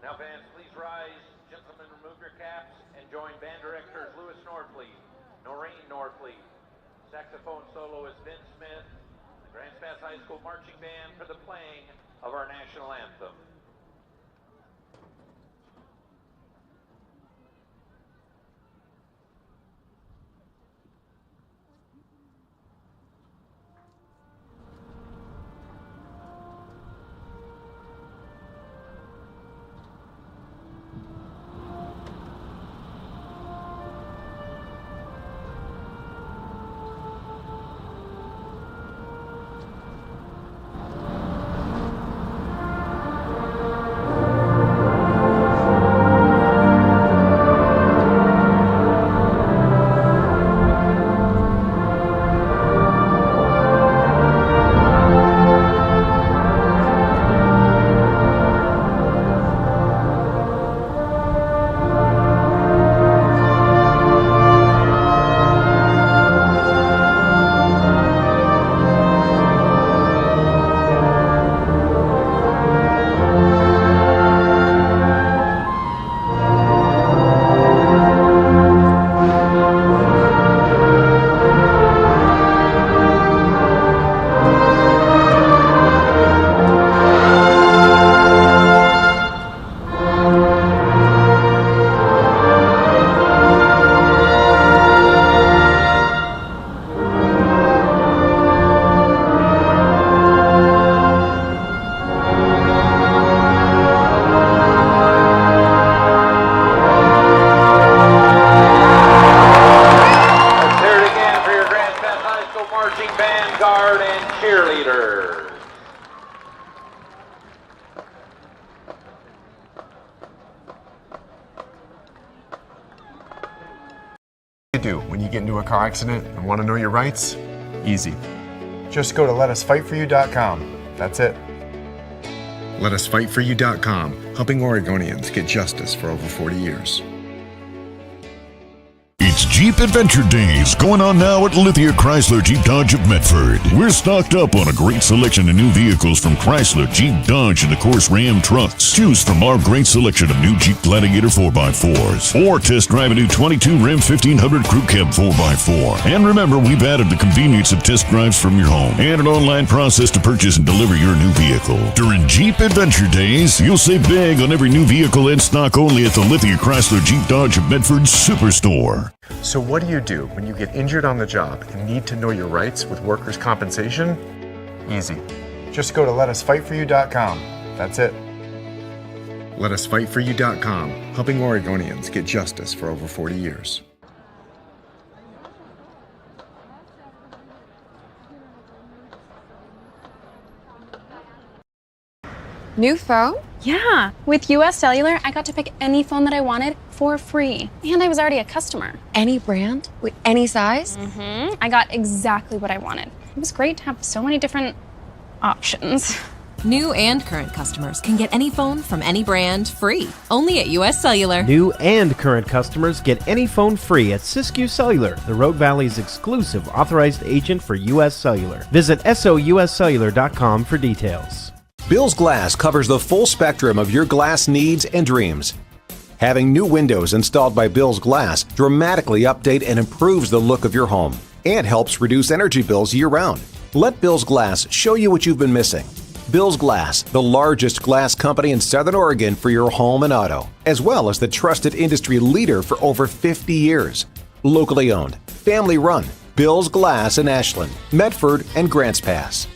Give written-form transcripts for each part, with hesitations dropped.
Now fans, please rise. Gentlemen, remove your caps and join band directors Louis Norfleet, Noreen Norfleet. Saxophone soloist Vince Smith, the Grants Pass High School Marching Band for the playing of our national anthem. Do when you get into a car accident and want to know your rights? Easy. Just go to letusfightforyou.com. That's it. Letusfightforyou.com, helping Oregonians get justice for over 40 years. It's Jeep Adventure Days going on now at Lithia Chrysler Jeep Dodge of Medford. We're stocked up on a great selection of new vehicles from Chrysler, Jeep, Dodge, and of course Ram trucks. Choose from our great selection of new Jeep Gladiator 4x4s or test drive a new 22 Ram 1500 Crew Cab 4x4. And remember, we've added the convenience of test drives from your home and an online process to purchase and deliver your new vehicle. During Jeep Adventure Days, you'll save big on every new vehicle in stock only at the Lithia Chrysler Jeep Dodge of Medford Superstore. So what do you do when you get injured on the job and need to know your rights with workers' compensation? Easy. Just go to letusfightforyou.com. That's it. Letusfightforyou.com, helping Oregonians get justice for over 40 years. New phone? Yeah, with US Cellular, I got to pick any phone that I wanted for free. And I was already a customer. Any brand? With any size? I got exactly what I wanted. It was great to have so many different options. New and current customers can get any phone from any brand free, only at US Cellular. New and current customers get any phone free at Siskiyou Cellular, the Rogue Valley's exclusive authorized agent for US Cellular. Visit souscellular.com for details. Bill's Glass covers the full spectrum of your glass needs and dreams. Having new windows installed by Bill's Glass dramatically update and improves the look of your home and helps reduce energy bills year-round. Let Bill's Glass show you what you've been missing. Bill's Glass, the largest glass company in Southern Oregon for your home and auto, as well as the trusted industry leader for over 50 years. Locally owned, family run, Bill's Glass in Ashland, Medford, and Grants Pass.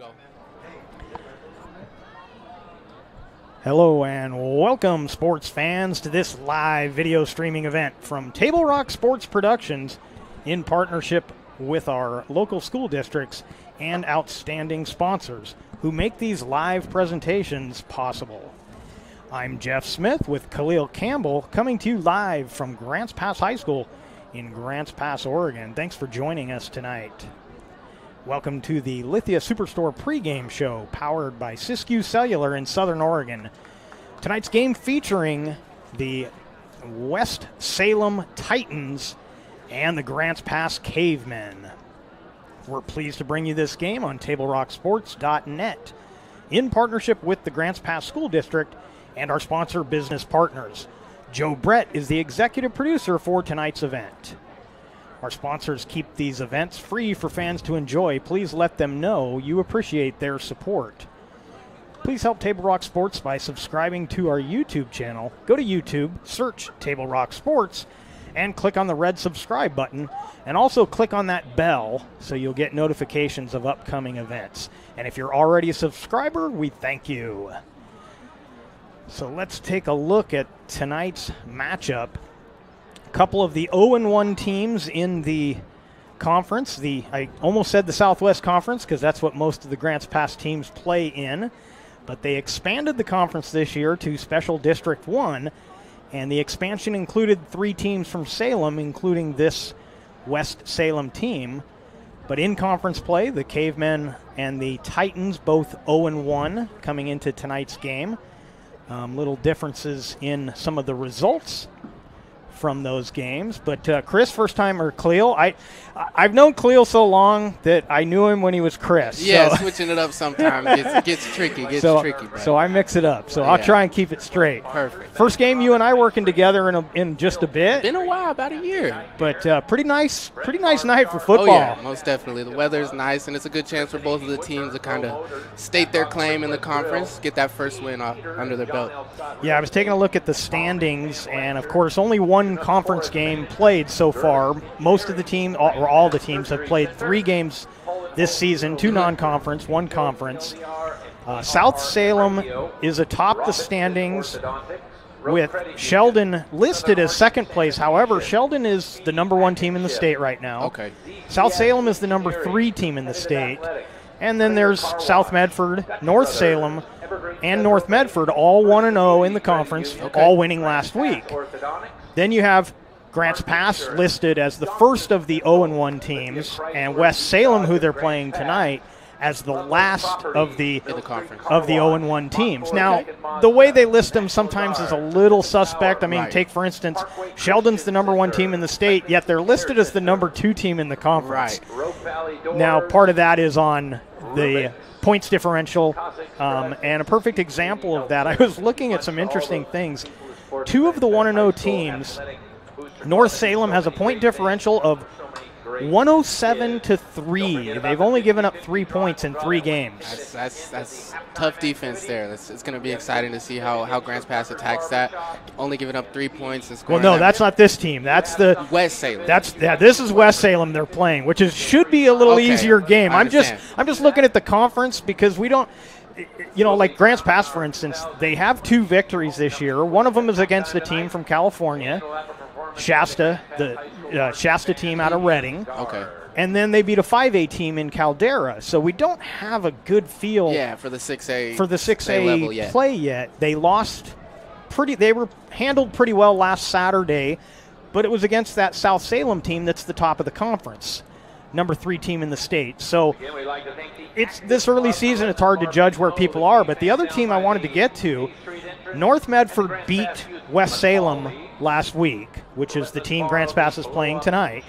go. Hello and welcome, sports fans, to this live video streaming event from Table Rock Sports Productions in partnership with our local school districts and outstanding sponsors who make these live presentations possible. I'm Jeff Smith with Khalil Campbell coming to you live from Grants Pass High School in Grants Pass, Oregon. Thanks for joining us tonight. Welcome to the Lithia Superstore pregame show powered by Siskiyou Cellular in Southern Oregon. Tonight's game featuring the West Salem Titans and the Grants Pass Cavemen. We're pleased to bring you this game on TableRockSports.net in partnership with the Grants Pass School District and our sponsor business partners. Joe Brett is the executive producer for tonight's event. Our sponsors keep these events free for fans to enjoy. Please let them know you appreciate their support. Please help Table Rock Sports by subscribing to our YouTube channel. Go to YouTube, search Table Rock Sports, and click on the red subscribe button. And also click on that bell so you'll get notifications of upcoming events. And if you're already a subscriber, we thank you. So let's take a look at tonight's matchup. A couple of the 0-1 teams in the conference. I almost said the Southwest Conference because that's what most of the Grants Pass teams play in. But they expanded the conference this year to Special District 1, and the expansion included 3 teams from Salem, including this West Salem team. But in conference play, the Cavemen and the Titans both 0-1 coming into tonight's game. Little differences in some of the results from those games. But Chris, first time, or Cleo, I've known Cleo so long that I knew him when he was Chris. Yeah, so. Switching it up sometimes gets tricky. Bro. So I mix it up. So I'll try and keep it straight. Perfect. First game you and I working together in just a bit. Been a while, about a year. But pretty nice night for football. Oh yeah, most definitely. The weather's nice, and it's a good chance for both of the teams to kind of state their claim in the conference, get that first win under their belt. Yeah, I was taking a look at the standings, and of course only one conference game played so far. Most of the team, or all the teams, have played 3 games this season, 2 non-conference, 1 conference. South Salem is atop the standings with Sheldon listed as second place. However, Sheldon is the number 1 team in the state right now. Okay. South Salem is the number 3 team in the state. And then there's South Medford, North Salem, and North Medford, all 1-0 in the conference, all winning last week. Then you have Grants Pass listed as the first of the 0-1 teams, and West Salem, who they're playing tonight, as the last of the 0-1 teams. Now, the way they list them sometimes is a little suspect. I mean, take, for instance, Sheldon's the number 1 team in the state, yet they're listed as the number 2 team in the conference. Right. Now, part of that is on the points differential, and a perfect example of that, I was looking at some interesting things. 2 of the 1-0 teams, North Salem has a point differential of 107-3. They've only given up 3 points in 3 games. That's tough defense there. It's going to be exciting to see how Grants Pass attacks that. Only giving up 3 points and scoring. Well, no, that's not this team. That's the West Salem. This is West Salem they're playing, which should be a little easier game. I'm just looking at the conference because we don't. Like Grants Pass, for instance, they have 2 victories this year. One of them is against a team from California, Shasta, the Shasta team out of Reading. Okay. And then they beat a 5A team in Caldera. So we don't have a good feel for the 6A level play yet. They lost they were handled pretty well last Saturday, but it was against that South Salem team that's the top of the conference, number 3 team in the state. So it's this early season, it's hard to judge where people are. But the other team I wanted to get to, North Medford beat West Salem last week, which is the team Grants Pass is playing tonight.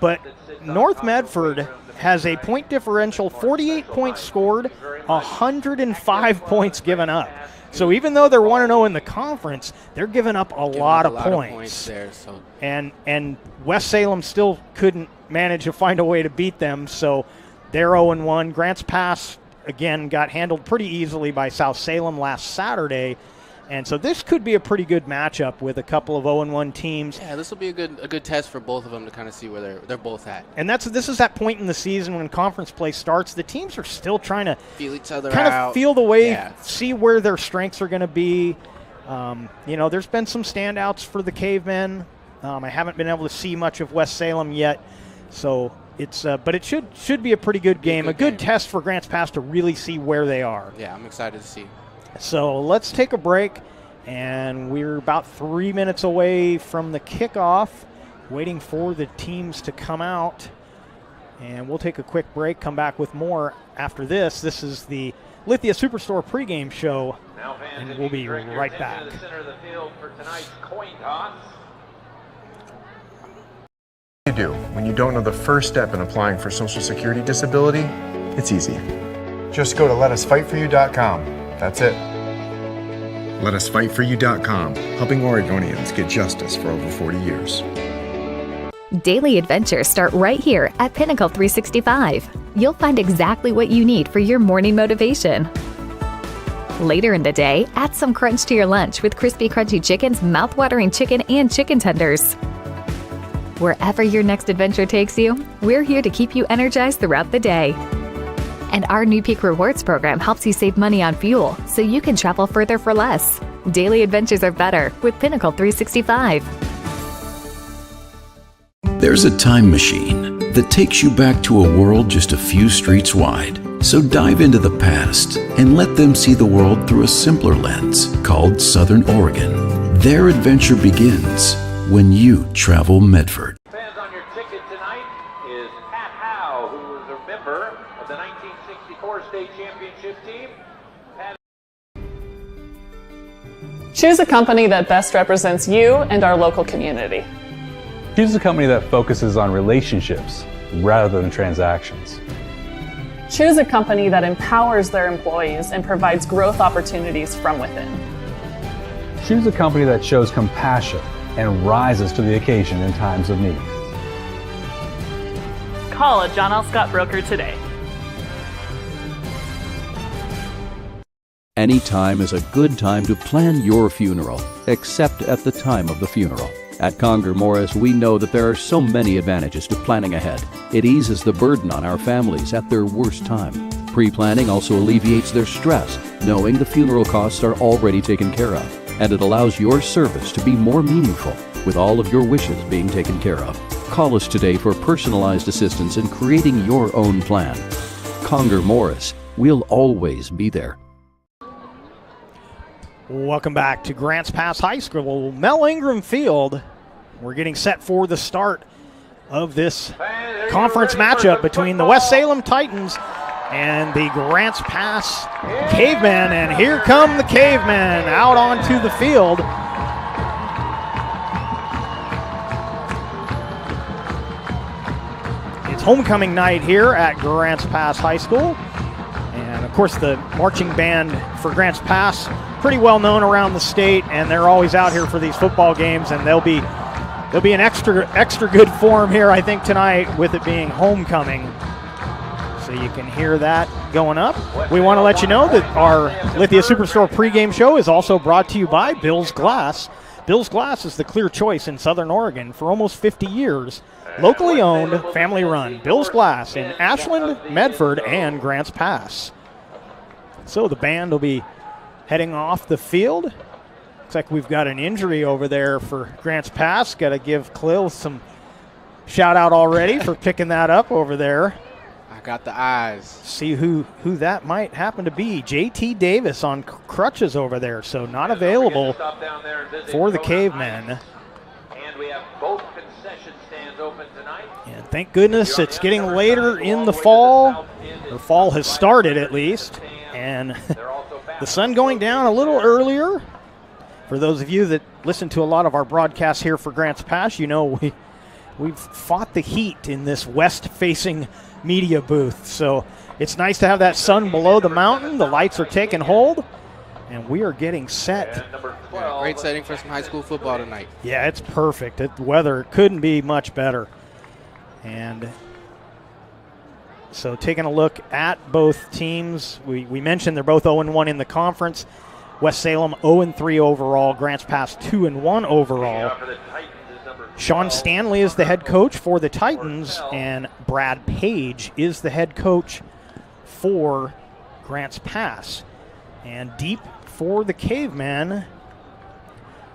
But North Medford has a point differential, 48 points scored, 105 points given up. So even though they're 1-0 in the conference, they're giving up a lot of points there. So. And West Salem still couldn't manage to find a way to beat them, so they're 0-1. Grants Pass, again, got handled pretty easily by South Salem last Saturday. And so this could be a pretty good matchup with a couple of 0-1 teams. Yeah, this will be a good test for both of them to kind of see where they're both at. And this is that point in the season when conference play starts. The teams are still trying to feel each other kind out. of feel the way, see where their strengths are going to be. There's been some standouts for the Cavemen. I haven't been able to see much of West Salem yet, so but it should be a pretty good game, a good test for Grants Pass to really see where they are. Yeah, I'm excited to see. So let's take a break, and we're about 3 minutes away from the kickoff, waiting for the teams to come out. And we'll take a quick break, come back with more after this. This is the Lithia Superstore pregame show, and we'll be right back. To the center of the field for tonight's coin toss. What do you do when you don't know the first step in applying for Social Security disability? It's easy. Just go to letusfightforyou.com. That's it. LetUsFightForYou.com, helping Oregonians get justice for over 40 years. Daily adventures start right here at Pinnacle 365. You'll find exactly what you need for your morning motivation. Later in the day, add some crunch to your lunch with Crispy Crunchy Chicken's mouth-watering chicken and chicken tenders. Wherever your next adventure takes you, we're here to keep you energized throughout the day. And our new Peak Rewards program helps you save money on fuel so you can travel further for less. Daily adventures are better with Pinnacle 365. There's a time machine that takes you back to a world just a few streets wide. So dive into the past and let them see the world through a simpler lens called Southern Oregon. Their adventure begins when you travel Medford. Fans, on your ticket tonight is Pat Howe, who was a member of the 1964 state championship team. Choose a company that best represents you and our local community. Choose a company that focuses on relationships rather than transactions. Choose a company that empowers their employees and provides growth opportunities from within. Choose a company that shows compassion and rises to the occasion in times of need. Call a John L. Scott broker today. Any time is a good time to plan your funeral, except at the time of the funeral. At Conger Morris, we know that there are so many advantages to planning ahead. It eases the burden on our families at their worst time. Pre-planning also alleviates their stress, knowing the funeral costs are already taken care of. And it allows your service to be more meaningful, with all of your wishes being taken care of. Call us today for personalized assistance in creating your own plan. Conger Morris, we'll always be there. Welcome back to Grants Pass High School, Mel Ingram Field. We're getting set for the start of this conference matchup between the West Salem Titans and the Grants Pass Cavemen. And here come the Cavemen out onto the field. It's homecoming night here at Grants Pass High School. And of course the marching band for Grants Pass, pretty well known around the state, and they're always out here for these football games, and they'll be in extra good form here, I think, tonight with it being homecoming. So you can hear that going up. We want to let you know that our Lithia Superstore pregame show is also brought to you by Bill's Glass. Bill's Glass is the clear choice in Southern Oregon for almost 50 years. Locally owned, family run. Bill's Glass in Ashland, Medford, and Grants Pass. So the band will be heading off the field. Looks like we've got an injury over there for Grants Pass. Got to give Khalil some shout out already for picking that up over there. I got the eyes. See who that might happen to be. JT Davis on crutches over there, so not available for the Cavemen. And we have both concession stands open tonight. And thank goodness it's getting later in the fall. The fall has started at least. And the sun going down a little earlier. For those of you that listen to a lot of our broadcasts here for Grants Pass, you know we've fought the heat in this west-facing media booth. So it's nice to have that sun below the mountain. The lights are taking hold, and we are getting set. Yeah, great setting for some high school football tonight. Yeah, it's perfect. The weather couldn't be much better. And so taking a look at both teams, we mentioned they're both 0-1 in the conference. West Salem 0-3 overall. Grants Pass 2-1 overall. Sean Stanley is the head coach for the Titans, and Brad Page is the head coach for Grants Pass. And deep for the Cavemen,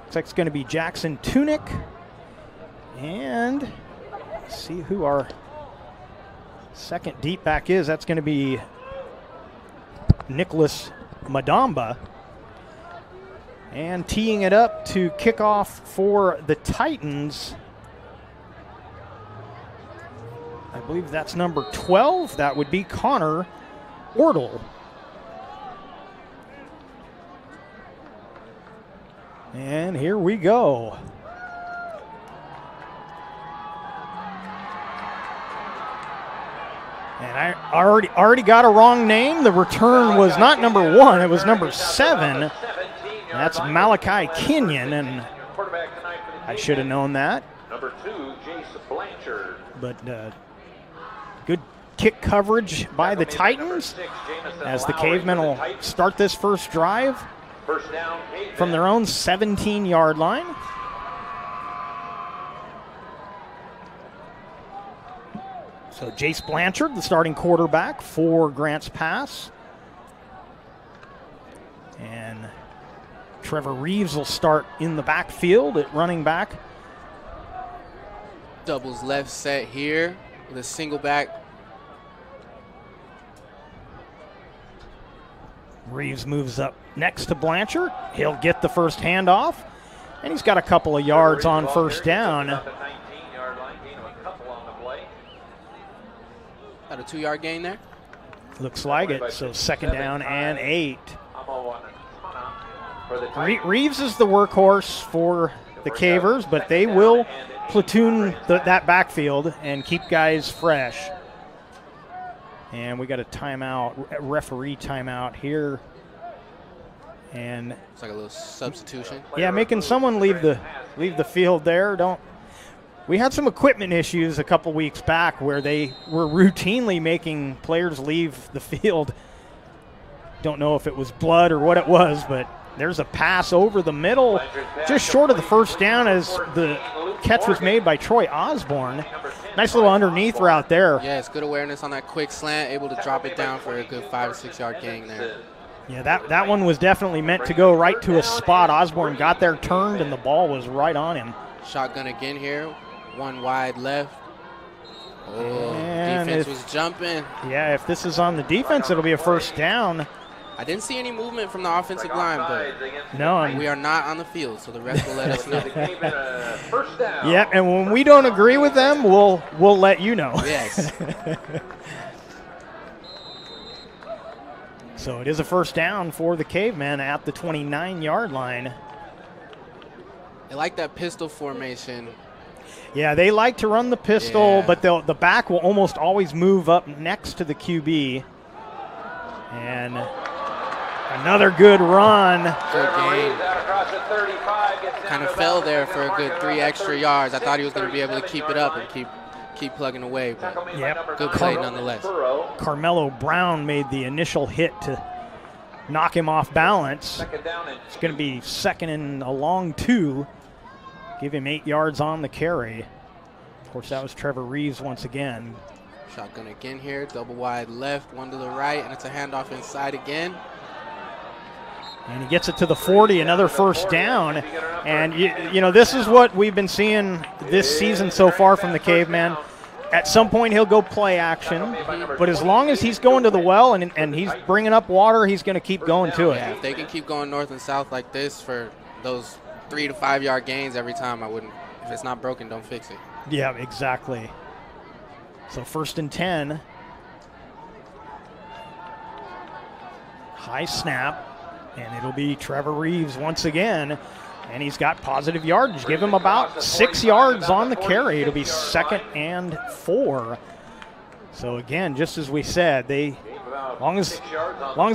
looks like it's going to be Jackson Tunick. And let's see who our second deep back is. That's going to be Nicholas Madamba. And teeing it up to kick off for the Titans, I believe that's number 12. That would be Connor Ortle. And here we go. And I already got a wrong name. The return was not number 1, it was number 7. That's Malachi Kenyon, and I should have known that. Number 2, Jace Blanchard. But good kick coverage by the Titans as the Cavemen will start this first drive from their own 17-yard line. So Jace Blanchard, the starting quarterback for Grants Pass. And Trevor Reeves will start in the backfield at running back. Doubles left set here with a single back. Reeves moves up next to Blanchard. He'll get the first handoff, and he's got a couple of yards on first down. About a 2-yard gain there. Looks like it. So second down and 8. Reeves is the workhorse for the Cavers, but they will platoon that backfield and keep guys fresh. And we got a timeout, referee timeout here. And it's like a little substitution. Yeah, making someone leave the field there. We had some equipment issues a couple weeks back where they were routinely making players leave the field. Don't know if it was blood or what it was, but there's a pass over the middle, just short of the first down as the catch was made by Troy Osborne. Nice little underneath route there. Yeah, it's good awareness on that quick slant, able to drop it down for a good 5 or 6 yard gain there. Yeah, that one was definitely meant to go right to a spot. Osborne got there, turned, and the ball was right on him. Shotgun again here, one wide left. Oh, and defense was jumping. Yeah, if this is on the defense, it'll be a first down. I didn't see any movement from the offensive line, but no, we are not on the field, so the rest will let us know. Yeah, and when we don't agree with them, we'll let you know. Yes. So it is a first down for the Cavemen at the 29-yard line. They like that pistol formation. Yeah, they like to run the pistol, but the back will almost always move up next to the QB. And another good run. Good game. Kind of fell there for a good 3 extra yards. I thought he was going to be able to keep it up and keep plugging away, but good play nonetheless. Carmelo Brown made the initial hit to knock him off balance. It's going to be second and a long 2. Give him 8 yards on the carry. Of course, that was Trevor Reeves once again. Shotgun again here, double wide left, one to the right, and it's a handoff inside again. And he gets it to the 40, another first down. And, you know, this is what we've been seeing this season so far from the Cavemen. At some point, he'll go play action. But as long as he's going to the well and he's bringing up water, he's going to keep going to it. Yeah, if they can keep going north and south like this for those 3 to 5 yard gains every time, I wouldn't. If it's not broken, don't fix it. Yeah, exactly. So first and 10. High snap. And it'll be Trevor Reeves once again. And he's got positive yardage. Give him about 6 yards on the carry. It'll be second and 4. So again, just as we said, as long as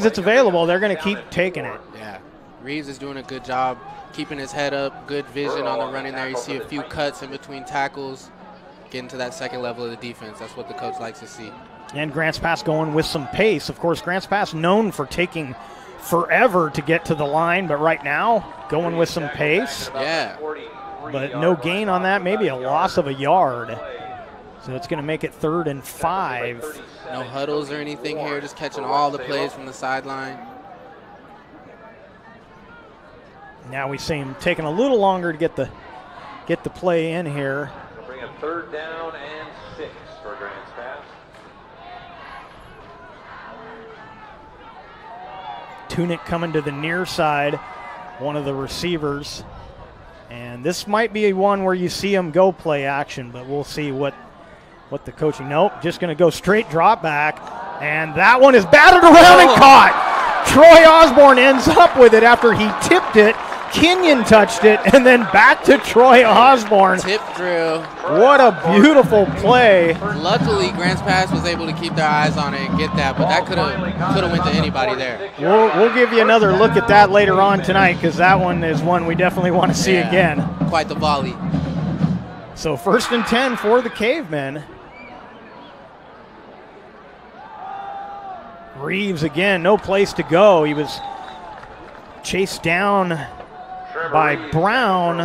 it's available, they're going to keep taking it. Yeah, Reeves is doing a good job keeping his head up, good vision on the run in there. You see a few cuts in between tackles, getting to that second level of the defense. That's what the coach likes to see. And Grants Pass going with some pace. Of course, Grants Pass known for taking forever to get to the line, but right now, going with some pace. Yeah. But no gain on that, maybe a loss of a yard. So it's going to make it 3rd and 5. No huddles or anything here, just catching all the plays from the sideline. Now we see him taking a little longer to get the play in here. We'll bring a 3rd down and 6 for Grants pass. Tunic coming to the near side, one of the receivers. And this might be one where you see him go play action, but we'll see what the coaching. Nope, just going to go straight drop back. And that one is battered around and caught. Troy Osborne ends up with it after he tipped it. Kenyon touched it, and then back to Troy Osborne. Tip drill. What a beautiful play. Luckily, Grants Pass was able to keep their eyes on it and get that, but that could have went to anybody there. We'll give you another look at that later on tonight, because that one is one we definitely want to see again. Quite the volley. So 1st and 10 for the Cavemen. Reeves again, no place to go. He was chased down by Brown.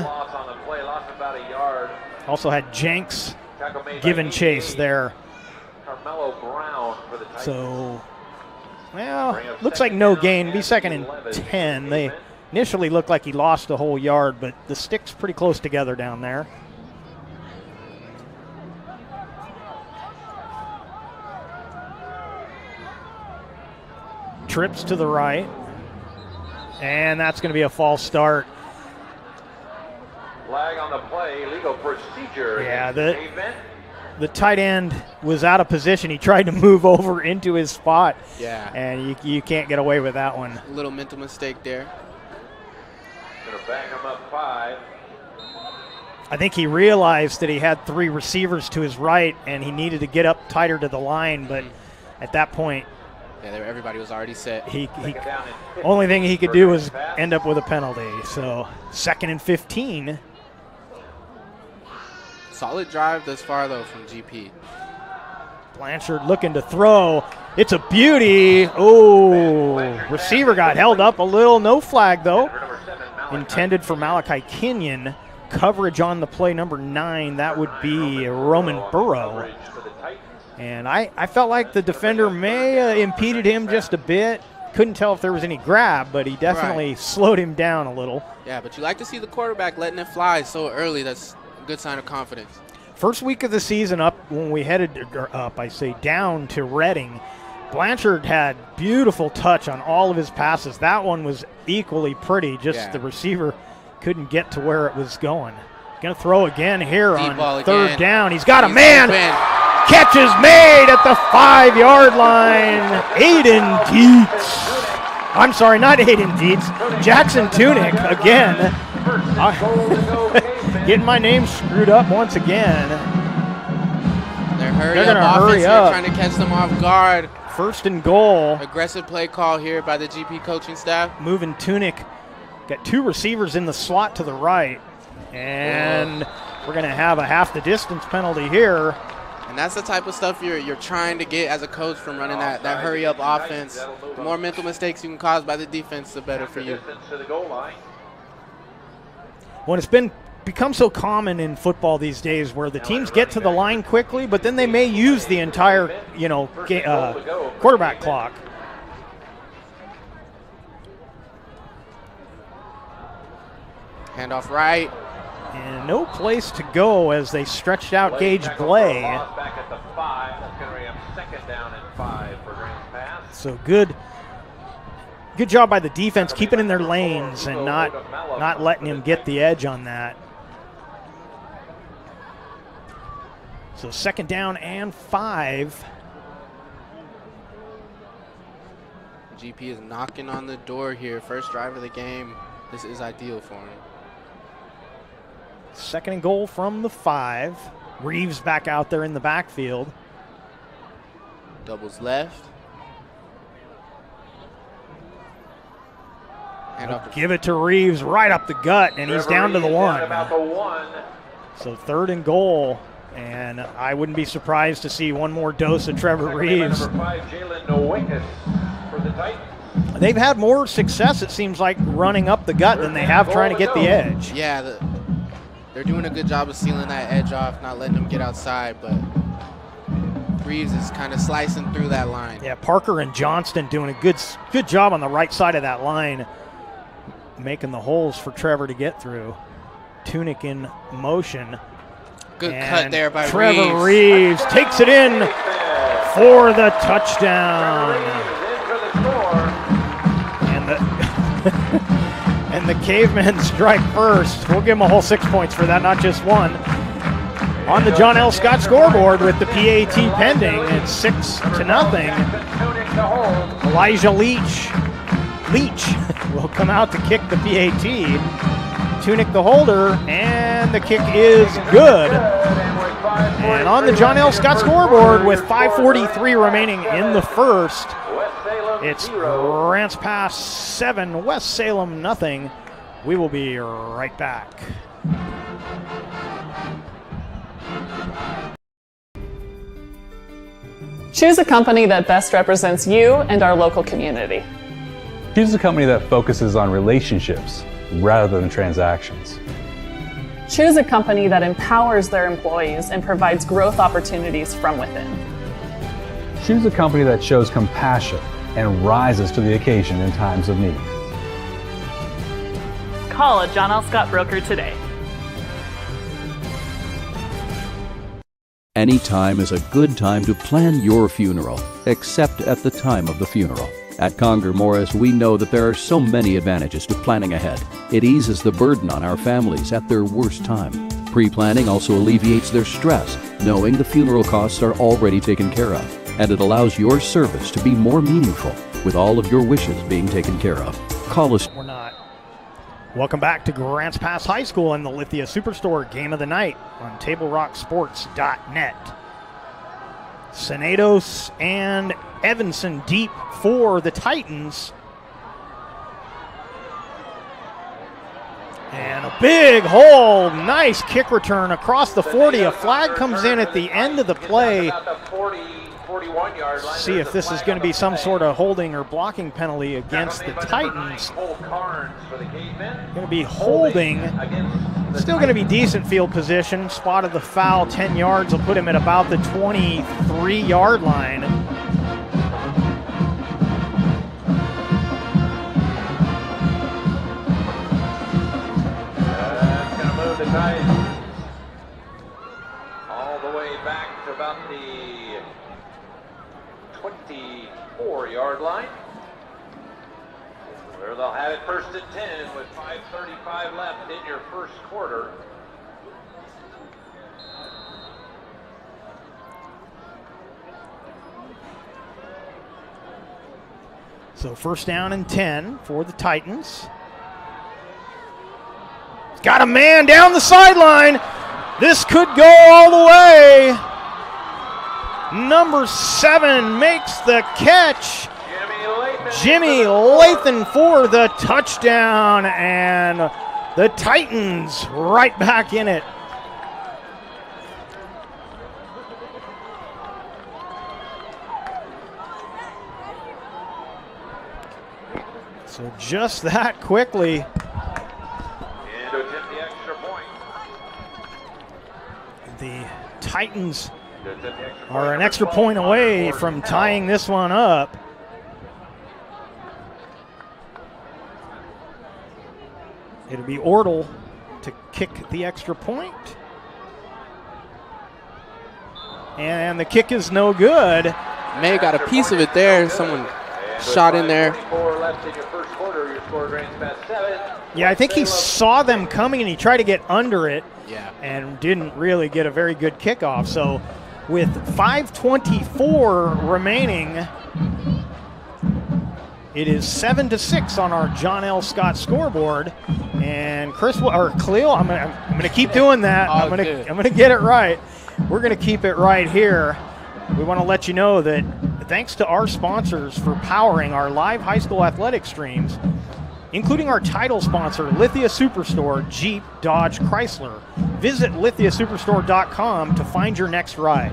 Also had Jenks giving chase there. So, well, looks like no gain. Be 2nd and 10. They initially looked like he lost a whole yard, but the stick's pretty close together down there. Trips to the right. And that's going to be a false start. Flag on the play, legal procedure. Yeah, the tight end was out of position. He tried to move over into his spot. Yeah. And you can't get away with that one. A little mental mistake there. Going to back him up 5. I think he realized that he had 3 receivers to his right, and he needed to get up tighter to the line, but at that point, yeah, everybody was already set. He only thing he could do was end up with a penalty. So 2nd and 15. Solid drive thus far, though, from GP. Blanchard looking to throw. It's a beauty. Oh, receiver got held up a little. No flag, though. Intended for Malachi Kenyon. Coverage on the play, number 9. That would be Roman Burrow. And I felt like the defender may have impeded him just a bit. Couldn't tell if there was any grab, but he definitely slowed him down a little. Yeah, but you like to see the quarterback letting it fly so early. That's a good sign of confidence. First week of the season up, when we headed up, I say down to Reading, Blanchard had beautiful touch on all of his passes. That one was equally pretty, just the receiver couldn't get to where it was going. Going to throw again here Deep on 3rd again. down. He's got a man. Open. Catch is made at the 5-yard line. Aiden Dietz. I'm sorry, not Aiden Dietz. Jackson Tunic again. Getting my name screwed up once again. They're going to hurry up. Trying to catch them off guard. 1st and goal. Aggressive play call here by the GP coaching staff. Moving Tunic. Got 2 receivers in the slot to the right. And we're going to have a half the distance penalty here. And that's the type of stuff you're trying to get as a coach from running that hurry-up offense. The more mental mistakes you can cause by the defense, the better for you. When it's become so common in football these days where the teams get to the line quickly, but then they may use the entire, quarterback clock. Handoff right. And no place to go as they stretched out Gage Blay. Back at the 5. That's going to be a 2nd down and 5 for Grants pass. So good job by the defense keeping in their lanes and not letting him get the edge on that. So 2nd down and 5. GP is knocking on the door here. First drive of the game. This is ideal for him. 2nd and goal from the 5. Reeves back out there in the backfield. Doubles left. Give it to Reeves right up the gut, and he's down to the 1. About the 1. So 3rd and goal, and I wouldn't be surprised to see one more dose of Trevor Reeves. Number 5, Jalen Nowickus for the Titans. They've had more success, it seems like, running up the gut than they have trying to get the edge. Yeah, they're doing a good job of sealing that edge off, not letting them get outside, but Reeves is kind of slicing through that line. Yeah, Parker and Johnston doing a good job on the right side of that line, making the holes for Trevor to get through. Tunick in motion. Good cut there by Trevor Reeves takes it in for the touchdown. And the Cavemen strike first. We'll give them a whole 6 points for that, not just one. On the John L. Scott scoreboard with the PAT pending, it's 6-0. Elijah Leach will come out to kick the PAT. Tunick the holder, and the kick is good. And on the John L. Scott scoreboard with 5:43 remaining in the first, it's Grants Pass 7, West Salem nothing. We will be right back. Choose a company that best represents you and our local community. Choose a company that focuses on relationships rather than transactions. Choose a company that empowers their employees and provides growth opportunities from within. Choose a company that shows compassion and rises to the occasion in times of need. Call a John L. Scott broker today. Any time is a good time to plan your funeral, except at the time of the funeral. At Conger Morris, we know that there are so many advantages to planning ahead. It eases the burden on our families at their worst time. Pre-planning also alleviates their stress, knowing the funeral costs are already taken care of. And it allows your service to be more meaningful, with all of your wishes being taken care of. Call us. We're not. Welcome back to Grants Pass High School and the Lithia Superstore Game of the Night on TableRockSports.net. Senados and Evanson deep for the Titans. And a big hole. Nice kick return across the 40. A flag comes in at the end of the play. See if this is going to be some sort of holding or blocking penalty against the Titans. Going to be holding. Still going to be decent field position. Spotted the foul, 10 yards. Will put him at about the 23-yard line. That's going to move the Titans all the way back to about the 24-yard line, where they'll have it first and 10 with 5:35 left in your first quarter. So first down and 10 for the Titans. Got a man down the sideline. This could go all the way. Number 7 makes the catch. Jimmy Lathan for the touchdown, and the Titans right back in it. So just that quickly. And to attempt the extra point. The Titans are an extra point away from tying this one up. It'll be Ortle to kick the extra point. And the kick is no good. May got a piece of it there. Someone shot in there. Yeah, I think he saw them coming and he tried to get under it. Yeah. And didn't really get a very good kickoff. So with 5:24 remaining, it is 7-6 on our John L. Scott scoreboard. And Khalil, I'm gonna keep doing that. I'm gonna get it right. We're gonna keep it right here. We want to let you know that thanks to our sponsors for powering our live high school athletic streams, including our title sponsor, Lithia Superstore, Jeep, Dodge, Chrysler. Visit lithiasuperstore.com to find your next ride.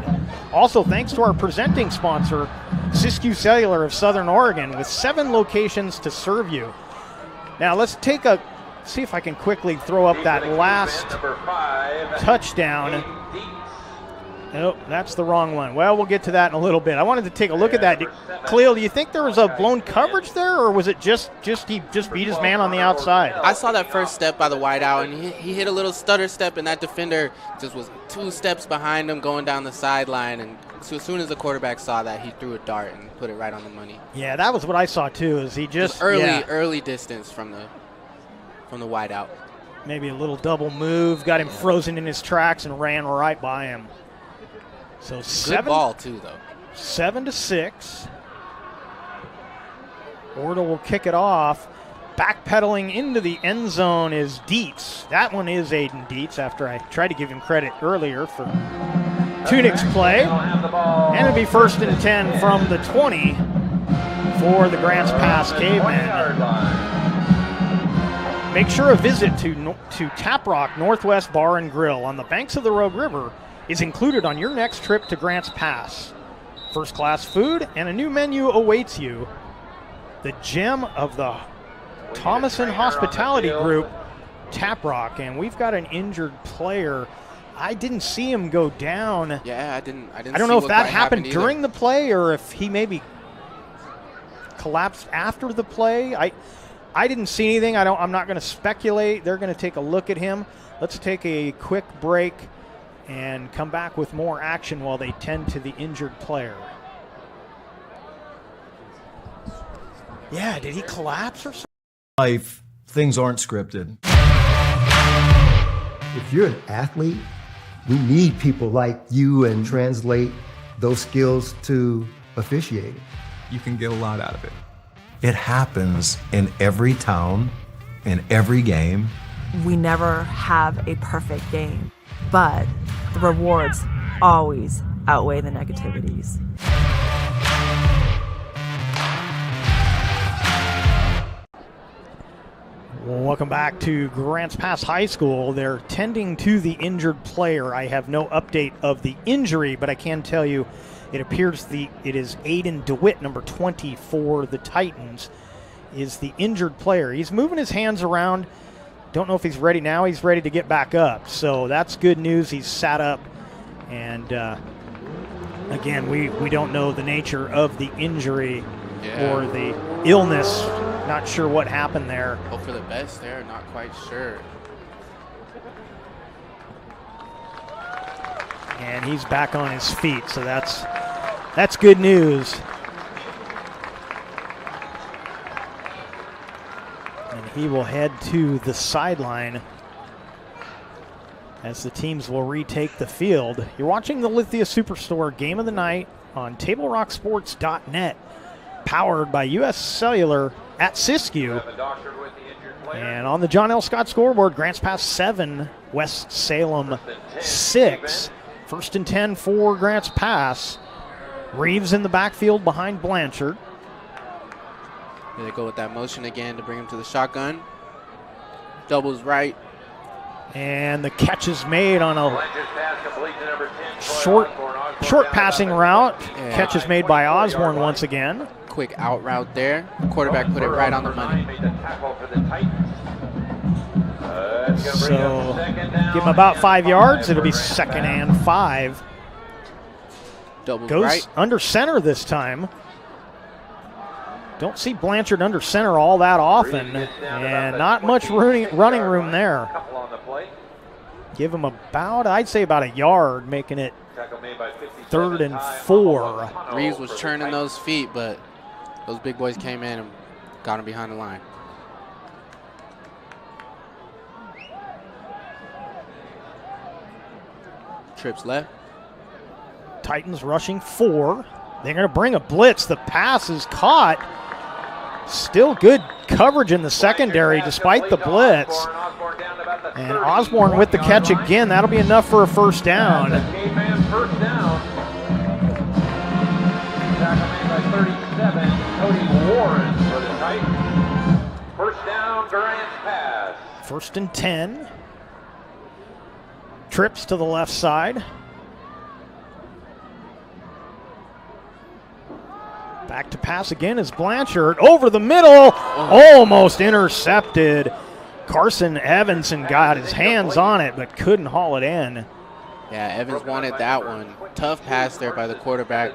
Also, thanks to our presenting sponsor, Siskiyou Cellular of Southern Oregon with 7 locations to serve you. Now let's see if I can quickly throw up that last touchdown. Nope, that's the wrong one. Well, we'll get to that in a little bit. I wanted to take a look at that. Khalil, do you think there was a blown coverage there, or was it just he just beat his man on the outside? I saw that first step by the wideout, and he hit a little stutter step, and that defender just was 2 steps behind him going down the sideline. And so as soon as the quarterback saw that, he threw a dart and put it right on the money. Yeah, that was what I saw too. Is he just early distance from the wideout. Maybe a little double move, got him frozen in his tracks, and ran right by him. So good ball too, though. 7-6. Orta will kick it off. Backpedaling into the end zone is Dietz. That one is Aiden Dietz, after I tried to give him credit earlier for Tunic's play. And it'll be 1st and 10 from the 20 for the Grants Pass Cavemen. Make sure a visit to Tap Rock Northwest Bar and Grill on the banks of the Rogue River is included on your next trip to Grants Pass. First-class food and a new menu awaits you. The gem of the Thomason Hospitality Group, Tap Rock, and we've got an injured player. I didn't see him go down. Yeah, I didn't. I don't know if that happened during the play or if he maybe collapsed after the play. I didn't see anything. I'm not going to speculate. They're going to take a look at him. Let's take a quick break and come back with more action while they tend to the injured player. Yeah, did he collapse or something? Life, things aren't scripted. If you're an athlete, we need people like you and translate those skills to officiating. You can get a lot out of it. It happens in every town, in every game. We never have a perfect game, but the rewards always outweigh the negativities. Welcome back to Grants Pass High School. They're tending to the injured player. I have no update of the injury, but I can tell you it appears it is Aiden DeWitt, number 20 for the Titans, is the injured player. He's moving his hands around. Don't know if he's ready now. He's ready to get back up. So that's good news. He's sat up. And, again, we don't know the nature of the injury or the illness. Not sure what happened there. Hope for the best there. Not quite sure. And he's back on his feet, so that's good news. And he will head to the sideline as the teams will retake the field. You're watching the Lithia Superstore Game of the Night on TableRockSports.net, powered by U.S. Cellular at Siskiyou. And on the John L. Scott scoreboard, Grants Pass 7, West Salem 6. 1st and 10 for Grants Pass. Reeves in the backfield behind Blanchard. Here they go with that motion again to bring him to the shotgun. Doubles right. And the catch is made on a short passing route. Yeah. Catch is made by Osborne once again. Quick out route there. Quarterback put it right on the money. So give him about 5 yards. It'll be 2nd and 5. Double Goes right. under center this time. Don't see Blanchard under center all that often. And not much running room there. Give him about, I'd say about a yard, making it 3rd and 4. Reeves was churning those feet, but those big boys came in and got him behind the line. Trips left. Titans rushing 4. They're going to bring a blitz. The pass is caught. Still good coverage in the secondary despite the blitz. And Osborne with the catch again. That'll be enough for a 1st down. First down. Tackle made by 37, Cody Warren for the Titans. 1st down, Grants Pass. 1st and 10. Trips to the left side. Back to pass again is Blanchard. Over the middle. Almost intercepted. Carson Evanson got his hands on it, but couldn't haul it in. Yeah, Evans wanted that one. Tough pass there by the quarterback.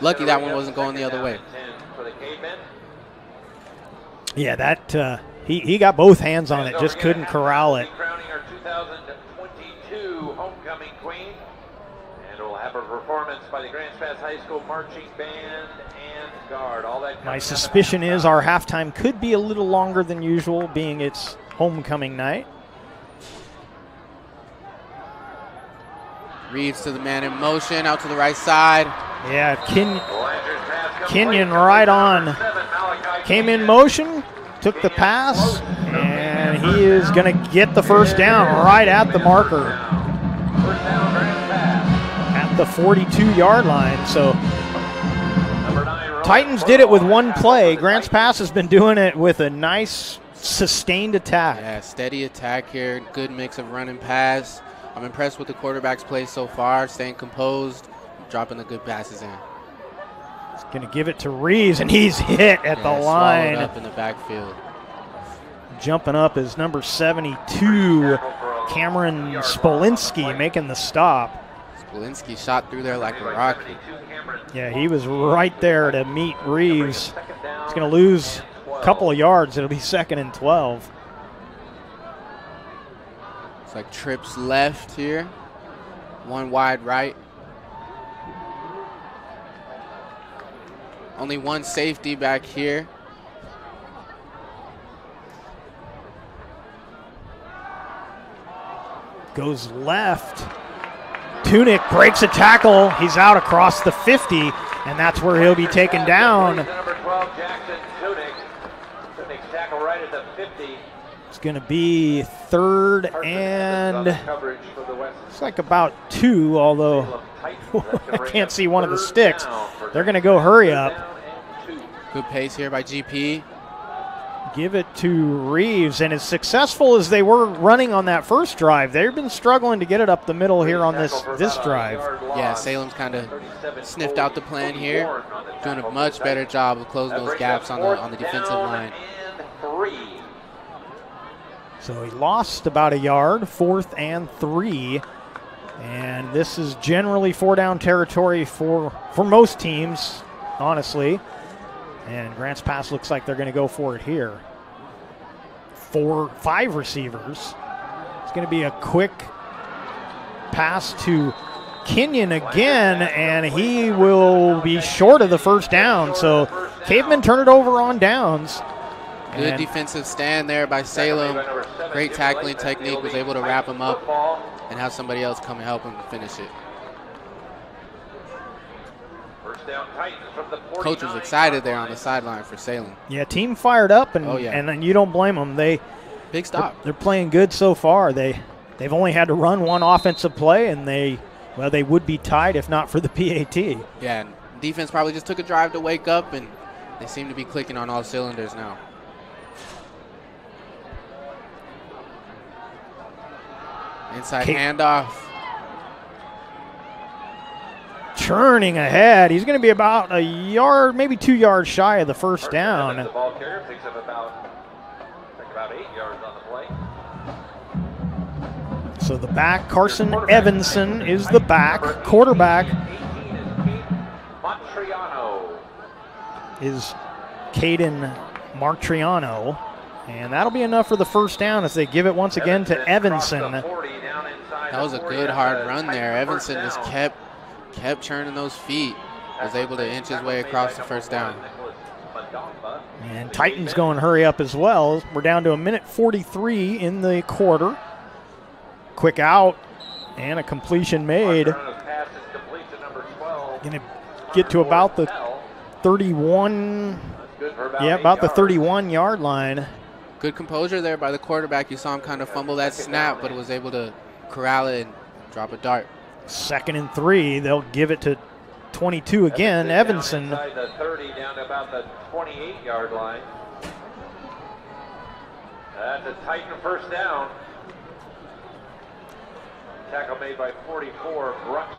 Lucky that one wasn't going the other way. Yeah, that he got both hands on it, just couldn't corral it. Crowning our 2022 homecoming queen. And we'll have a performance by the Grants Pass High School Marching Band and Guard. All that. My suspicion is our halftime could be a little longer than usual, being it's homecoming night. Reeves to the man in motion, out to the right side. Yeah, Kenyon right on. Came in motion, took the pass, and he is going to get the first down right at the marker. At the 42-yard line. So Titans did it with one play. Grants Pass has been doing it with a nice sustained attack. Yeah, steady attack here. Good mix of run and pass. I'm impressed with the quarterback's play so far, staying composed, dropping the good passes in. He's going to give it to Reeves, and he's hit at the line. Up in the backfield. Jumping up is number 72, Cameron Spolinski, making the stop. Spolinski shot through there like a rocket. Yeah, he was right there to meet Reeves. He's going to lose a couple of yards. It'll be 2nd and 12. It's like trips left here. One wide right. Only one safety back here. Goes left. Tunick breaks a tackle. He's out across the 50, and that's where he'll be taken down. Number 12, Jackson Tunick. Tunick's tackle right at the 50. It's going to be 3rd and it's like about 2, although I can't see one of the sticks. They're going to go hurry up. Good pace here by GP. Give it to Reeves, and as successful as they were running on that first drive, they've been struggling to get it up the middle here on this drive. Yeah, Salem's kind of sniffed out the plan here, doing a much better job of closing those gaps on the defensive line. So he lost about a yard, 4th and 3. And this is generally 4-down territory for most teams, honestly. And Grants Pass looks like they're going to go for it here. 5 receivers. It's going to be a quick pass to Kenyon again, and he will be short of the first down. So Cavemen turn it over on downs. Good defensive stand there by Salem. Great tackling technique, was able to wrap him up and have somebody else come and help him finish it. Coach was excited there on the sideline for Salem. Yeah, team fired up, and and then you don't blame them. Big stop. They're playing good so far. They've only had to run one offensive play, and they would be tied if not for the PAT. Yeah, and defense probably just took a drive to wake up, and they seem to be clicking on all cylinders now. Inside handoff. Churning ahead. He's going to be about a yard, maybe 2 yards shy of the first down. The ball carrier picks up about 8 yards on the play. So the back, Carson Evanson, is the back. Quarterback is Caden Martriano. And that'll be enough for the first down as they give it once again to Evanson. That was a good hard run there. Evanson just kept churning those feet. Was able to inch his way across the first down. And Titans going hurry up as well. We're down to 1:43 in the quarter. Quick out and a completion made. Going to get to about the 31. Yeah, about the 31-yard line. Good composure there by the quarterback. You saw him kind of fumble that snap, but was able to corral it and drop a dart. 2nd and 3. They'll give it to 22 again. Evanson. Inside the 30 down to about the 28-yard line. That's a Titan first down. Tackle made by 44, Brooks.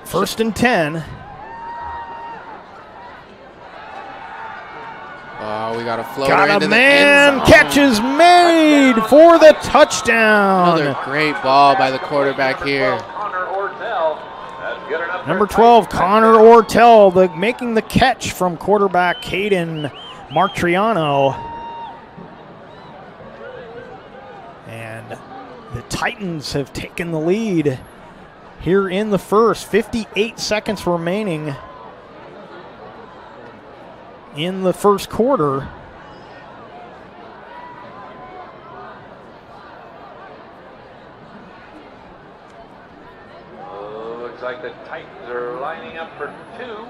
First and 10. Oh, we got a floater Got into a the end man. zone. Catch is made for the touchdown. Another great ball by the quarterback here. Number 12, Connor Ortell, making the catch from quarterback Caden Martriano. And the Titans have taken the lead here in the first. 58 seconds remaining in the first quarter. Looks like the Titans are lining up for 2.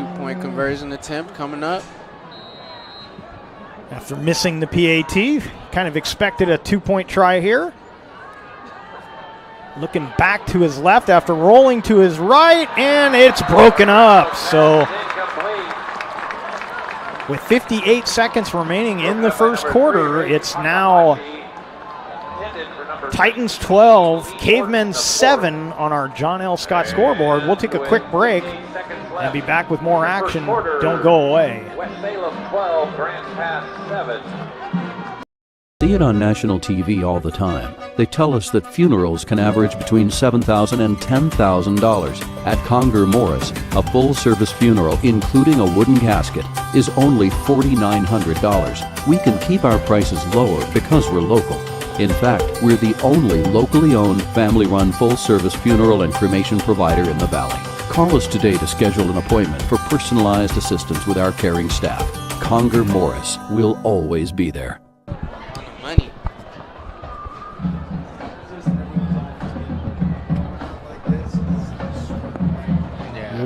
2-point conversion attempt coming up. After missing the PAT, kind of expected a 2-point try here. Looking back to his left after rolling to his right, and it's broken up. So with 58 seconds remaining in the first quarter, it's now Titans 12, Cavemen 7 on our John L. Scott scoreboard. We'll take a quick break and be back with more action. Don't go away. West Salem 12, Grants Pass 7. See it on national TV all the time. They tell us that funerals can average between $7,000 and $10,000. At Conger Morris, a full-service funeral, including a wooden casket, is only $4,900. We can keep our prices lower because we're local. In fact, we're the only locally owned, family-run, full-service funeral and cremation provider in the Valley. Call us today to schedule an appointment for personalized assistance with our caring staff. Conger Morris, we'll always be there. Money.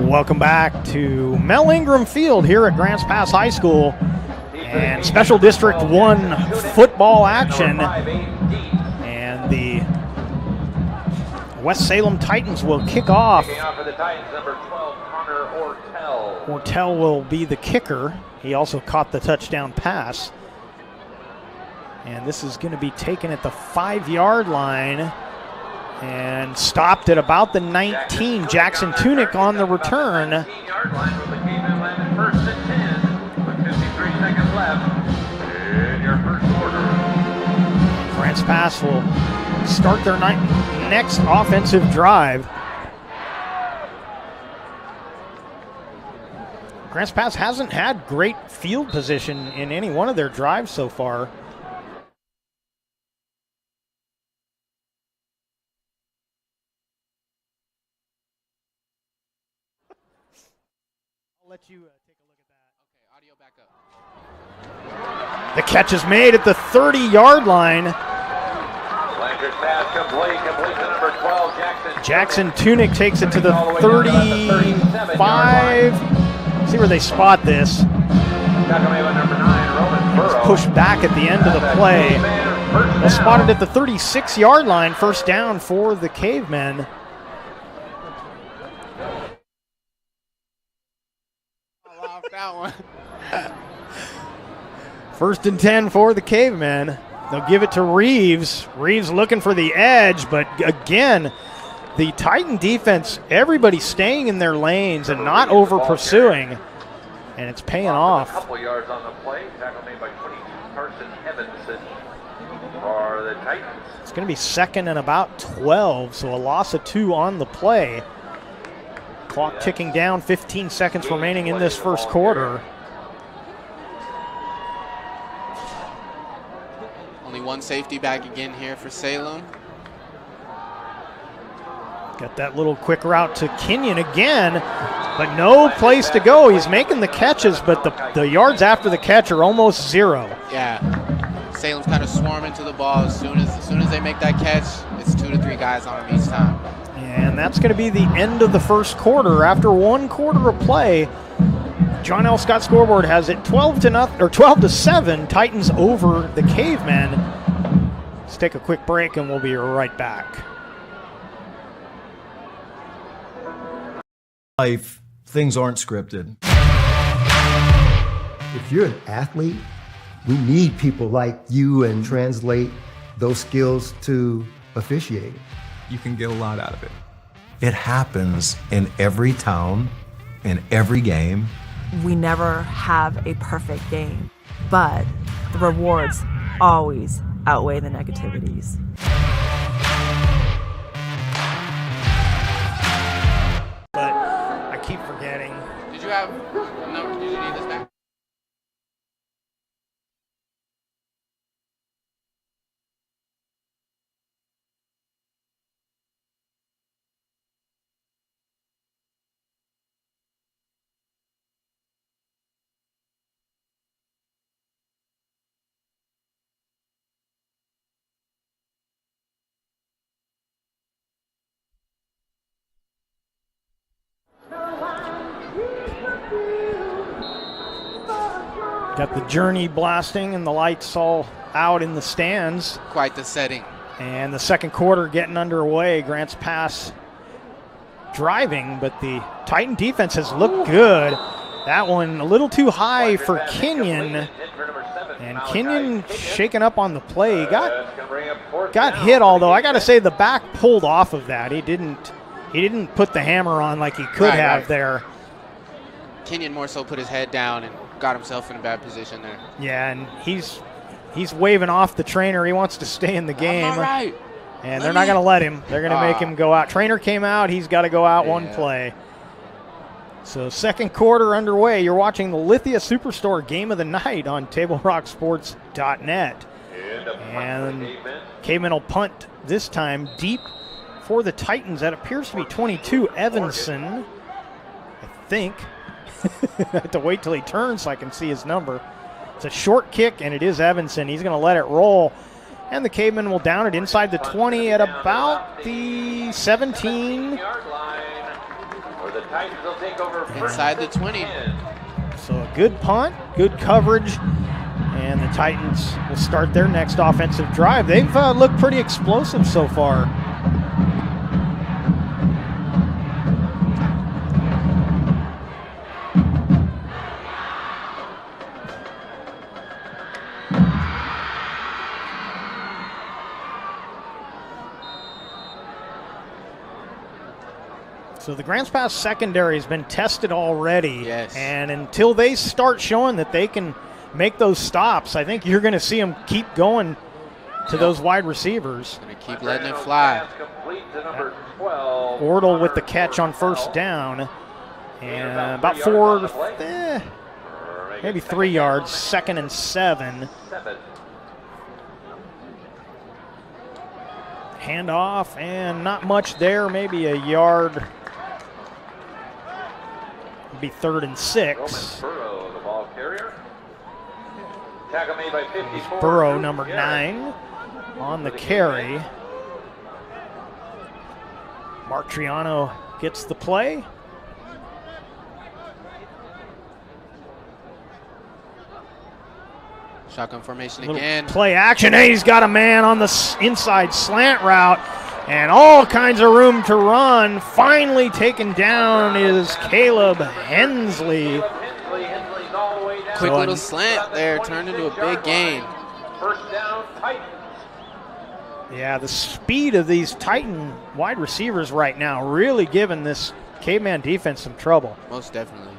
Welcome back to Mel Ingram Field here at Grants Pass High School and Special District 1 football action. And the West Salem Titans will kick off. For the Titans, number 12, Connor Ortell. Ortell will be the kicker. He also caught the touchdown pass. And this is going to be taken at the 5-yard line and stopped at about the 19. Jackson Tunick on the return. 19-yard line with the Cavemen landed first and 10 with 53 seconds left in your first quarter. Grants Pass will start their next offensive drive. Grants Pass hasn't had great field position in any one of their drives so far. I'll let you take a look at that. Okay, audio back up. The catch is made at the 30-yard line. Landers pass complete to number 12, Jackson Tunick takes it to the 35. See where they spot this. It's pushed back at the end of the play. They'll spot it at the 36-yard line. First down for the Cavemen. That one. First and 10 for the Cavemen. They'll give it to Reeves. Reeves looking for the edge, but again, the Titan defense, everybody staying in their lanes and not over pursuing, and it's paying off. A couple yards on the play. Tackle made by 22, Carson Evanson for the Titans. It's going to be second and about 12, so a loss of 2 on the play. Clock ticking down, 15 seconds remaining in this first quarter. Only one safety back again here for Salem. Got that little quick route to Kenyon again, but no place to go. He's making the catches, but the yards after the catch are almost 0. Yeah, Salem's kind of swarming to the ball. As soon as they make that catch, it's 2 to 3 guys on them each time. And that's going to be the end of the first quarter. After 1 quarter of play, John L. Scott scoreboard has it 12 to 7. Titans over the Cavemen. Let's take a quick break, and we'll be right back. Life, things aren't scripted. If you're an athlete, We need people like you and translate those skills to officiating. You can get a lot out of it. It happens in every town, in every game. We never have a perfect game, but the rewards always outweigh the negativities. But I keep forgetting. Did you have no? Did you need this back? Got the Journey blasting and the lights all out in the stands. Quite the setting. And the second quarter getting underway. Grants Pass driving, but the Titan defense has looked good. That one a little too high for Kenyon. And Kenyon shaking up on the play. Got hit, although I got to say the back pulled off of that. He didn't put the hammer on like he could have there. Kenyon more so put his head down and got himself in a bad position there. Yeah, and he's waving off the trainer. He wants to stay in the game. All right. And they're not going to let him. They're going to make him go out. Trainer came out. He's got to go out one play. So second quarter underway. You're watching the Lithia Superstore Game of the Night on TableRockSports.net. And Cavemen will punt this time deep for the Titans. That appears to be 22 Evanson, I think. I have to wait till he turns so I can see his number. It's a short kick, and it is Evanson. He's going to let it roll. And the Cavemen will down it inside the 20 at about the 17. Inside the 20. So a good punt, good coverage, and the Titans will start their next offensive drive. They've looked pretty explosive so far. So the Grants Pass secondary has been tested already. Yes. And until they start showing that they can make those stops, I think you're going to see them keep going to those wide receivers. Going to keep letting it fly. Ordle with the catch on first down. And about maybe 3 yards, 2nd and 7. Handoff, and not much there, maybe a yard. It'd be 3rd and 6. Burrow, the ball carrier. Tackle made by 54. Burrow, number 9, on the carry. Mark Triano gets the play. Shotgun formation again. Play action. Hey, he's got a man on the inside slant route and all kinds of room to run. Finally taken down is Caleb Hensley. Quick little slant there, turned into a big gain. First down, Titans. Yeah, the speed of these Titan wide receivers right now really giving this Caveman defense some trouble. Most definitely.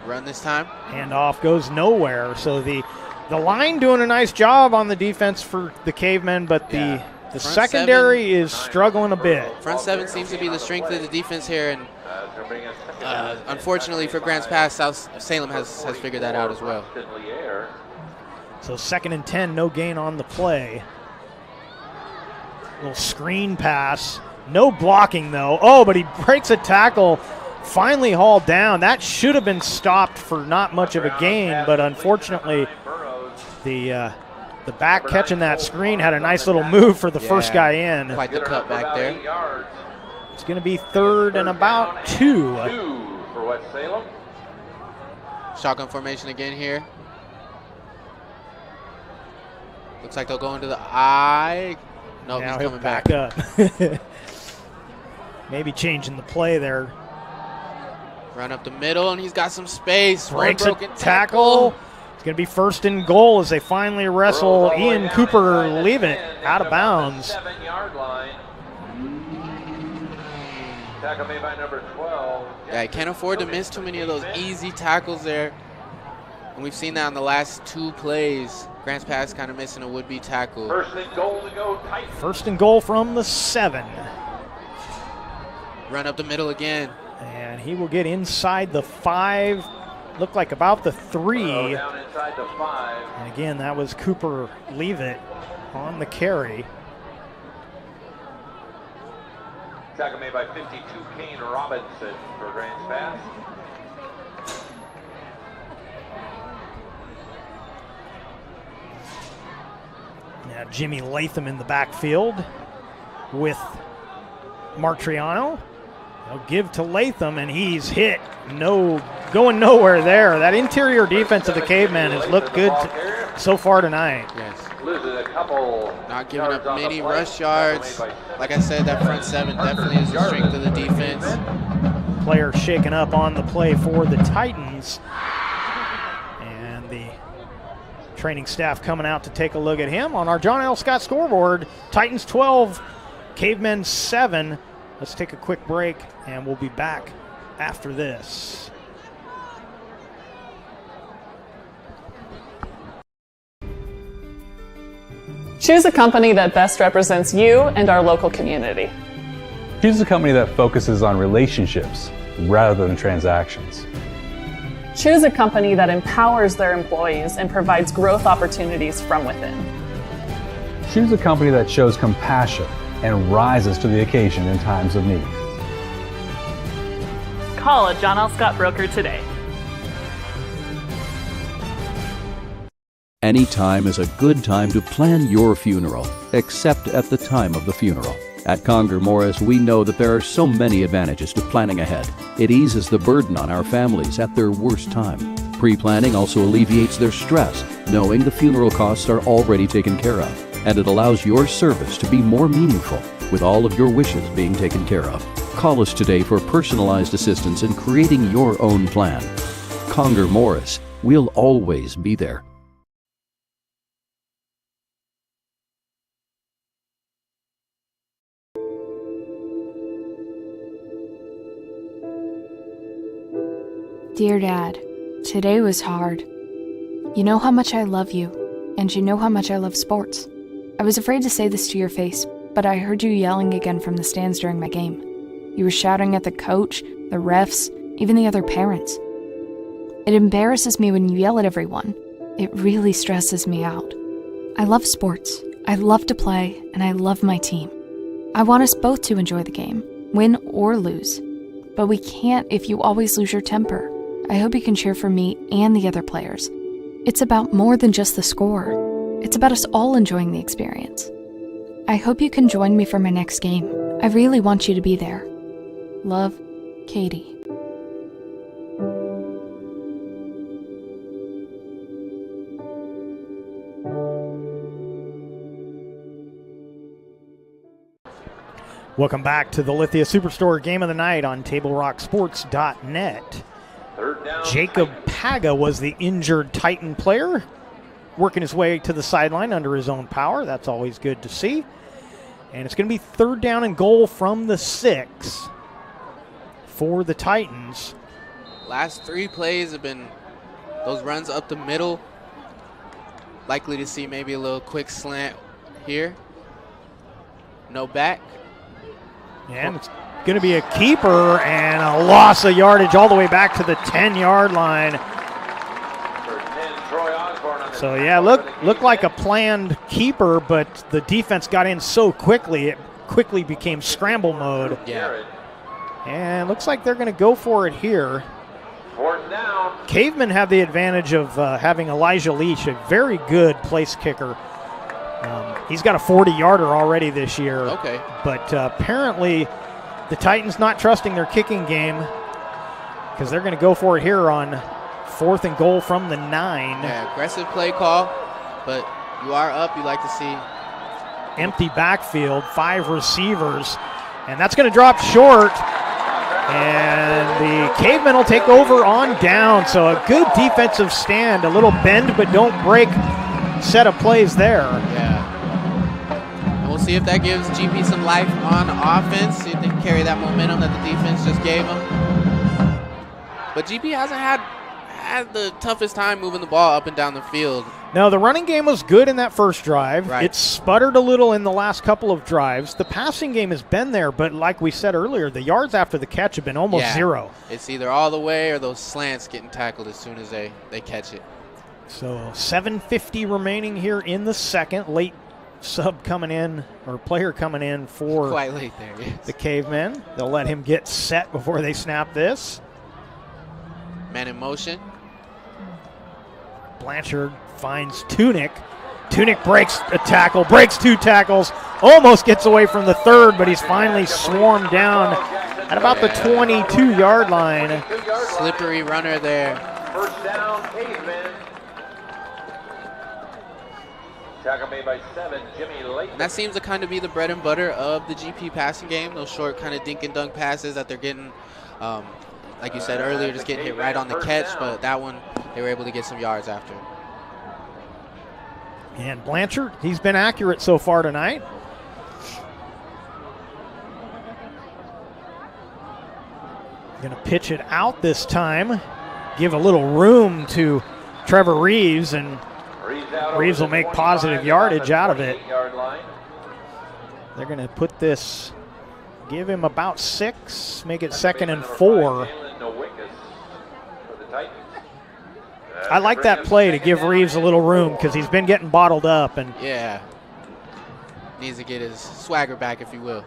Run this time. Handoff goes nowhere. So the line doing a nice job on the defense for the Cavemen, but the secondary is struggling a bit. Front 7 seems to be the strength of the defense here, and unfortunately for Grants Pass, Salem has figured that out as well. So 2nd and 10, no gain on the play. Little screen pass. No blocking, though. Oh, but he breaks a tackle. Finally hauled down. That should have been stopped for not much of a gain, but unfortunately the back catching that screen had a nice little move for the first guy in. Quite the cut back there. It's going to be 3rd and about 2. For West Salem. Shotgun formation again here. Looks like they'll go into the eye. No, he's coming back up. Maybe changing the play there. Run up the middle, and he's got some space. Breaks One a broken tackle. It's going to be first and goal as they finally wrestle Ian Cooper, leave it out of bounds. 7-yard line. Tackle made by number 12. Yeah, he can't afford to miss too many of those easy tackles there. And we've seen that in the last 2 plays. Grants Pass kind of missing a would-be tackle. First and goal to go Titans. First and goal from the 7. Run up the middle again. And he will get inside the 5. Looked like about the 3. Down inside the 5. And again, that was Cooper leave it on the carry. Tackle made by 52, Kane Robinson for Grants Pass. Now Jimmy Latham in the backfield with Martriano. They'll give to Latham, and he's hit. Going nowhere there. That interior defense of the Cavemen has looked good so far tonight. Yes. Loses a couple. Not giving up many rush yards. Like I said, that front 7 definitely is the strength of the defense. Player shaken up on the play for the Titans. And the training staff coming out to take a look at him on our John L. Scott scoreboard. Titans 12, Cavemen 7. Let's take a quick break, and we'll be back after this. Choose a company that best represents you and our local community. Choose a company that focuses on relationships rather than transactions. Choose a company that empowers their employees and provides growth opportunities from within. Choose a company that shows compassion and rises to the occasion in times of need. Call a John L. Scott broker today. Any time is a good time to plan your funeral, except at the time of the funeral. At Conger Morris, we know that there are so many advantages to planning ahead. It eases the burden on our families at their worst time. Pre-planning also alleviates their stress, knowing the funeral costs are already taken care of. And it allows your service to be more meaningful, with all of your wishes being taken care of. Call us today for personalized assistance in creating your own plan. Conger Morris, we'll always be there. Dear Dad, today was hard. You know how much I love you, and you know how much I love sports. I was afraid to say this to your face, but I heard you yelling again from the stands during my game. You were shouting at the coach, the refs, even the other parents. It embarrasses me when you yell at everyone. It really stresses me out. I love sports, I love to play, and I love my team. I want us both to enjoy the game, win or lose. But we can't if you always lose your temper. I hope you can cheer for me and the other players. It's about more than just the score. It's about us all enjoying the experience. I hope you can join me for my next game. I really want you to be there. Love, Katie. Welcome back to the Lithia Superstore Game of the Night on TableRockSports.net. Jacob Paga was the injured Titan player, working his way to the sideline under his own power. That's always good to see. And it's going to be 3rd down and goal from the 6 for the Titans. Last 3 plays have been those runs up the middle. Likely to see maybe a little quick slant here. No back. And it's going to be a keeper and a loss of yardage all the way back to the 10-yard line. So, yeah, looked like a planned keeper, but the defense got in so quickly, it quickly became scramble mode. Yeah. And looks like they're going to go for it here. 4th down. Cavemen have the advantage of having Elijah Leach, a very good place kicker. He's got a 40-yarder already this year. Okay. But apparently the Titans not trusting their kicking game because they're going to go for it here on 4th and goal from the 9. Yeah, aggressive play call, but you are up. You like to see. Empty backfield, 5 receivers, and that's going to drop short. And the Cavemen will take over on down. So a good defensive stand, a little bend but don't break set of plays there. Yeah. And we'll see if that gives GP some life on offense, see if they can carry that momentum that the defense just gave them. But GP hasn't had the toughest time moving the ball up and down the field. No, the running game was good in that first drive. Right. It sputtered a little in the last couple of drives. The passing game has been there, but like we said earlier, the yards after the catch have been almost zero. It's either all the way or those slants getting tackled as soon as they catch it. So 7:50 remaining here in the second. Late sub coming in, or player coming in for quite late there, yes. The Cavemen. They'll let him get set before they snap this. Man in motion. Blanchard finds Tunick. Tunick breaks a tackle, breaks 2 tackles, almost gets away from the third, but he's finally swarmed down at about the 22-yard line. Slippery runner there. First down, Cavemen. Tackle made by 7, Jimmy Lake. And that seems to kind of be the bread and butter of the GP passing game, those short kind of dink and dunk passes that they're getting, like you said earlier, just getting hit right on the catch, but that one they were able to get some yards after. And Blanchard, he's been accurate so far tonight. Going to pitch it out this time, give a little room to Trevor Reeves, and Reeves will make positive yardage out of it. They're going to put this, give him about 6, make it 2nd and 4. I like that play to give Reeves a little room because he's been getting bottled up. And yeah, needs to get his swagger back, if you will.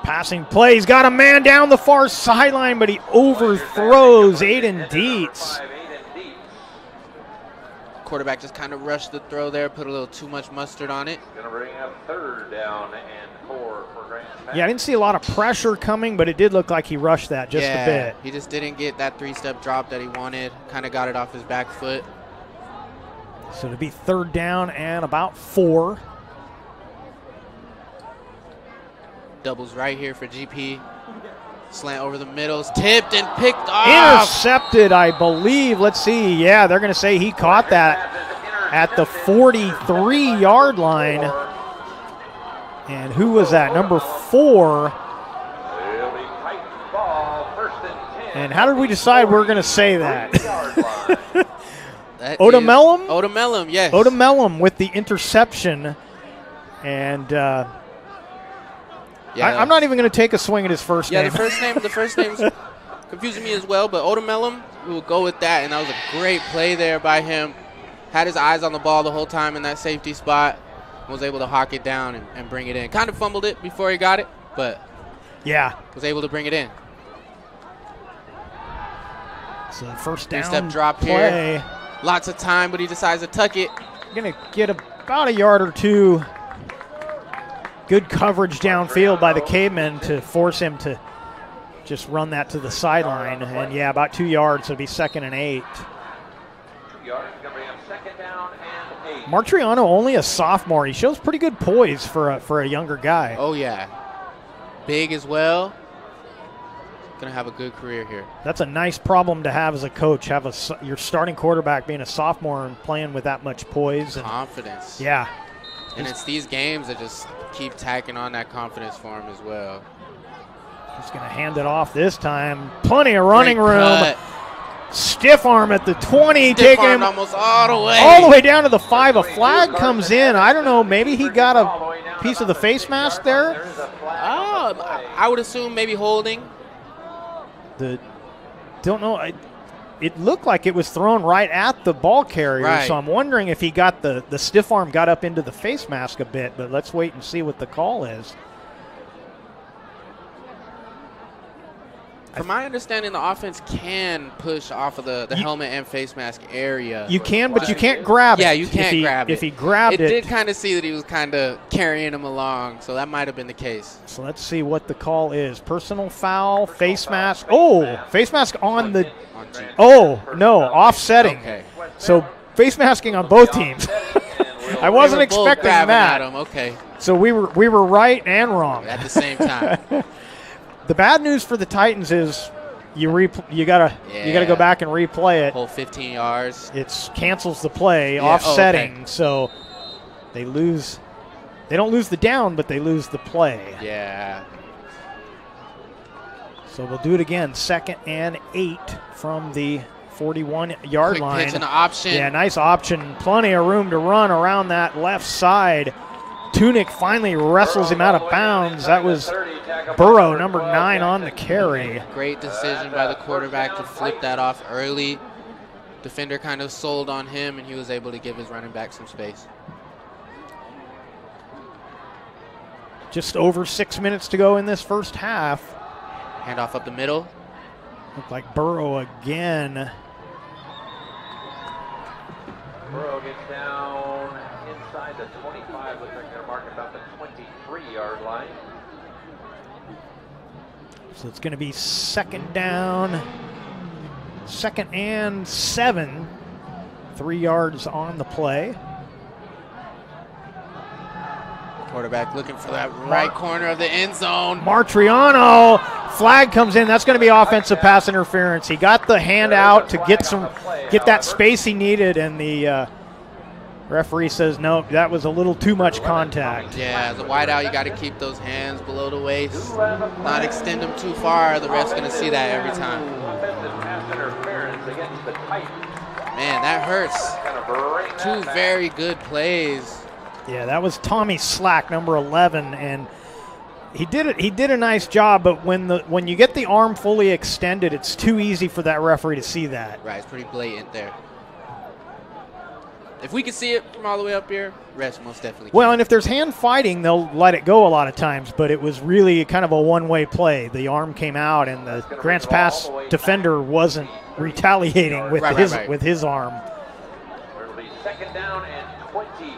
Passing play, he's got a man down the far sideline, but he overthrows Aiden Dietz. Quarterback just kind of rushed the throw there, put a little too much mustard on it. Going to bring up 3rd down and 4 for Grants Pass. Yeah, I didn't see a lot of pressure coming, but it did look like he rushed that just a bit. He just didn't get that 3-step drop that he wanted. Kind of got it off his back foot. So to be 3rd down and about 4. Doubles right here for GP. Slant over the middle, tipped and picked off. Intercepted, I believe. Let's see. Yeah, they're going to say he caught that at the 43-yard line. And who was that? Number 4. And how did we decide we were going to say that? Odom-Elam? Odom-Elam, yes. Odom-Elam with the interception. And I'm not even going to take a swing at his first name. Yeah, the first name's confusing me as well, but Odom-Elam, we will go with that, and that was a great play there by him. Had his eyes on the ball the whole time in that safety spot, was able to hawk it down and bring it in. Kind of fumbled it before he got it, but yeah, was able to bring it in. So first down 3-step drop play. Here. Lots of time, but he decides to tuck it. Going to get about a yard or 2. Good coverage downfield by the Cavemen to force him to just run that to the sideline. And yeah, about 2 yards, so it'll be 2nd and 8. 2 yards, going to bring up 2nd down and 8. Martriano, only a sophomore. He shows pretty good poise for a younger guy. Oh, yeah. Big as well. Going to have a good career here. That's a nice problem to have as a coach, have your starting quarterback being a sophomore and playing with that much poise. And confidence. Yeah. And it's these games that just keep tacking on that confidence for him as well. He's going to hand it off this time. Plenty of running room. Stiff arm at the 20, taking him almost all the way down to the 5. A flag comes in. I don't know. Maybe he got a piece of the face mask there. I would assume maybe holding. Don't know. It looked like it was thrown right at the ball carrier, right. So I'm wondering if he got the stiff arm got up into the face mask a bit, but let's wait and see what the call is. From my understanding, the offense can push off of the helmet and face mask area. You can, but you can't grab it. Yeah, you can't grab it. If he grabbed it. It did kind of see that he was kind of carrying him along, so that might have been the case. So let's see what the call is. Personal foul, face mask. Oh, face mask on the. Oh, no, offsetting. Okay. So face masking on both teams. I wasn't expecting that. Okay. So we were right and wrong at the same time. The bad news for the Titans is you gotta go back and replay it. Whole 15 yards. It cancels the play, offsetting. Okay. So they lose. They don't lose the down, but they lose the play. Yeah. So we'll do it again. 2nd and 8 from the 41-yard line. Quick pitch and option. Yeah, nice option. Plenty of room to run around that left side. Tunic finally wrestles him out of bounds. That was Burrow, number 9, on the carry. Great decision by the quarterback to flip that off early. Defender kind of sold on him, and he was able to give his running back some space. Just over 6 minutes to go in this first half. Handoff up the middle. Looked like Burrow again. Burrow gets down inside the 25. Looks like they're marking about the 23-yard line. So it's going to be 2nd down. 2nd and 7. 3 yards on the play. Quarterback looking for that right corner of the end zone. Martriano, flag comes in. That's going to be offensive pass interference. He got the hand out to get that space he needed, and the referee says no, that was a little too much contact. Yeah, as a wideout, you got to keep those hands below the waist, not extend them too far. The ref's going to see that every time. Man, that hurts. 2 very good plays. Yeah, that was Tommy Slack, number 11, and he did a nice job. But when you get the arm fully extended, it's too easy for that referee to see that. Right, it's pretty blatant there. If we can see it from all the way up here, refs most definitely can. Well, and if there's hand fighting, they'll let it go a lot of times. But it was really kind of a one-way play. The arm came out, and the Grants Pass defender wasn't retaliating with his arm. It'll be 2nd down and 22.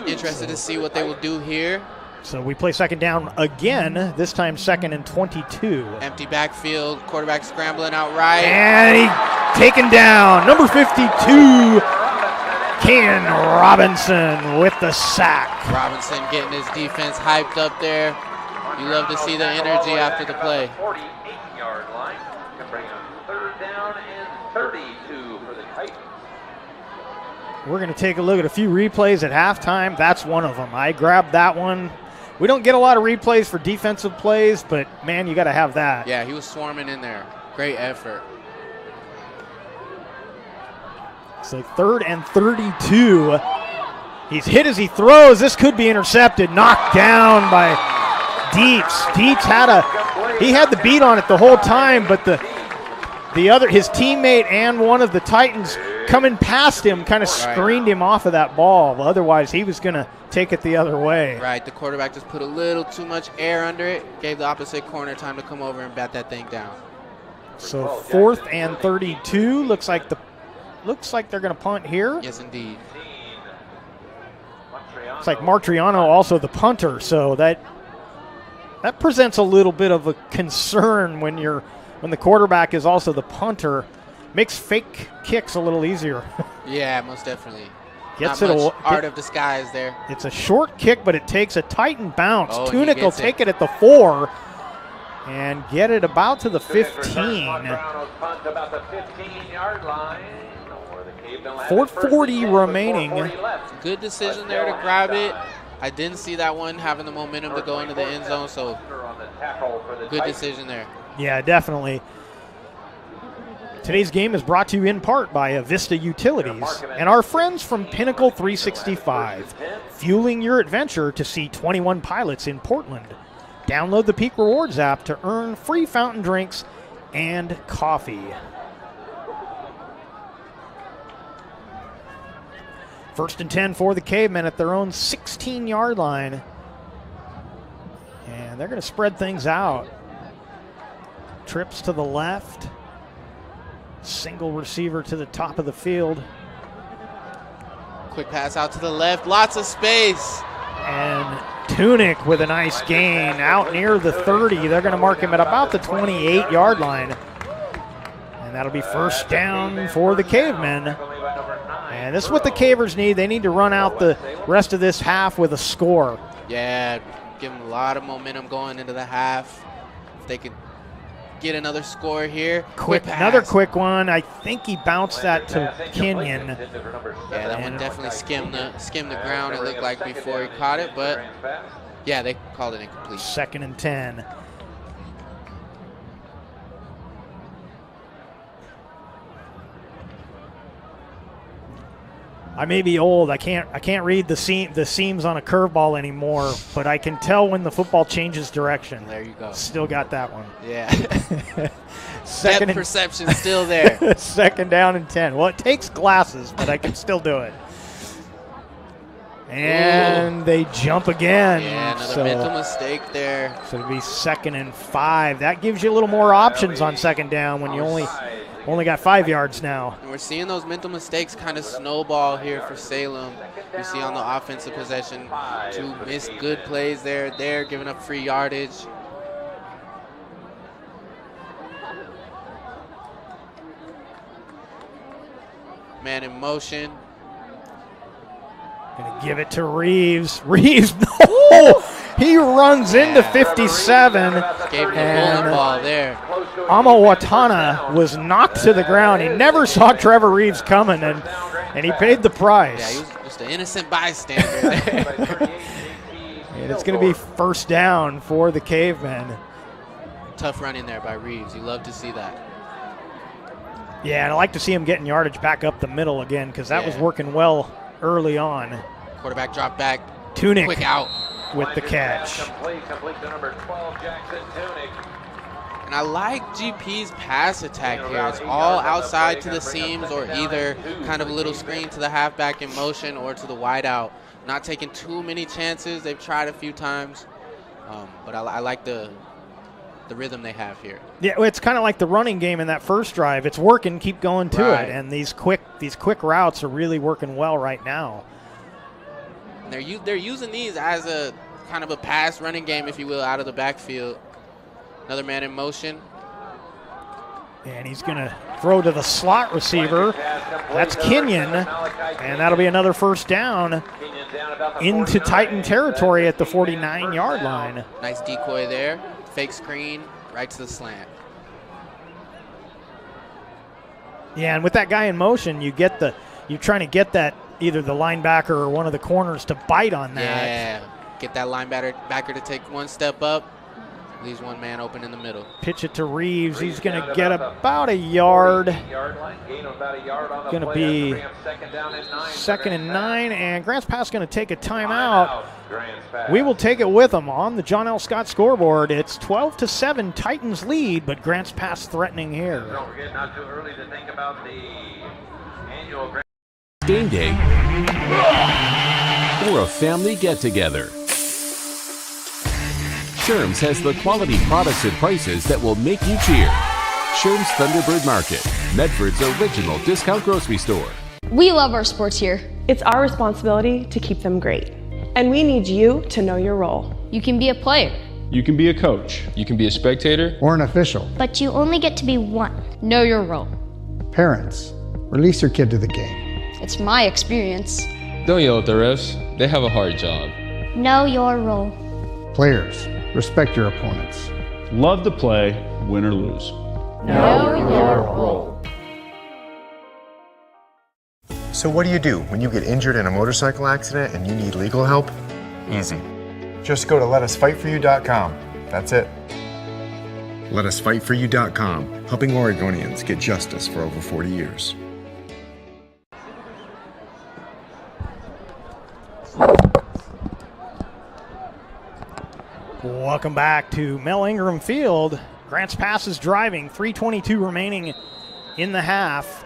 Interested to see what they will do here. So we play 2nd down again, this time 2nd and 22. Empty backfield, quarterback scrambling out right. And he taken down. Number 52, Ken Robinson with the sack. Robinson getting his defense hyped up there. You love to see the energy after the play. 48-yard line. Can bring up 3rd down and 32 for the Titans. We're going to take a look at a few replays at halftime. That's one of them. I grabbed that one. We don't get a lot of replays for defensive plays, but, man, you got to have that. Yeah, he was swarming in there. Great effort. So 3rd and 32. He's hit as he throws. This could be intercepted. Knocked down by Dietz. Dietz had the beat on it the whole time, but his teammate and one of the Titans coming past him kind of screened him off of that ball. Otherwise, he was going to take it the other way. Right, the quarterback just put a little too much air under it, gave the opposite corner time to come over and bat that thing down. So 4th and 32. Looks like they're going to punt here. Yes, indeed. It's like Martriano also the punter, so that presents a little bit of a concern when the quarterback is also the punter. Makes fake kicks a little easier. Yeah, most definitely. Gets Not it much art of disguise there. It's a short kick, but it takes a Titan bounce. Oh, Tunic will take it at the 4 and get it about to the 15. 4:40 remaining. Good decision there to grab it. I didn't see that one having the momentum to go into the end zone, so good decision there. Yeah, definitely. Today's game is brought to you in part by Avista Utilities and our friends from Pinnacle 365, fueling your adventure to see 21 pilots in Portland. Download the Peak Rewards app to earn free fountain drinks and coffee. First and 10 for the Cavemen at their own 16-yard line. And they're going to spread things out. Trips to the left. Single receiver to the top of the field. Quick pass out to the left. Lots of space. And Tunic with a nice gain out near the 30. They're going to mark him at about the 28-yard line. And that'll be first down for the Cavemen And this is what the Cavers need. They need to run out the rest of this half with a score. Yeah, give them a lot of momentum going into the half. If they could get another score here. Another quick one. I think he bounced that to Kenyon. Yeah, that one definitely skimmed the ground, it looked like, before he caught it, but yeah, they called it incomplete. 2nd and 10. I may be old. I can't read the seams on a curveball anymore, but I can tell when the football changes direction. There you go. Still got that one. Yeah. Second perception still there. 2nd down and 10. Well, it takes glasses, but I can still do it. And they jump again. Yeah, another mental mistake there. So it'll be 2nd and 5. That gives you a little more options on 2nd down when you only got 5 yards now. And we're seeing those mental mistakes kind of snowball here for Salem. You see on the offensive possession, 2 missed good plays there. They're giving up free yardage. Man in motion. Gonna give it to Reeves. Reeves, no! He runs into 57. Gave him the bowling ball there. Amawatana was knocked to the ground. He never saw Trevor Reeves coming, and he paid the price. Yeah, he was just an innocent bystander there. And it's going to be 1st down for the Cavemen. Tough run in there by Reeves. You love to see that. Yeah, and I like to see him getting yardage back up the middle again because that was working well early on. Quarterback drop back. Tunic. Quick out. With the catch. Complete to number 12, Jackson Tunic. And I like GP's pass attack here. It's all outside to the seams or either kind of a little screen to the halfback in motion or to the wideout. Not taking too many chances. They've tried a few times, but I like the rhythm they have here. Yeah, it's kind of like the running game in that first drive. It's working. Keep going to it. And these quick routes are really working well right now. And they're using these as a kind of a pass running game, if you will, out of the backfield. Another man in motion. And he's going to throw to the slot receiver. That's Kenyon. And that'll be another 1st down into Titan territory at the 49-yard line. Nice decoy there. Fake screen, right to the slant. Yeah, and with that guy in motion, you're trying to get that either the linebacker or one of the corners to bite on that. Yeah, get that linebacker to take one step up. Leaves one man open in the middle. Pitch it to Reeves. He's going to get about a yard. Going to be 2nd and 9, and Grants Pass going to take a timeout. We will take it with them on the John L. Scott scoreboard. It's 12-7 Titans lead, but Grants Pass threatening here. Don't forget, not too early to think about the annual game day or a family get-together. Sherm's has the quality products and prices that will make you cheer. Sherm's Thunderbird Market, Medford's original discount grocery store. We love our sports here. It's our responsibility to keep them great. And we need you to know your role. You can be a player. You can be a coach. You can be a spectator. Or an official. But you only get to be one. Know your role. Parents, release your kid to the game. It's my experience. Don't yell at the refs. They have a hard job. Know your role. Players, respect your opponents. Love to play, win or lose. Know your role. So what do you do when you get injured in a motorcycle accident and you need legal help? Easy. Just go to letusfightforyou.com. That's it. Letusfightforyou.com, helping Oregonians get justice for over 40 years. Welcome back to Mel Ingram Field. Grants Pass is driving, 3:22 remaining in the half.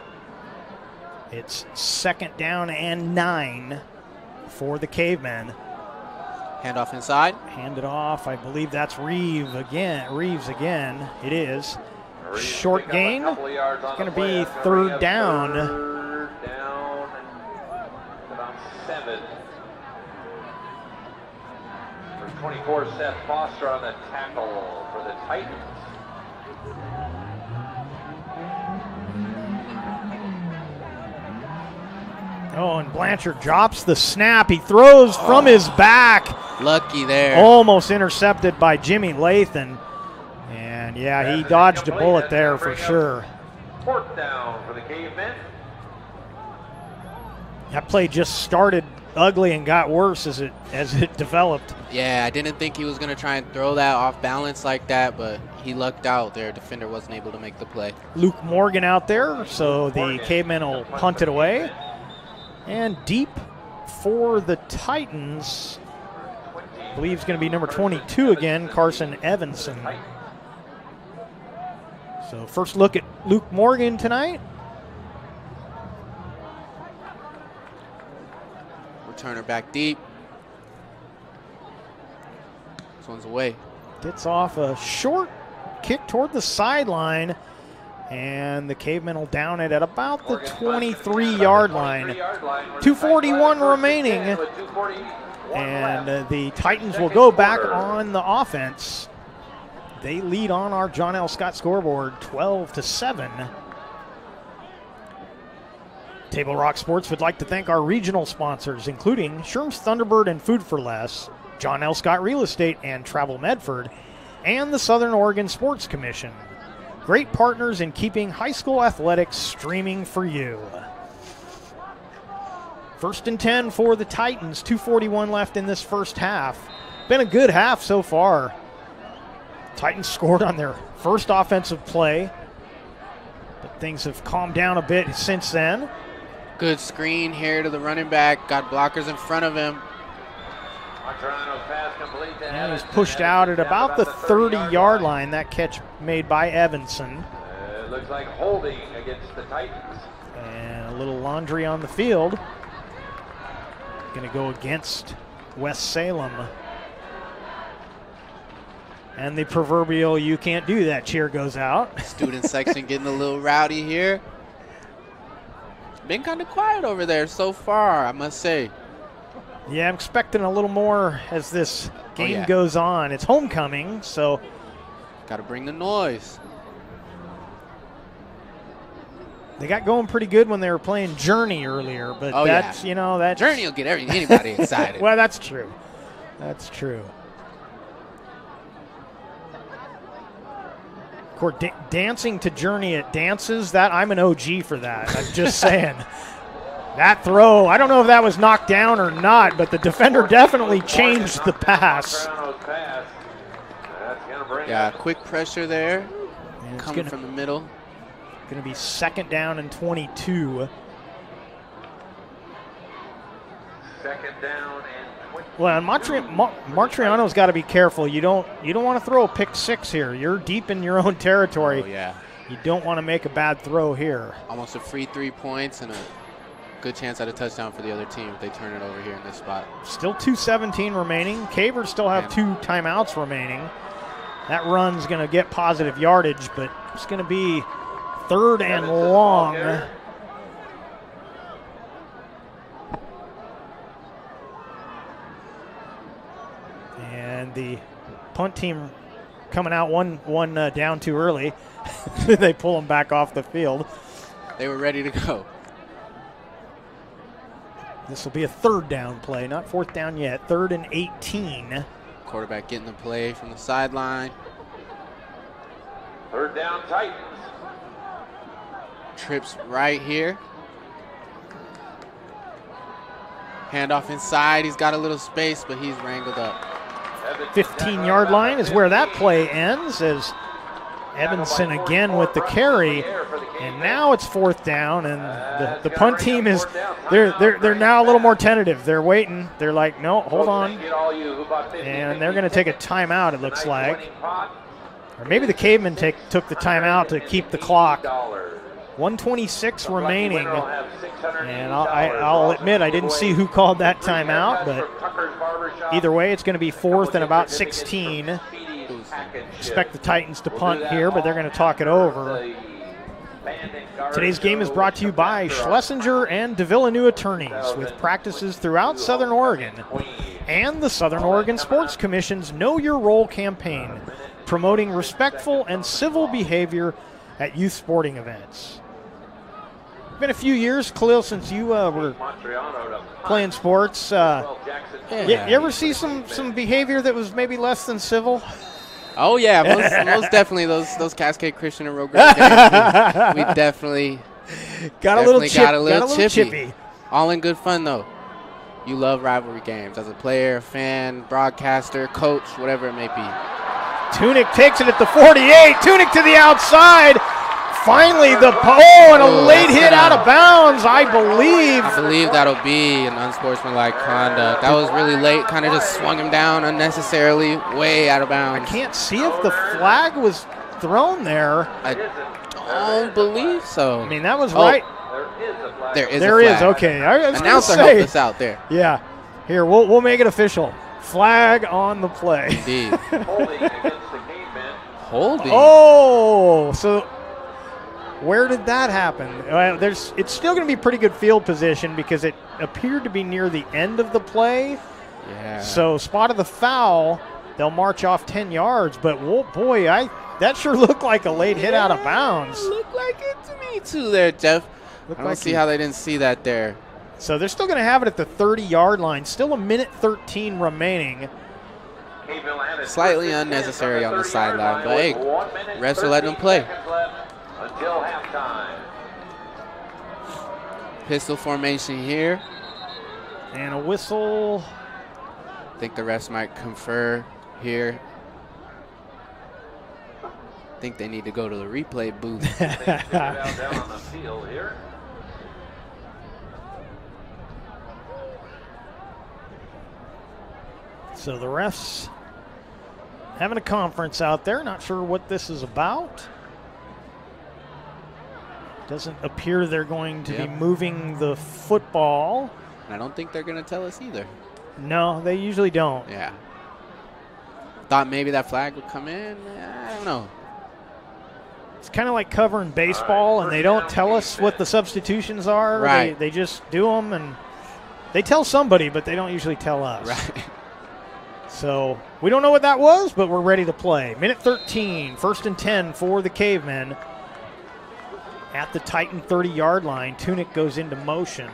It's 2nd down and 9 for the Cavemen. Handoff inside. Hand it off. I believe that's Reeves again. It is. Short gain. It's going to be 3rd down. 3rd down, about 7. 24, Seth Foster on the tackle for the Titans. Oh, and Blanchard drops the snap. He throws from his back. Lucky there. Almost intercepted by Jimmy Lathan. And, yeah, he dodged a bullet there for sure. 4th down for the Cavemen. That play just started ugly and got worse as it developed. Yeah, I didn't think he was going to try and throw that off balance like that, but he lucked out there. Defender wasn't able to make the play. Luke Morgan out there, so the Cavemen will punt it away. And deep for the Titans, I believe it's going to be number 22 again, Carson Evanson. So first look at Luke Morgan tonight. Returner back deep. This one's away. Gets off a short kick toward the sideline, and the Cavemen will down it at about the 23-yard line. 2:41 remaining, and the Titans will go back on the offense. They lead on our John L. Scott scoreboard 12-7. Table Rock Sports would like to thank our regional sponsors, including Sherm's Thunderbird and Food for Less, John L. Scott Real Estate and Travel Medford, and the Southern Oregon Sports Commission. Great partners in keeping high school athletics streaming for you. 1st and 10 for the Titans, 2:41 left in this first half. Been a good half so far. Titans scored on their first offensive play, but things have calmed down a bit since then. Good screen here to the running back. Got blockers in front of him. And he's pushed out at about the 30-yard line. That catch made by Evanson. It looks like holding against the Titans. And a little laundry on the field. Going to go against West Salem. And the proverbial "you can't do that" cheer goes out. Student section getting a little rowdy here. Been kind of quiet over there so far, I must say. Yeah, I'm expecting a little more as this game goes on. It's homecoming, so got to bring the noise. They got going pretty good when they were playing Journey earlier, but that's, you know, that Journey will get anybody excited. Well, that's true. That's true. Of course, dancing to Journey at dances, that I'm an OG for that. I'm just saying. That throw, I don't know if that was knocked down or not, but the defender definitely changed the pass. Yeah, quick pressure there, coming from the middle. Going to be 2nd down and 22. 2nd down and 22. Well, and Martriano's got to be careful. You don't want to throw a pick 6 here. You're deep in your own territory. Oh, yeah. You don't want to make a bad throw here. Almost a free 3 points and a good chance at a touchdown for the other team if they turn it over here in this spot. Still 2:17 remaining. Cavers still have 2 timeouts remaining. That run's going to get positive yardage, but it's going to be 3rd and long. And the punt team coming out one down too early. They pull them back off the field. They were ready to go. This will be a 3rd down play, not 4th down yet. 3rd and 18. Quarterback getting the play from the sideline. 3rd down Titans. Trips right here. Handoff inside. He's got a little space, but he's wrangled up. 15-yard line is where that play ends, as Evanson again with the carry. And now it's 4th down, and the punt team is they're now a little more tentative. They're waiting. They're like, no, hold on. And they're going to take a timeout, it looks like. Or maybe the Cavemen took the timeout to keep the clock. 1:26 remaining. And I'll admit I didn't see who called that timeout, but either way, it's going to be 4th and about 16. Expect the Titans to punt here, but they're going to talk it over. Today's game is brought to you by Schlesinger and DeVilleneuve Attorneys, with practices throughout Southern Oregon, and the Southern Oregon Sports Commission's Know Your Role campaign, promoting respectful and civil behavior at youth sporting events. been a few years, Khalil, since you were playing sports. You ever see some behavior that was maybe less than civil? Oh yeah, most definitely those Cascade Christian and Rogue games. We definitely got a little chippy. All in good fun though. You love rivalry games as a player, fan, broadcaster, coach, whatever it may be. Tunick takes it at the 48. Tunick to the outside. Finally, and a late hit out of bounds, I believe. I believe that'll be an unsportsmanlike conduct. That was really late, kind of just swung him down unnecessarily, way out of bounds. I can't see if the flag was thrown there. I don't believe so. I mean, that was right. There is a flag. Okay. Announcer helped us out there. Yeah. Here, we'll make it official. Flag on the play. Indeed. Holding. Oh, so where did that happen? Well, it's still going to be pretty good field position because it appeared to be near the end of the play. Yeah. So spot of the foul, they'll march off 10 yards. But, boy, that sure looked like a late hit out of bounds. Looked like it to me too there, Jeff. I don't see how they didn't see that there. So they're still going to have it at the 30-yard line. Still a minute 13 remaining. Slightly unnecessary on the sideline, but hey, refs are letting them play. Until halftime. Pistol formation here. And a whistle. I think the refs might confer here. I think they need to go to the replay booth. Down on the field here. So the refs having a conference out there. Not sure what this is about. Doesn't appear they're going to be moving the football. And I don't think they're going to tell us either. No, they usually don't. Yeah. Thought maybe that flag would come in. I don't know. It's kind of like covering baseball, and they don't tell us what the substitutions are. Right. They just do them, and they tell somebody, but they don't usually tell us. Right. So we don't know what that was, but we're ready to play. Minute 13, 1st and 10 for the Cavemen. At the Titan 30-yard line, Tunick goes into motion.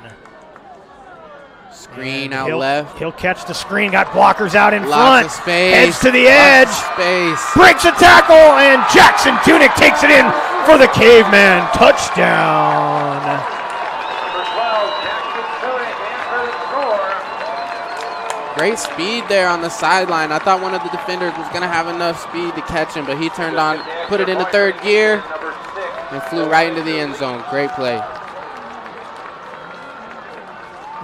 Screen out left. He'll catch the screen. Got blockers out in Lots front. Of space. Heads to the edge. Space. Breaks a tackle, and Jackson Tunick takes it in for the Caveman. Touchdown. Great speed there on the sideline. I thought one of the defenders was going to have enough speed to catch him, but he turned on, put it into third gear, and flew right into the end zone. Great play.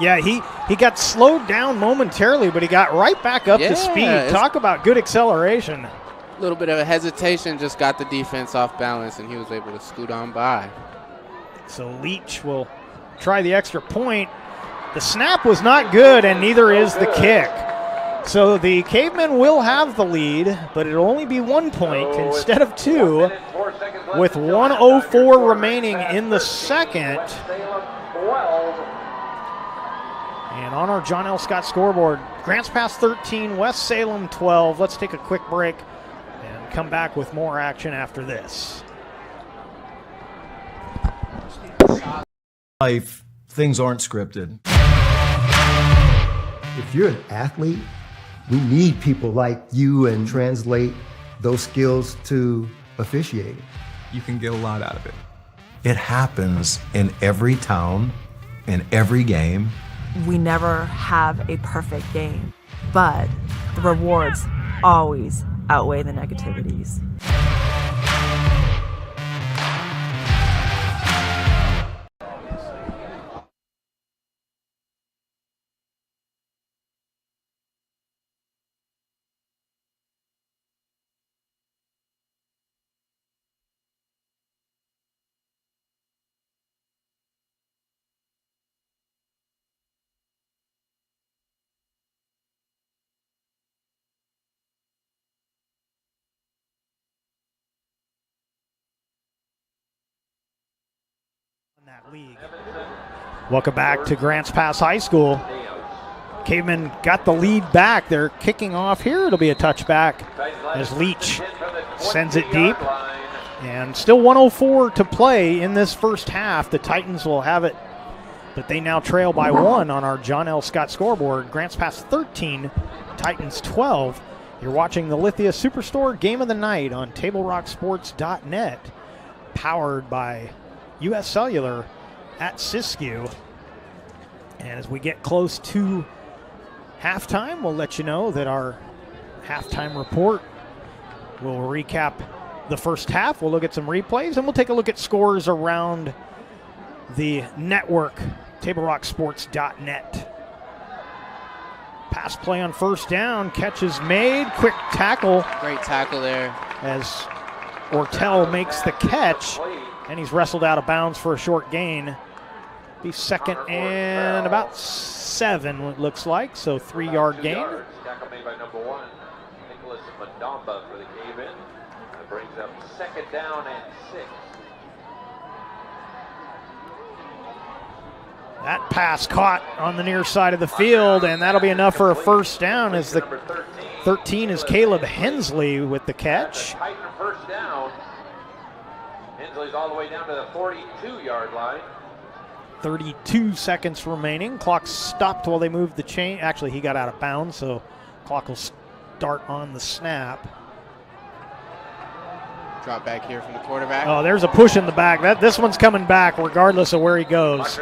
Yeah, he got slowed down momentarily, but he got right back up to speed. Talk about good acceleration. A little bit of a hesitation, just got the defense off balance, and he was able to scoot on by. So Leach will try the extra point. The snap was not good, and neither is the kick. So the Cavemen will have the lead, but it'll only be 1 point instead of 2, with 1:04 remaining in the second. And on our John L. Scott scoreboard, Grants Pass 13, West Salem 12. Let's take a quick break and come back with more action after this. Life, things aren't scripted. If you're an athlete, we need people like you and translate those skills to officiating. You can get a lot out of it. It happens in every town, in every game. We never have a perfect game, but the rewards always outweigh the negativities. That league. Welcome back to Grants Pass High School. Cavemen got the lead back. They're kicking off here. It'll be a touchback as Leach sends it deep. And still 1:04 to play in this first half. The Titans will have it, but they now trail by 1 on our John L. Scott scoreboard. Grants Pass 13, Titans 12. You're watching the Lithia Superstore Game of the Night on TableRockSports.net, powered by U.S. Cellular at Siskiyou. And as we get close to halftime, we'll let you know that our halftime report will recap the first half. We'll look at some replays, and we'll take a look at scores around the network, TableRockSports.net. Pass play on first down, catch is made, quick tackle. Great tackle there. As Ortel makes the catch, and he's wrestled out of bounds for a short gain. Be second and about 7, it looks like, so 3-yard gain. Tackle made by number 1, Nicholas Madamba for the cave-in. That brings up second down and 6. That pass caught on the near side of the field, and that'll be enough for a first down as the 13 is Caleb Hensley with the catch. Titan first down. Hensley's all the way down to the 42-yard line. 32 seconds remaining. Clock stopped while they moved the chain. Actually, he got out of bounds, so clock will start on the snap. Drop back here from the quarterback. Oh, there's a push in the back. This one's coming back regardless of where he goes.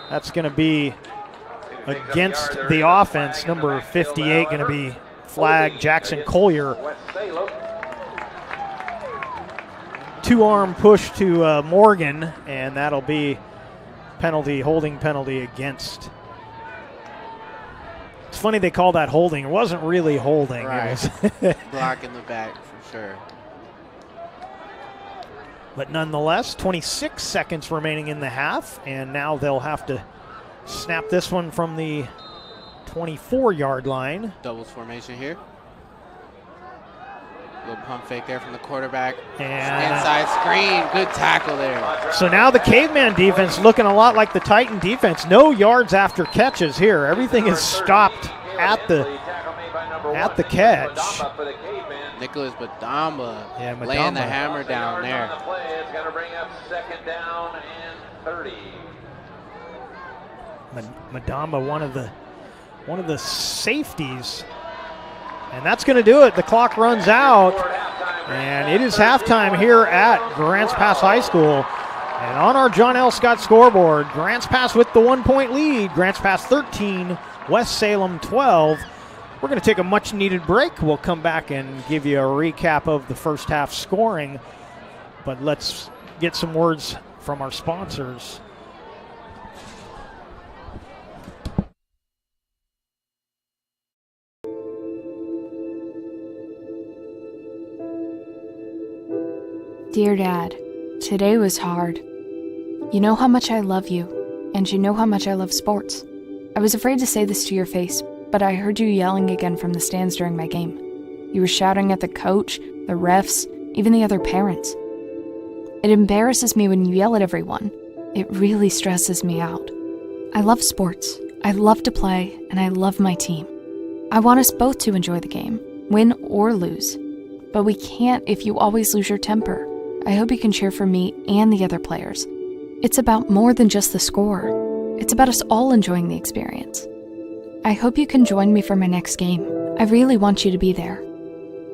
That's going to be against the offense. Number 58 going to be flagged, Jackson Collier. 2-arm push to Morgan, and that'll be holding penalty against. It's funny they call that holding. It wasn't really holding. Right. It was block in the back for sure. But nonetheless, 26 seconds remaining in the half, and now they'll have to snap this one from the 24-yard line. Doubles formation here. Little pump fake there from the quarterback. And inside screen, good tackle there. So now the caveman defense looking a lot like the Titan defense. No yards after catches here. Everything is stopped at the catch. Nicholas Madamba laying the hammer down there. It's going to bring up second down and 30. Madamba, one of the safeties, and that's going to do it. The clock runs out, and it is halftime here at Grants Pass High School. And on our John L. Scott scoreboard, Grants Pass with the 1-point lead. Grants Pass 13, West Salem 12. We're going to take a much-needed break. We'll come back and give you a recap of the first half scoring. But let's get some words from our sponsors. Dear Dad, today was hard. You know how much I love you, and you know how much I love sports. I was afraid to say this to your face, but I heard you yelling again from the stands during my game. You were shouting at the coach, the refs, even the other parents. It embarrasses me when you yell at everyone. It really stresses me out. I love sports. I love to play, and I love my team. I want us both to enjoy the game, win or lose. But we can't if you always lose your temper. I hope you can cheer for me and the other players. It's about more than just the score. It's about us all enjoying the experience. I hope you can join me for my next game. I really want you to be there.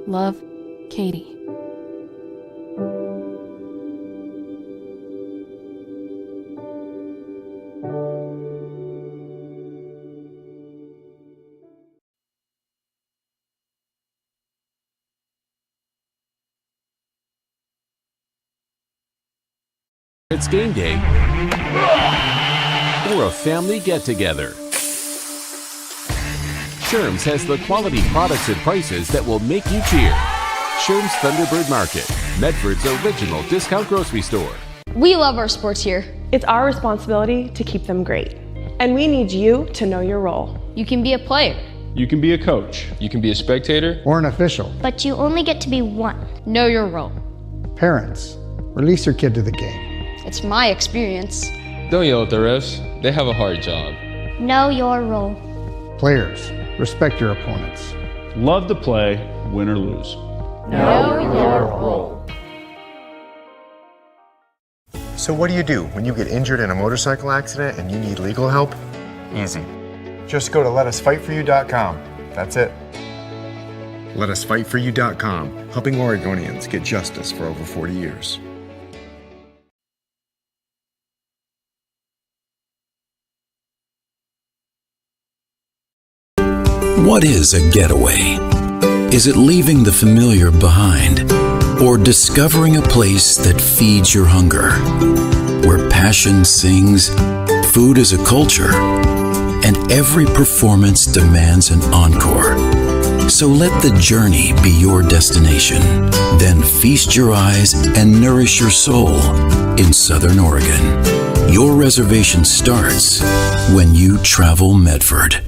Love, Katie. It's game day or a family get-together. Sherm's has the quality products and prices that will make you cheer. Sherm's Thunderbird Market, Medford's original discount grocery store. We love our sports here. It's our responsibility to keep them great. And we need you to know your role. You can be a player. You can be a coach. You can be a spectator. Or an official. But you only get to be one. Know your role. Parents, release your kid to the game. It's my experience. Don't yell at the refs. They have a hard job. Know your role. Players, respect your opponents. Love to play, win or lose. Know your role. So what do when you get injured in a motorcycle accident and you need legal help? Easy. Just go to letusfightforyou.com. That's it. Letusfightforyou.com, helping Oregonians get justice for over 40 years. What is a getaway? Is it leaving the familiar behind? Or discovering a place that feeds your hunger? Where passion sings, food is a culture, and every performance demands an encore. So let the journey be your destination. Then feast your eyes and nourish your soul in Southern Oregon. Your reservation starts when you travel Medford.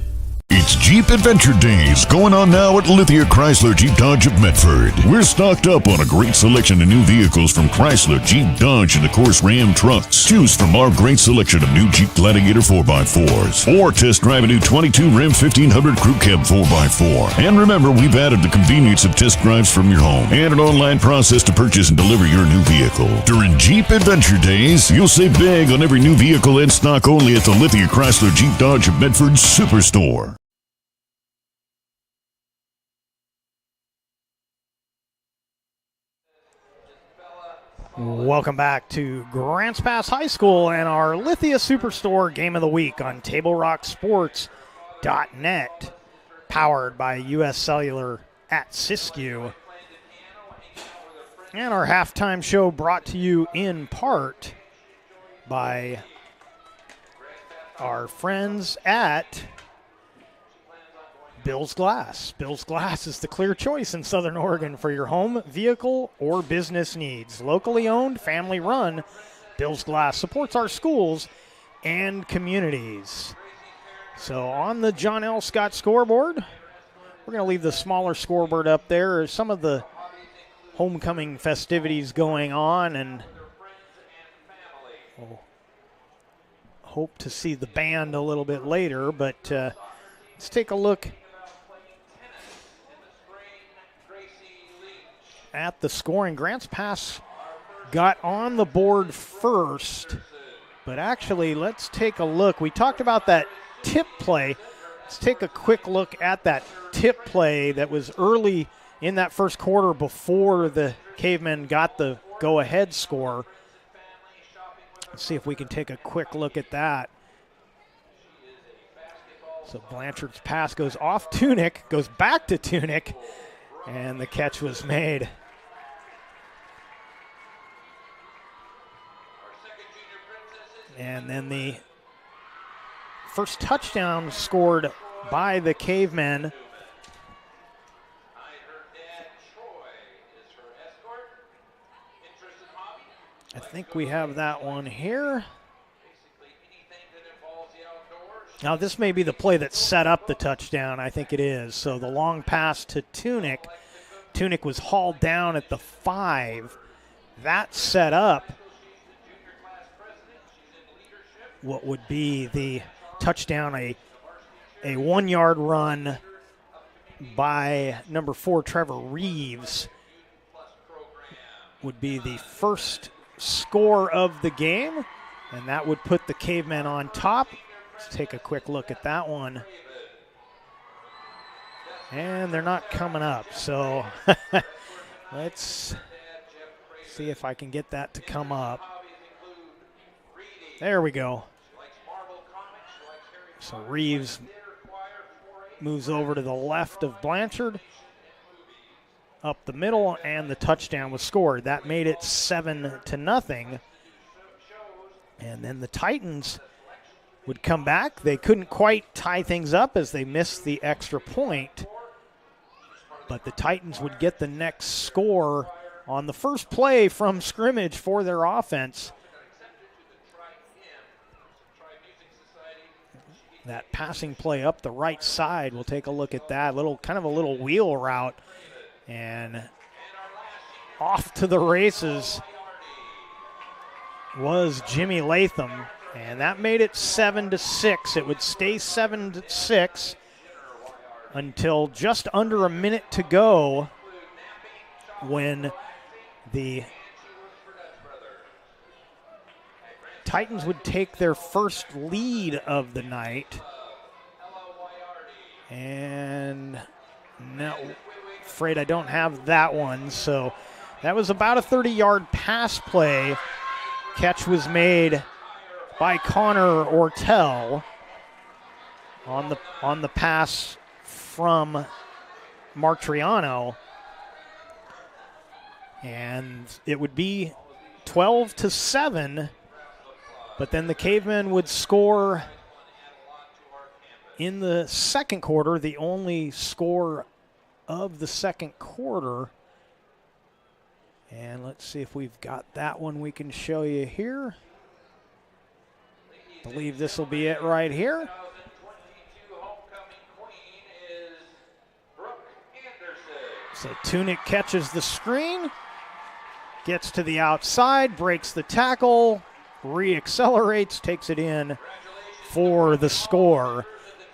It's Jeep Adventure Days going on now at Lithia Chrysler Jeep Dodge of Medford. We're stocked up on a great selection of new vehicles from Chrysler, Jeep, Dodge, and of course Ram trucks. Choose from our great selection of new Jeep Gladiator 4x4s or test drive a new 22 Ram 1500 Crew Cab 4x4. And remember, we've added the convenience of test drives from your home and an online process to purchase and deliver your new vehicle. During Jeep Adventure Days, you'll save big on every new vehicle in stock only at the Lithia Chrysler Jeep Dodge of Medford Superstore. Welcome back to Grants Pass High School and our Lithia Superstore Game of the Week on TableRockSports.net, powered by U.S. Cellular at Siskiyou. And our halftime show brought to you in part by our friends at Bill's Glass. Bill's Glass is the clear choice in Southern Oregon for your home, vehicle, or business needs. Locally owned, family run, Bill's Glass supports our schools and communities. So on the John L. Scott scoreboard, we're going to leave the smaller scoreboard up there. There's some of the homecoming festivities going on, and we'll hope to see the band a little bit later, but let's take a look at the scoring. Grants Pass got on the board first, but actually let's take a look. We talked about that tip play. Let's take a quick look at that tip play that was early in that first quarter before the Cavemen got the go-ahead score. Let's see if we can take a quick look at that. So Blanchard's pass goes off Tunick, goes back to Tunick, and the catch was made. And then the first touchdown scored by the Cavemen. I think we have that one here. Now this may be the play that set up the touchdown. I think it is. So the long pass to Tunick. Tunick was hauled down at the 5. That set up what would be the touchdown, a 1-yard run by number 4, Trevor Reeves, would be the first score of the game, and that would put the Cavemen on top. Let's take a quick look at that one. And they're not coming up, so let's see if I can get that to come up. There we go. So Reeves moves over to the left of Blanchard, up the middle, and the touchdown was scored. That made it 7-0. And then the Titans would come back. They couldn't quite tie things up as they missed the extra point. But the Titans would get the next score on the first play from scrimmage for their offense. That passing play up the right side, we'll take a look at that. Kind of a little wheel route. And off to the races was Jimmy Latham. And that made it 7-6. It would stay 7-6 until just under a minute to go when the Titans would take their first lead of the night. And no, afraid I don't have that one. So that was about a 30-yard pass play. Catch was made by Connor Ortell on the pass from Martriano. And it would be 12-7, but then the Cavemen would score in the second quarter, the only score of the second quarter. And let's see if we've got that one we can show you here. I believe this will be it right here. So Tunick catches the screen, gets to the outside, breaks the tackle, re-accelerates, takes it in for the score.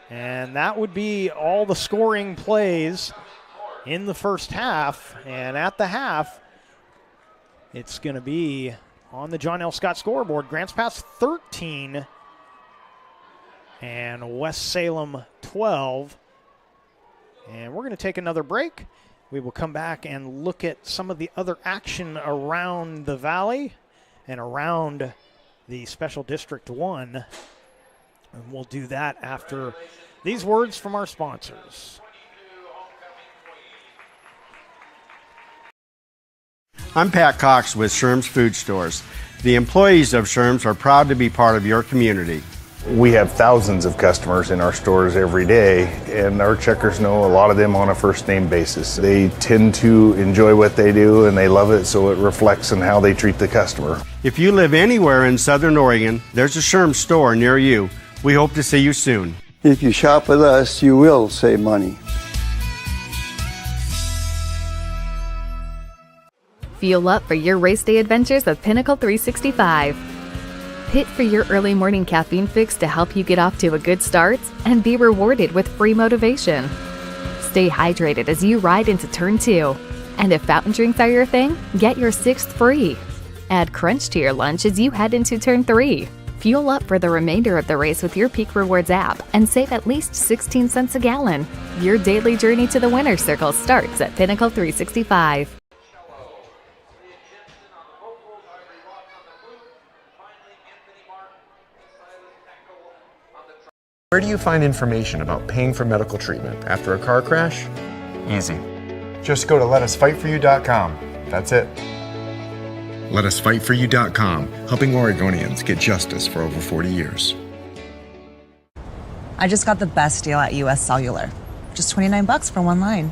And that would be all the scoring plays in the first half. And at the half, it's going to be on the John L. Scott scoreboard. Grants Pass 13 and West Salem 12. And we're going to take another break. We will come back and look at some of the other action around the Valley and around the Special District 1. And we'll do that after these words from our sponsors. I'm Pat Cox with Sherm's Food Stores. The employees of Sherm's are proud to be part of your community. We have thousands of customers in our stores every day, and our checkers know a lot of them on a first name basis. They tend to enjoy what they do and they love it, so it reflects in how they treat the customer. If you live anywhere in Southern Oregon, there's a Sherm's store near you. We hope to see you soon. If you shop with us, you will save money. Fuel up for your race day adventures with Pinnacle 365. Pit for your early morning caffeine fix to help you get off to a good start and be rewarded with free motivation. Stay hydrated as you ride into Turn 2. And if fountain drinks are your thing, get your 6th free. Add Crunch to your lunch as you head into Turn 3. Fuel up for the remainder of the race with your Peak Rewards app and save at least 16 cents a gallon. Your daily journey to the winner's circle starts at Pinnacle 365. Where do you find information about paying for medical treatment after a car crash? Easy. Just go to letusfightforyou.com. That's it. Letusfightforyou.com, helping Oregonians get justice for over 40 years. I just got the best deal at US Cellular. Just $29 for one line.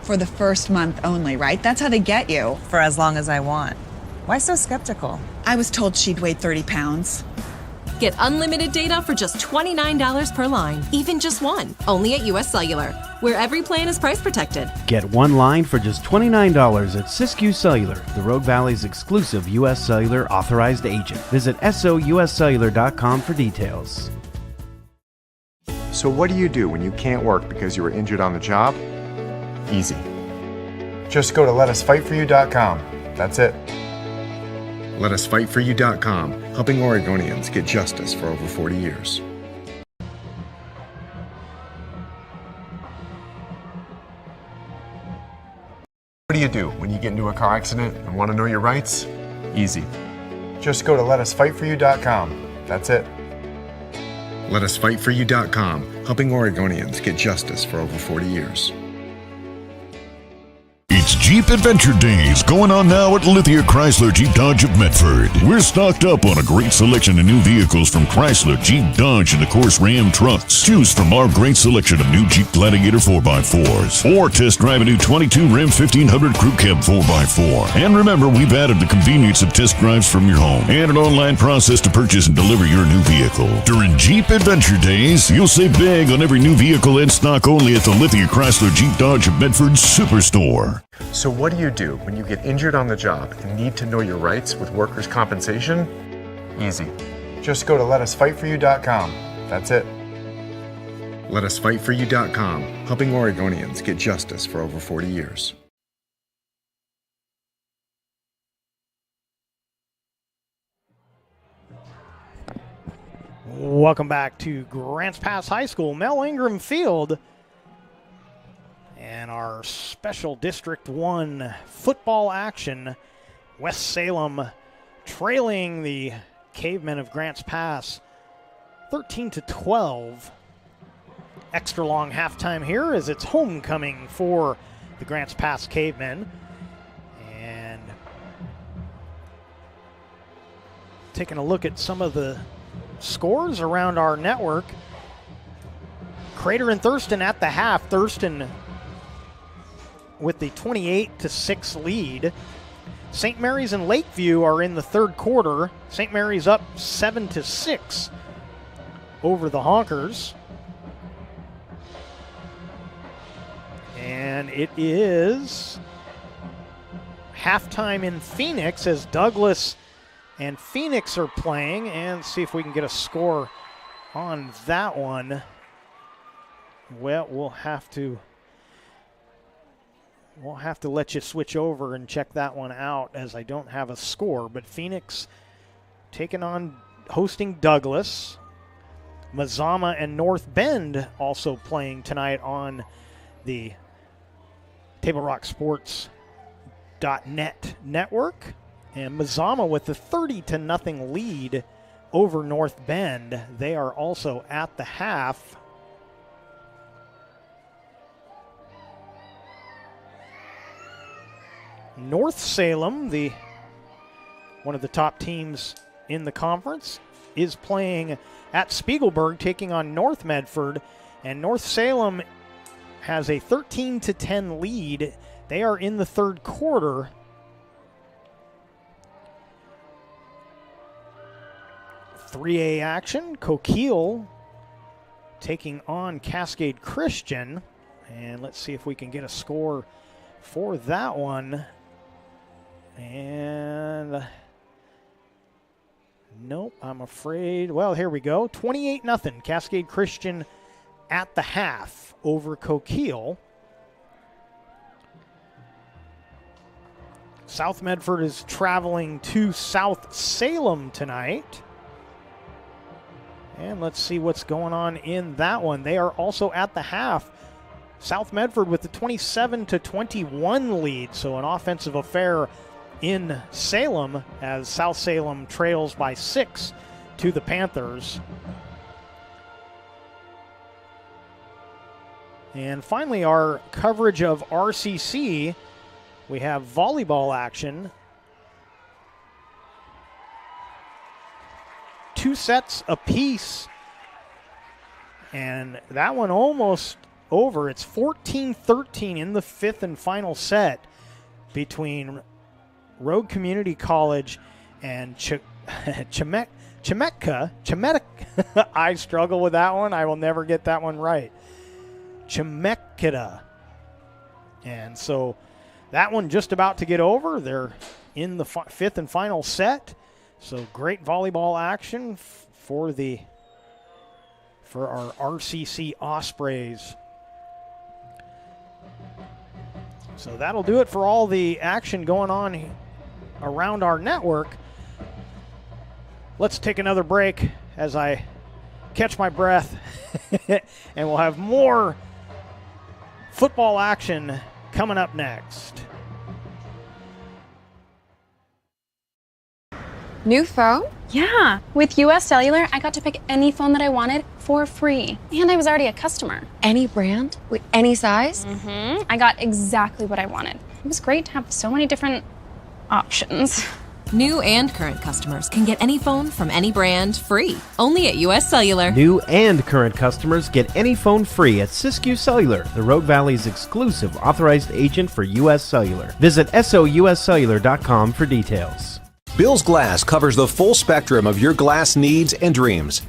For the first month only, right? That's how they get you. For as long as I want. Why so skeptical? I was told she'd weigh 30 pounds. Get unlimited data for just $29 per line, even just one. Only at US Cellular, where every plan is price protected. Get one line for just $29 at Siskiyou Cellular, the Rogue Valley's exclusive US Cellular authorized agent. Visit souscellular.com for details. So what do you do when you can't work because you were injured on the job? Easy. Just go to letusfightforyou.com. That's it. Letusfightforyou.com, helping Oregonians get justice for over 40 years. What do you do when you get into a car accident and want to know your rights? Easy. Just go to letusfightforyou.com. That's it. Letusfightforyou.com, helping Oregonians get justice for over 40 years. It's Jeep Adventure Days going on now at Lithia Chrysler Jeep Dodge of Medford. We're stocked up on a great selection of new vehicles from Chrysler, Jeep, Dodge, and of course Ram trucks. Choose from our great selection of new Jeep Gladiator 4x4s or test drive a new 22 Ram 1500 Crew Cab 4x4. And remember, we've added the convenience of test drives from your home and an online process to purchase and deliver your new vehicle. During Jeep Adventure Days, you'll save big on every new vehicle in stock only at the Lithia Chrysler Jeep Dodge of Medford Superstore. So what do you do when you get injured on the job and need to know your rights with workers' compensation? Easy. Just go to letusfightforyou.com. That's it. Letusfightforyou.com, helping Oregonians get justice for over 40 years. Welcome back to Grants Pass High School, Mel Ingram Field, and our special District 1 football action. West Salem trailing the Cavemen of Grants Pass 13-12. Extra long halftime here as it's homecoming for the Grants Pass Cavemen. And taking a look at some of the scores around our network. Crater and Thurston at the half. Thurston with the 28-6 lead. St. Mary's and Lakeview are in the third quarter. St. Mary's up 7-6 over the Honkers. And it is halftime in Phoenix as Douglas and Phoenix are playing, and see if we can get a score on that one. Well, we'll have to let you switch over and check that one out as I don't have a score. But Phoenix hosting Douglas. Mazama and North Bend also playing tonight on the TableRockSports.net network. And Mazama with the 30-0 lead over North Bend. They are also at the half. North Salem, one of the top teams in the conference, is playing at Spiegelberg, taking on North Medford. And North Salem has a 13-10 lead. They are in the third quarter. 3A action, Coquille taking on Cascade Christian. And let's see if we can get a score for that one. And nope, I'm afraid. Well, here we go. 28-0. Cascade Christian at the half over Coquille. South Medford is traveling to South Salem tonight. And let's see what's going on in that one. They are also at the half. South Medford with the 27-21 lead. So an offensive affair in Salem as South Salem trails by 6 to the Panthers. And finally, our coverage of RCC. We have volleyball action. 2 sets apiece. And that one almost over. It's 14-13 in the fifth and final set between Rogue Community College and Chemeketa. I struggle with that one. I will never get that one right. Chemeketa. And so that one just about to get over. They're in the fifth and final set. So great volleyball action for our RCC Ospreys. So that'll do it for all the action going on around our network. Let's take another break as I catch my breath, and we'll have more football action coming up next. New phone? Yeah. With US Cellular, I got to pick any phone that I wanted for free. And I was already a customer. Any brand? With any size? Mm-hmm. I got exactly what I wanted. It was great to have so many different options. New and current customers can get any phone from any brand free, only at US Cellular. New and current customers get any phone free at Siskiyou Cellular, the Rogue Valley's exclusive authorized agent for US Cellular. Visit souscellular.com for details. Bill's Glass covers the full spectrum of your glass needs and dreams.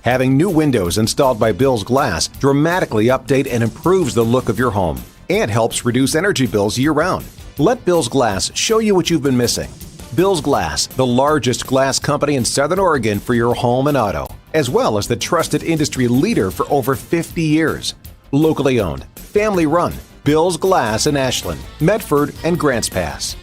Having new windows installed by Bill's Glass dramatically update and improves the look of your home and helps reduce energy bills year-round. Let Bill's Glass show you what you've been missing. Bill's Glass, the largest glass company in Southern Oregon for your home and auto, as well as the trusted industry leader for over 50 years. Locally owned, family run, Bill's Glass in Ashland, Medford, and Grants Pass.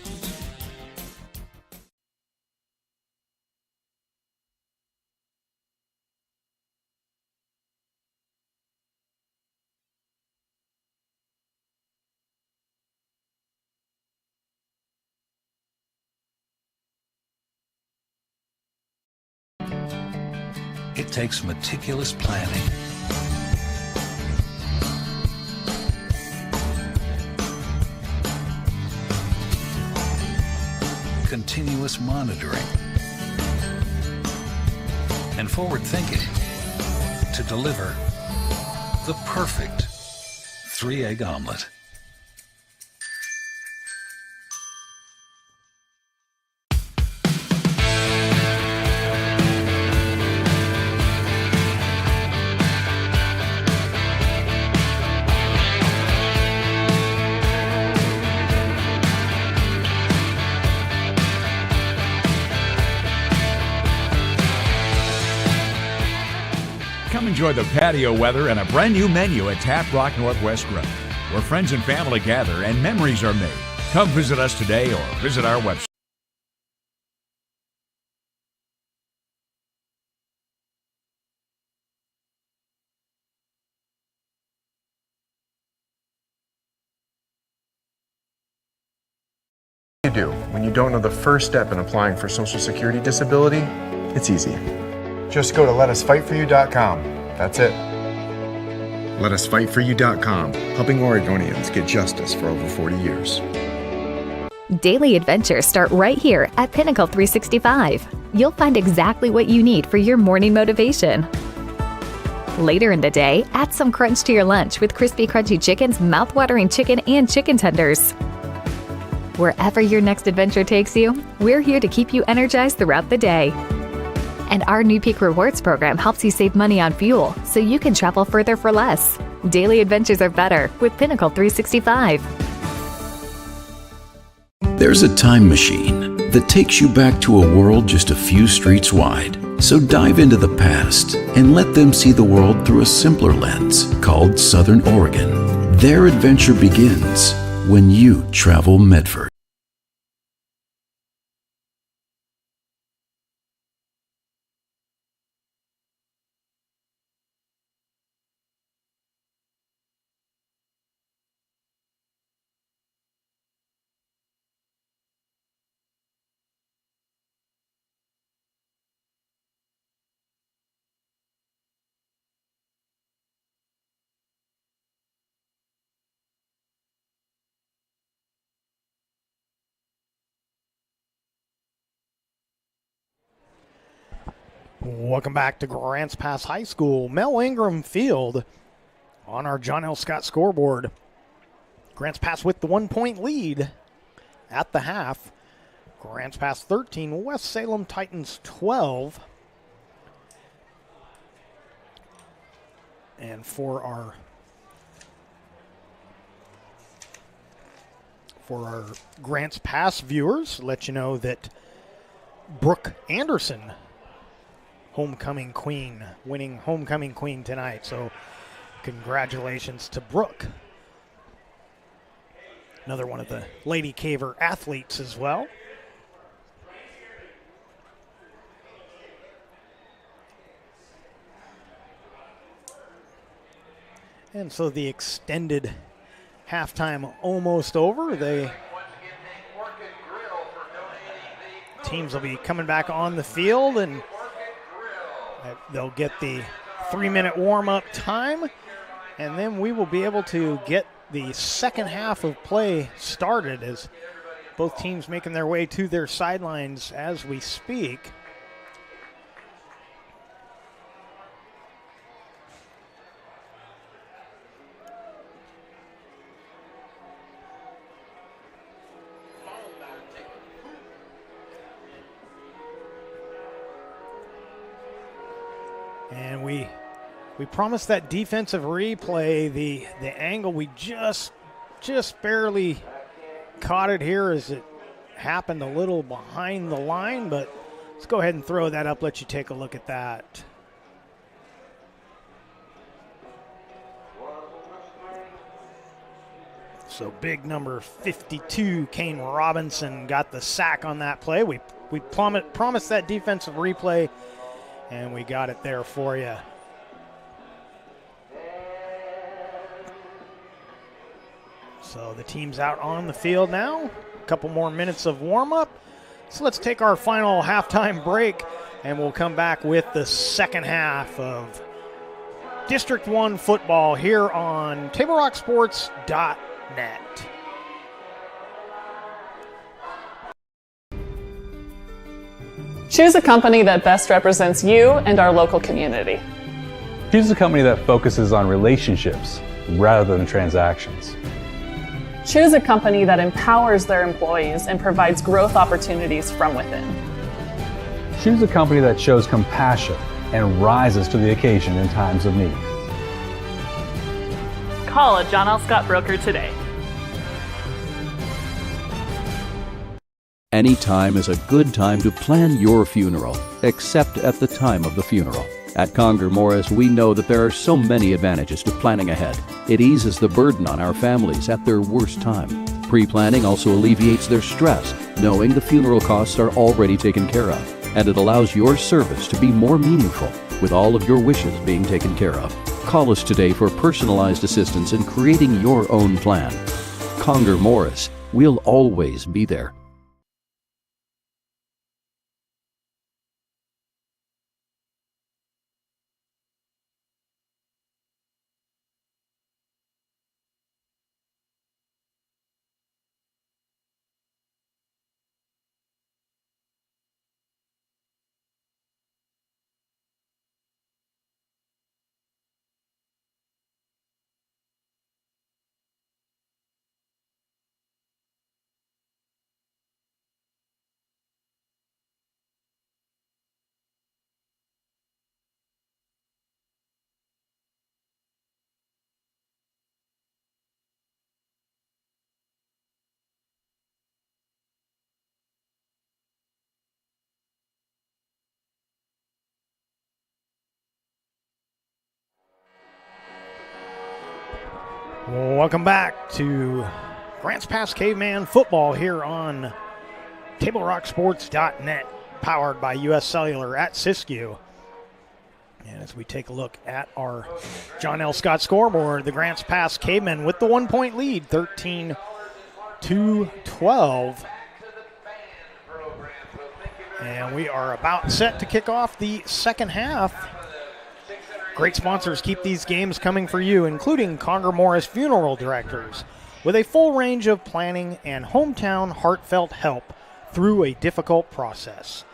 it takes meticulous planning. Continuous monitoring. And forward thinking to deliver the perfect 3-egg omelet. Come enjoy the patio weather and a brand new menu at Tap Rock Northwest Grill, where friends and family gather and memories are made. Come visit us today or visit our website. What do you do when you don't know the first step in applying for Social Security disability? It's easy. Just go to letusfightforyou.com. That's it. Letusfightforyou.com, helping Oregonians get justice for over 40 years. Daily adventures start right here at Pinnacle 365. You'll find exactly what you need for your morning motivation. Later in the day, add some crunch to your lunch with Crispy Crunchy Chicken's mouth-watering chicken and chicken tenders. Wherever your next adventure takes you, we're here to keep you energized throughout the day. And our new Peak Rewards program helps you save money on fuel so you can travel further for less. Daily adventures are better with Pinnacle 365. There's a time machine that takes you back to a world just a few streets wide. So dive into the past and let them see the world through a simpler lens called Southern Oregon. Their adventure begins when you travel Medford. Welcome back to Grants Pass High School. Mel Ingram Field on our John L. Scott scoreboard. Grants Pass with the 1-point lead at the half. Grants Pass 13, West Salem Titans 12. And for our Grants Pass viewers, let you know that Brooke Anderson, homecoming queen, winning homecoming queen tonight. So congratulations to Brooke. Another one of the Lady Caver athletes as well. And so the extended halftime almost over. Teams will be coming back on the field, and they'll get the 3-minute warm-up time, and then we will be able to get the second half of play started as both teams making their way to their sidelines as we speak. And we promised that defensive replay, the angle, we just barely caught it here as it happened a little behind the line, but let's go ahead and throw that up, let you take a look at that. So big number 52, Kane Robinson, got the sack on that play. We promised that defensive replay, and we got it there for you. So the team's out on the field now. A couple more minutes of warm-up. So let's take our final halftime break and we'll come back with the second half of District 1 football here on TableRockSports.net. Choose a company that best represents you and our local community. Choose a company that focuses on relationships rather than transactions. Choose a company that empowers their employees and provides growth opportunities from within. Choose a company that shows compassion and rises to the occasion in times of need. Call a John L. Scott broker today. Any time is a good time to plan your funeral, except at the time of the funeral. At Conger Morris, we know that there are so many advantages to planning ahead. It eases the burden on our families at their worst time. Pre-planning also alleviates their stress, knowing the funeral costs are already taken care of. And it allows your service to be more meaningful, with all of your wishes being taken care of. Call us today for personalized assistance in creating your own plan. Conger Morris, we'll always be there. Welcome back to Grants Pass Caveman football here on TableRockSports.net, powered by U.S. Cellular at Siskiyou. And as we take a look at our John L. Scott scoreboard, the Grants Pass Cavemen with the 1-point lead, 13-12. And we are about set to kick off the second half. Great sponsors keep these games coming for you, including Conger Morris Funeral Directors, with a full range of planning and hometown heartfelt help through a difficult process.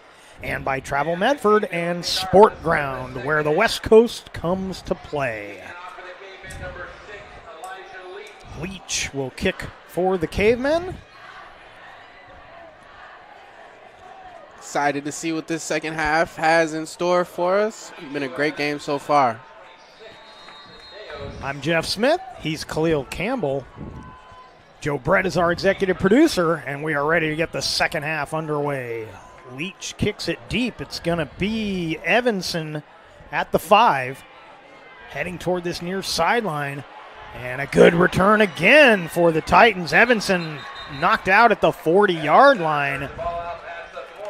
And by Travel Medford and Sport Ground, where the West Coast comes to play. Leach will kick for the Cavemen. Excited to see what this second half has in store for us. It's been a great game so far. I'm Jeff Smith. He's Khalil Campbell. Joe Brett is our executive producer, and we are ready to get the second half underway. Leach kicks it deep. It's going to be Evanson at the 5, heading toward this near sideline. And a good return again for the Titans. Evanson knocked out at the 40-yard line.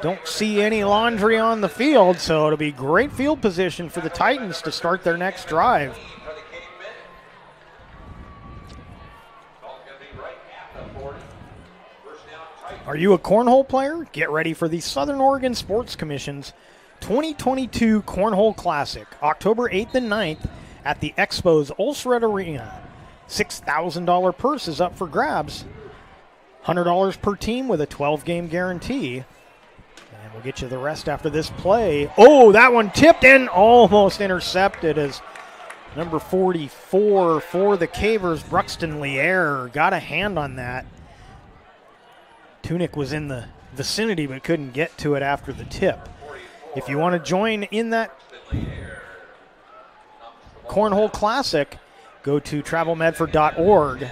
Don't see any laundry on the field, so it'll be great field position for the Titans to start their next drive. Are you a cornhole player? Get ready for the Southern Oregon Sports Commission's 2022 Cornhole Classic, October 8th and 9th at the Expo's Ulsred Arena. $6,000 purse is up for grabs. $100 per team with a 12-game guarantee. And we'll get you the rest after this play. Oh, that one tipped and almost intercepted as number 44 for the Cavers, Bruxton Lier, got a hand on that. Tunick was in the vicinity but couldn't get to it after the tip. If you want to join in that Cornhole Classic, go to travelmedford.org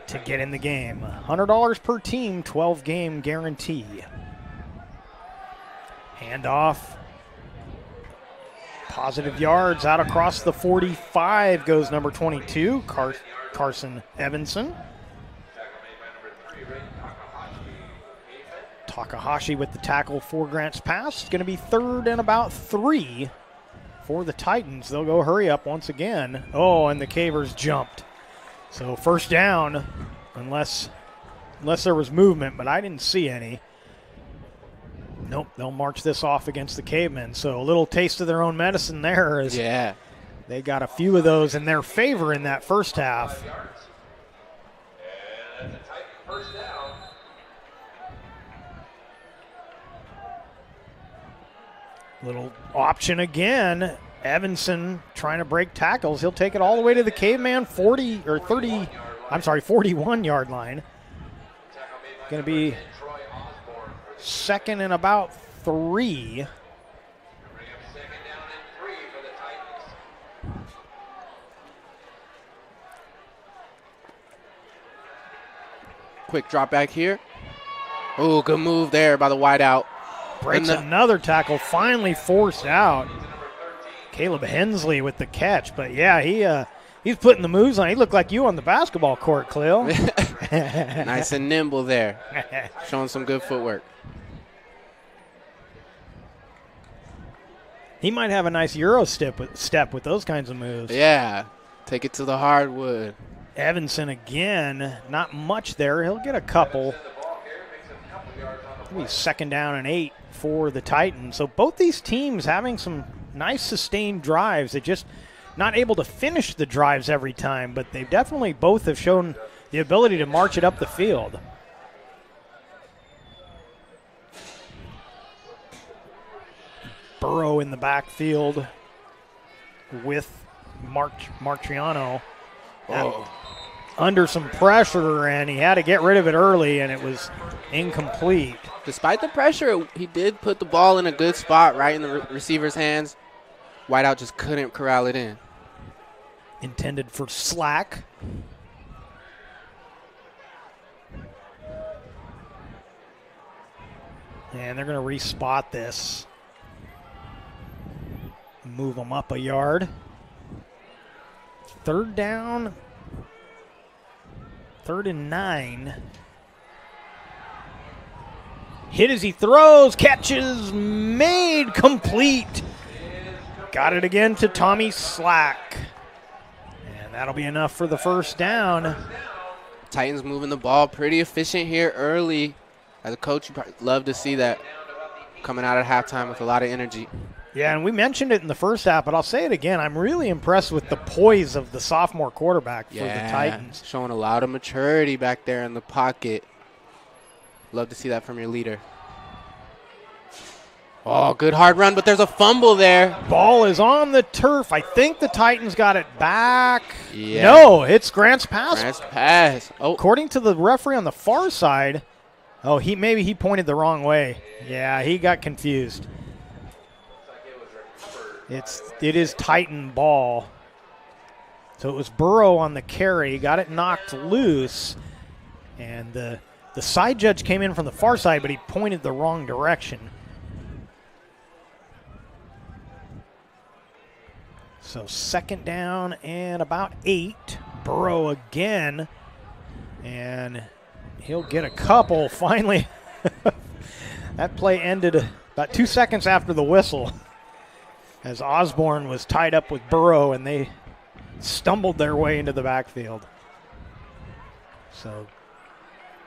to get in the game. $100 per team, 12-game guarantee. Handoff. Positive yards out across the 45 goes number 22, Carson Evanson. Takahashi with the tackle for Grants Pass. It's going to be 3rd and about 3 for the Titans. They'll go hurry up once again. Oh, and the Cavers jumped. So first down, unless there was movement, but I didn't see any. Nope, they'll march this off against the Cavemen. So a little taste of their own medicine there. As they got a few of those in their favor in that first half. Little option again. Evanson trying to break tackles. He'll take it all the way to the Caveman 41-yard line. Going to be second and about 3. Quick drop back here. Oh, good move there by the wideout. Breaks another tackle, finally forced out. Caleb Hensley with the catch, but yeah, he's putting the moves on. He looked like you on the basketball court, Cleo. Nice and nimble there, showing some good footwork. He might have a nice Euro step with those kinds of moves. Yeah, take it to the hardwood. Evanson again, not much there. He'll get a couple. Maybe second down and 8 for the Titans. So both these teams having some nice sustained drives. They're just not able to finish the drives every time, but they definitely both have shown the ability to march it up the field. Burrow in the backfield with Martriano under some pressure, and he had to get rid of it early, and it was incomplete. Despite the pressure, he did put the ball in a good spot right in the receiver's hands. Whiteout just couldn't corral it in. Intended for Slack. And they're going to re-spot this. Move them up a yard. Third down. 3rd and 9. Hit as he throws. Catches made complete. Got it again to Tommy Slack. And that'll be enough for the first down. Titans moving the ball pretty efficient here early. As a coach, you probably love to see that coming out at halftime with a lot of energy. Yeah, and we mentioned it in the first half, but I'll say it again. I'm really impressed with the poise of the sophomore quarterback for the Titans. Showing a lot of maturity back there in the pocket. Love to see that from your leader. Oh, good hard run, but there's a fumble there. Ball is on the turf. I think the Titans got it back. Yeah. No, it's Grant's pass. Grant's pass. Oh. According to the referee on the far side, maybe he pointed the wrong way. Yeah, he got confused. It is Titan ball. So it was Burrow on the carry, got it knocked loose, and the side judge came in from the far side, but he pointed the wrong direction. So second down and about 8. Burrow again, and he'll get a couple finally. That play ended about 2 seconds after the whistle, as Osborne was tied up with Burrow, and they stumbled their way into the backfield. So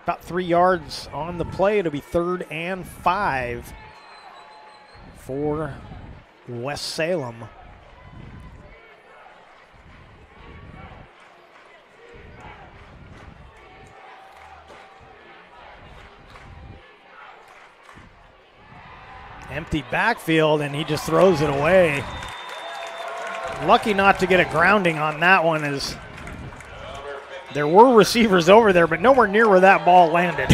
about 3 yards on the play. It'll be 3rd and 5 for West Salem. Empty backfield, and he just throws it away. Lucky not to get a grounding on that one, as there were receivers over there, but nowhere near where that ball landed.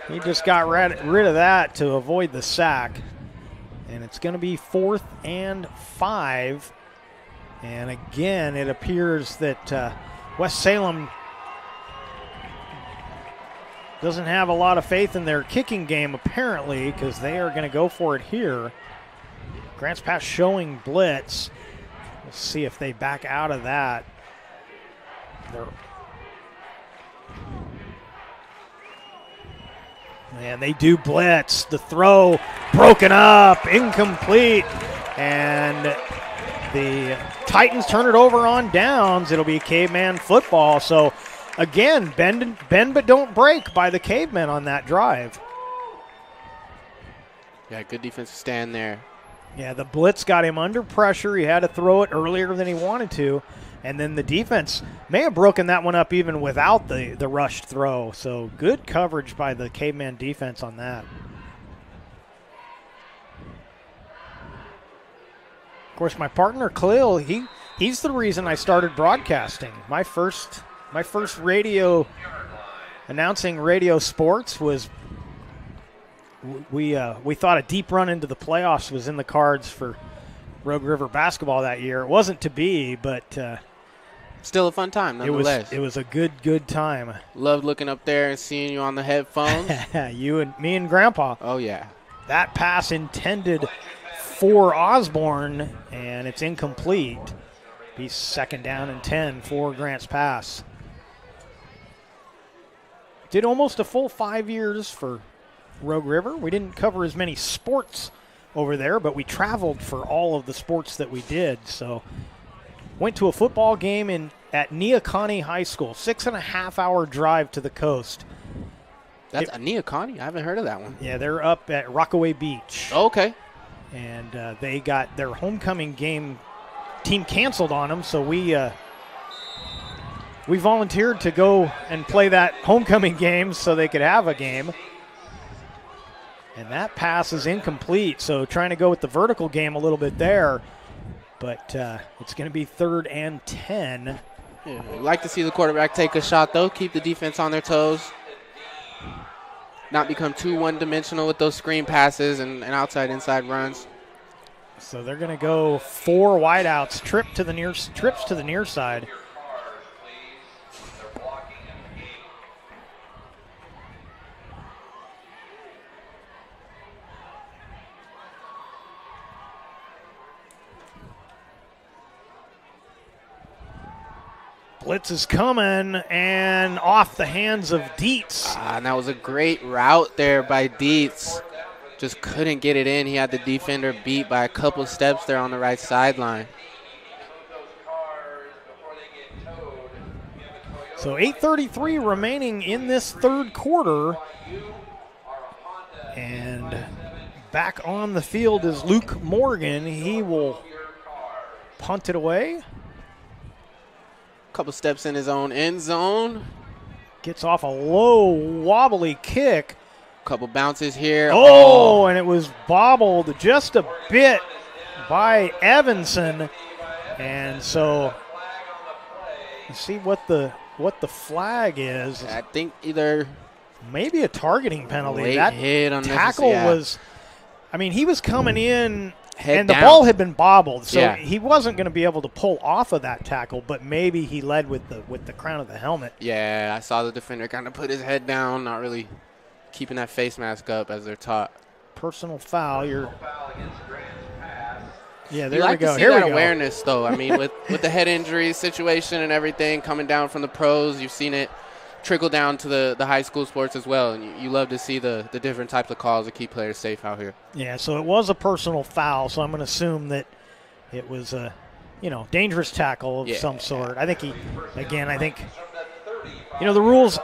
He just got rid of that to avoid the sack. And it's going to be 4th and 5. And again, it appears that West Salem doesn't have a lot of faith in their kicking game, apparently, because they are going to go for it here. Grant's pass showing blitz. We'll see if they back out of that. And they do blitz. The throw broken up, incomplete. And the Titans turn it over on downs. It'll be Caveman football. So again, bend but don't break by the Cavemen on that drive. Yeah, good defensive stand there. Yeah, the blitz got him under pressure. He had to throw it earlier than he wanted to. And then the defense may have broken that one up even without the rushed throw. So good coverage by the Caveman defense on that. Of course, my partner, Khalil, he's the reason I started broadcasting. My first radio announcing radio sports was we thought a deep run into the playoffs was in the cards for Rogue River basketball that year. It wasn't to be, but still a fun time nonetheless. It was a good time. Loved looking up there and seeing you on the headphones. You and me and Grandpa. Oh yeah. That pass intended for Osborne, and it's incomplete. Be 2nd down and 10 for Grant's pass. Did almost a full 5 years for Rogue River. We didn't cover as many sports over there, but we traveled for all of the sports that we did. So went to a football game at Neocani High School, 6.5-hour drive to the coast. That's Neocani? I haven't heard of that one. Yeah, they're up at Rockaway Beach. Oh, okay. And they got their homecoming game team canceled on them, so we volunteered to go and play that homecoming game so they could have a game. And that pass is incomplete, so trying to go with the vertical game a little bit there. But it's going to be 3rd and 10. Yeah, we'd like to see the quarterback take a shot, though. Keep the defense on their toes. Not become too one-dimensional with those screen passes and outside-inside runs. So they're going to go 4 wideouts, trips to the near side. Blitz is coming, and off the hands of Dietz. And that was a great route there by Dietz. Just couldn't get it in. He had the defender beat by a couple steps there on the right sideline. So 8:33 remaining in this 3rd quarter. And back on the field is Luke Morgan. He will punt it away. Couple steps in his own end zone. Gets off a low, wobbly kick. Couple bounces here. Oh, and it was bobbled just a bit by Evanson. And so let's see what the flag is. I think either maybe a targeting penalty. Late that hit on tackle was, I mean, he was coming in. Head and the down. ball had been bobbled, so Yeah. he wasn't going to be able to pull off of that tackle, but maybe he led with the crown of the helmet. Yeah, I saw the defender kind of put his head down, not really keeping that face mask up as they're taught. Personal foul. Yeah, there you like we go. To see Here that we go. awareness, though. I mean, with the head injury situation and everything coming down from the pros, you've seen it trickle down to the high school sports as well, and you love to see the different types of calls to keep players safe out here. Yeah, so it was a personal foul, so I'm going to assume that it was a, dangerous tackle of some sort. I think the rules,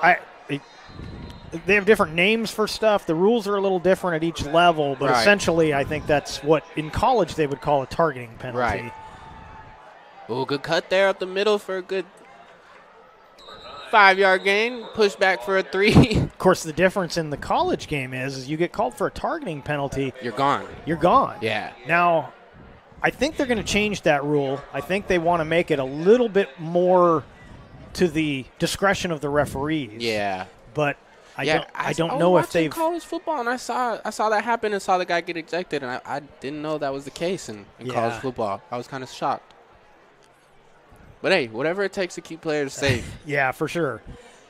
they have different names for stuff. The rules are a little different at each level, but Right. essentially I think that's what in college they would call a targeting penalty. Right. Oh, good cut there up the middle for a good 5-yard gain. Push back for a 3. Of course, the difference in the college game is you get called for a targeting penalty. You're gone. You're gone. Yeah. Now, I think they're going to change that rule. I think they want to make it a little bit more to the discretion of the referees. Yeah. But I don't was know if watching they've college football, and I saw that happen and saw the guy get ejected, and I didn't know that was the case in college football. I was kind of shocked. But hey, whatever it takes to keep players safe. Yeah, for sure.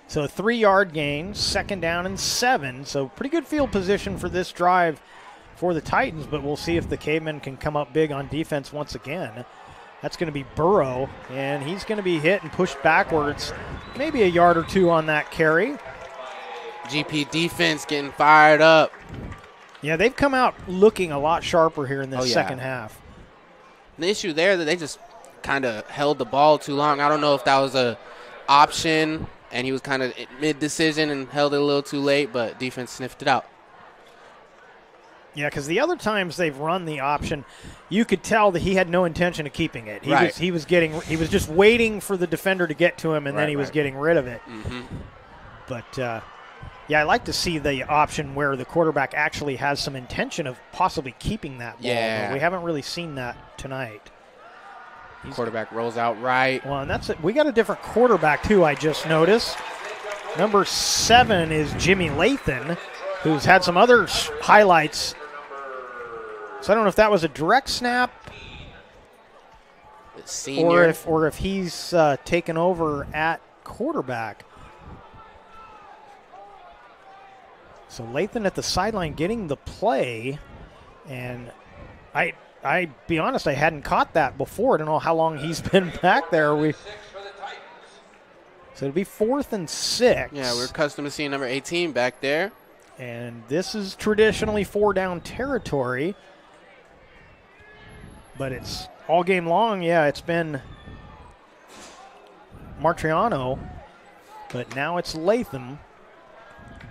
So 3-yard gain, 2nd down and 7. So pretty good field position for this drive for the Titans, but we'll see if the Cavemen can come up big on defense once again. That's going to be Burrow, and he's going to be hit and pushed backwards, maybe a yard or 2 on that carry. GP defense getting fired up. Yeah, they've come out looking a lot sharper here in this second half. The issue there that they just kind of held the ball too long. I don't know if that was a option and he was kind of mid-decision and held it a little too late, but defense sniffed it out. Yeah, because the other times they've run the option, you could tell that he had no intention of keeping it. He was just waiting for the defender to get to him, and then he was getting rid of it. Mm-hmm. But yeah, I like to see the option where the quarterback actually has some intention of possibly keeping that ball. Yeah. But we haven't really seen that tonight. Quarterback rolls out right. Well, and that's it. We got a different quarterback too. I just noticed. Number 7 is Jimmy Lathan, who's had some other highlights. So I don't know if that was a direct snap, senior, or if he's taken over at quarterback. So Lathan at the sideline getting the play, and I be honest, I hadn't caught that before. I don't know how long he's been back there. So it'll be 4th and 6. Yeah, we're accustomed to seeing number 18 back there. And this is traditionally 4-down territory. But it's all game long. Yeah, it's been Martriano. But now it's Latham.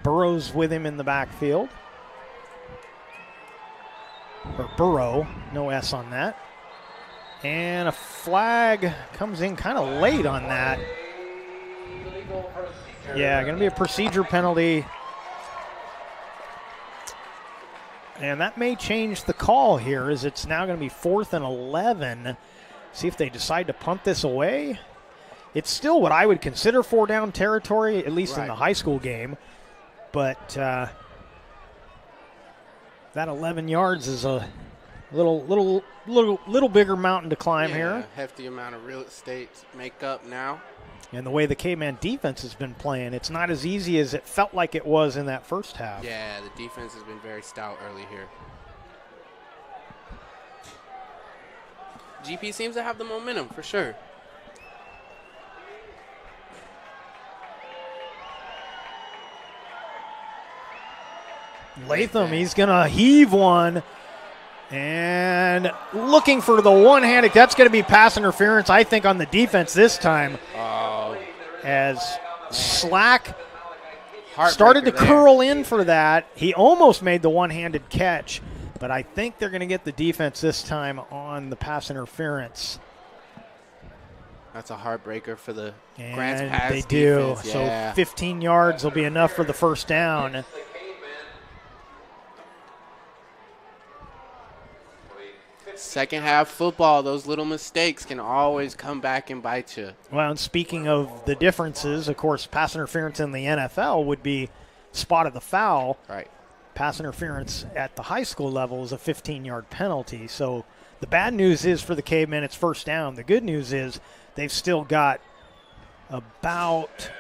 Burrow's with him in the backfield. Or Burrow, no S on that. And a flag comes in kind of late on that. Yeah, going to be a procedure penalty. And that may change the call here, as it's now going to be 4th and 11. See if they decide to punt this away. It's still what I would consider 4-down territory, at least in the high school game. But that 11 yards is a little bigger mountain to climb here. Hefty amount of real estate to make up now. And the way the K-Man defense has been playing, it's not as easy as it felt like it was in that first half. Yeah, the defense has been very stout early here. GP seems to have the momentum for sure. Latham, he's going to heave one. And looking for the one-handed, that's going to be pass interference, I think, on the defense this time. As Slack started to curl in for that. He almost made the one-handed catch, but I think they're going to get the defense this time on the pass interference. That's a heartbreaker for the and Grants pass they do. defense. Yeah. So 15 yards will be enough for the first down. Second half football, those little mistakes can always come back and bite you. Well, and speaking of the differences, of course, pass interference in the NFL would be spot of the foul. Right. Pass interference at the high school level is a 15-yard penalty. So the bad news is for the Cavemen, it's first down. The good news is they've still got about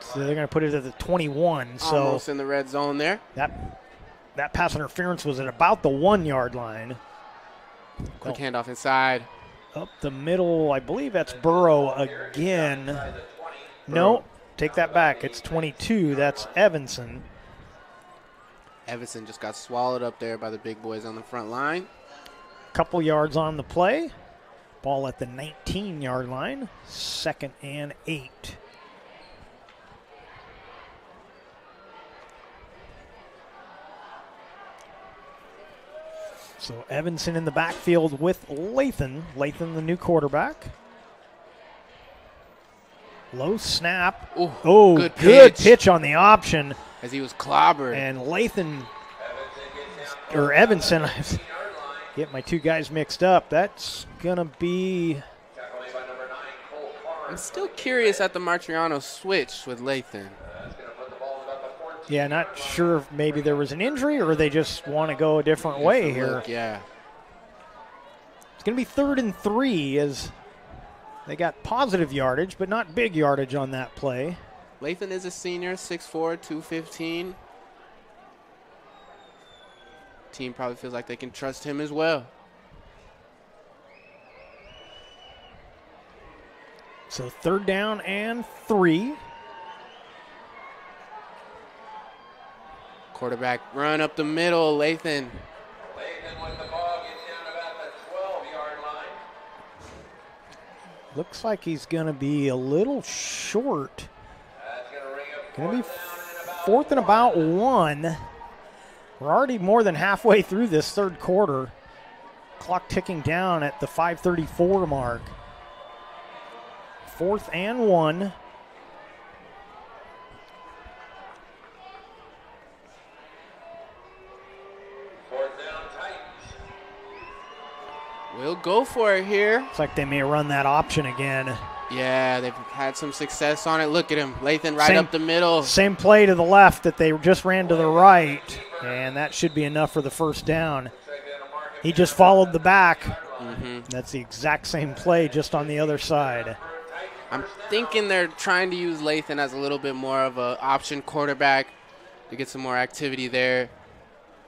so they're going to put it at the 21. So almost in the red zone there. That pass interference was at about the 1-yard line. Quick handoff inside. Up the middle, I believe that's Burrow again. No, take that back. It's 22. That's Evanson. Evanson just got swallowed up there by the big boys on the front line. Couple yards on the play. Ball at the 19-yard line. 2nd and 8. So Evanson in the backfield with Lathan. Lathan, the new quarterback. Low snap. Ooh, good pitch on the option. As he was clobbered. And Lathan, or Evanson, get my two guys mixed up. That's going to be. I'm still curious at the Martriano switch with Lathan. Yeah, not sure if maybe there was an injury or they just want to go a different way here. Look, yeah. It's going to be 3rd and 3 as they got positive yardage, but not big yardage on that play. Lathan is a senior, 6'4", 215. Team probably feels like they can trust him as well. So 3rd down and 3. Quarterback run up the middle, Lathan. Lathan with the ball gets down about the 12-yard line. Looks like he's going to be a little short. That's going to ring a Going to be 4th and about 1. We're already more than halfway through this third quarter. Clock ticking down at the 5:34 mark. 4th and 1. We'll go for it here. Looks like they may run that option again. Yeah, they've had some success on it. Look at him. Lathan right up the middle. Same play to the left that they just ran to the right, and that should be enough for the first down. He just followed the back. That's the exact same play, just on the other side. I'm thinking they're trying to use Lathan as a little bit more of an option quarterback to get some more activity there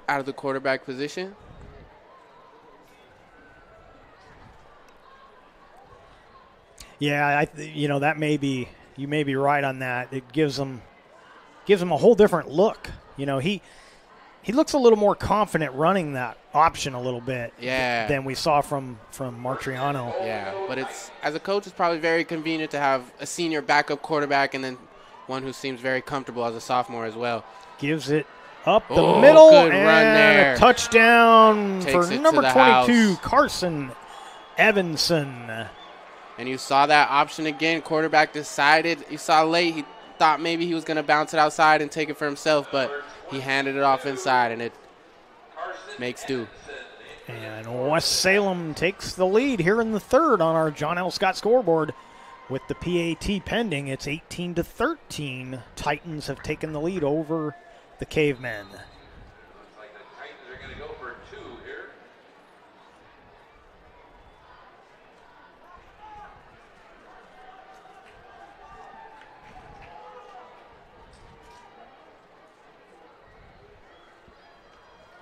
out of the quarterback position. Yeah, that may be, you may be right on that. It gives them a whole different look. He looks a little more confident running that option a little bit than we saw from Martriano. Yeah, but as a coach, it's probably very convenient to have a senior backup quarterback and then one who seems very comfortable as a sophomore as well. Gives it up the middle, good and run there. A touchdown Takes for it number to the 22, house. Carson Evanson. And you saw that option again. Quarterback decided. You saw late. He thought maybe he was going to bounce it outside and take it for himself, but he handed it off inside, and it makes do. And West Salem takes the lead here in the third on our John L. Scott scoreboard. With the PAT pending, it's 18-13. Titans have taken the lead over the Cavemen.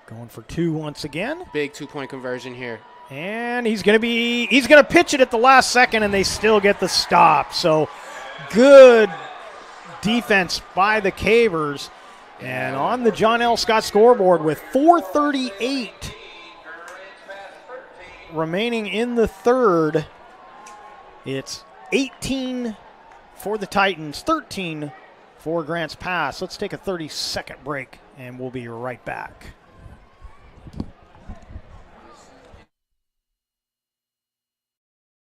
Going for 2 once again. Big 2-point conversion here. And he's going to pitch it at the last second, and they still get the stop. So good defense by the Cavers. And on the John L. Scott scoreboard with 4:38 remaining in the third, it's 18 for the Titans, 13 for Grants Pass. Let's take a 30-second break, and we'll be right back.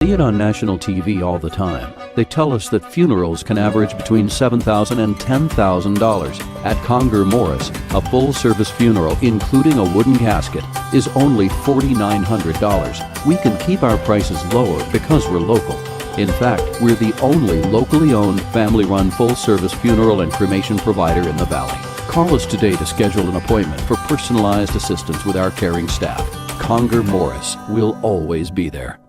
See it on national TV all the time. They tell us that funerals can average between $7,000 and $10,000. At Conger Morris, a full-service funeral, including a wooden casket, is only $4,900. We can keep our prices lower because we're local. In fact, we're the only locally owned, family-run full-service funeral and cremation provider in the Valley. Call us today to schedule an appointment for personalized assistance with our caring staff. Conger Morris will always be there.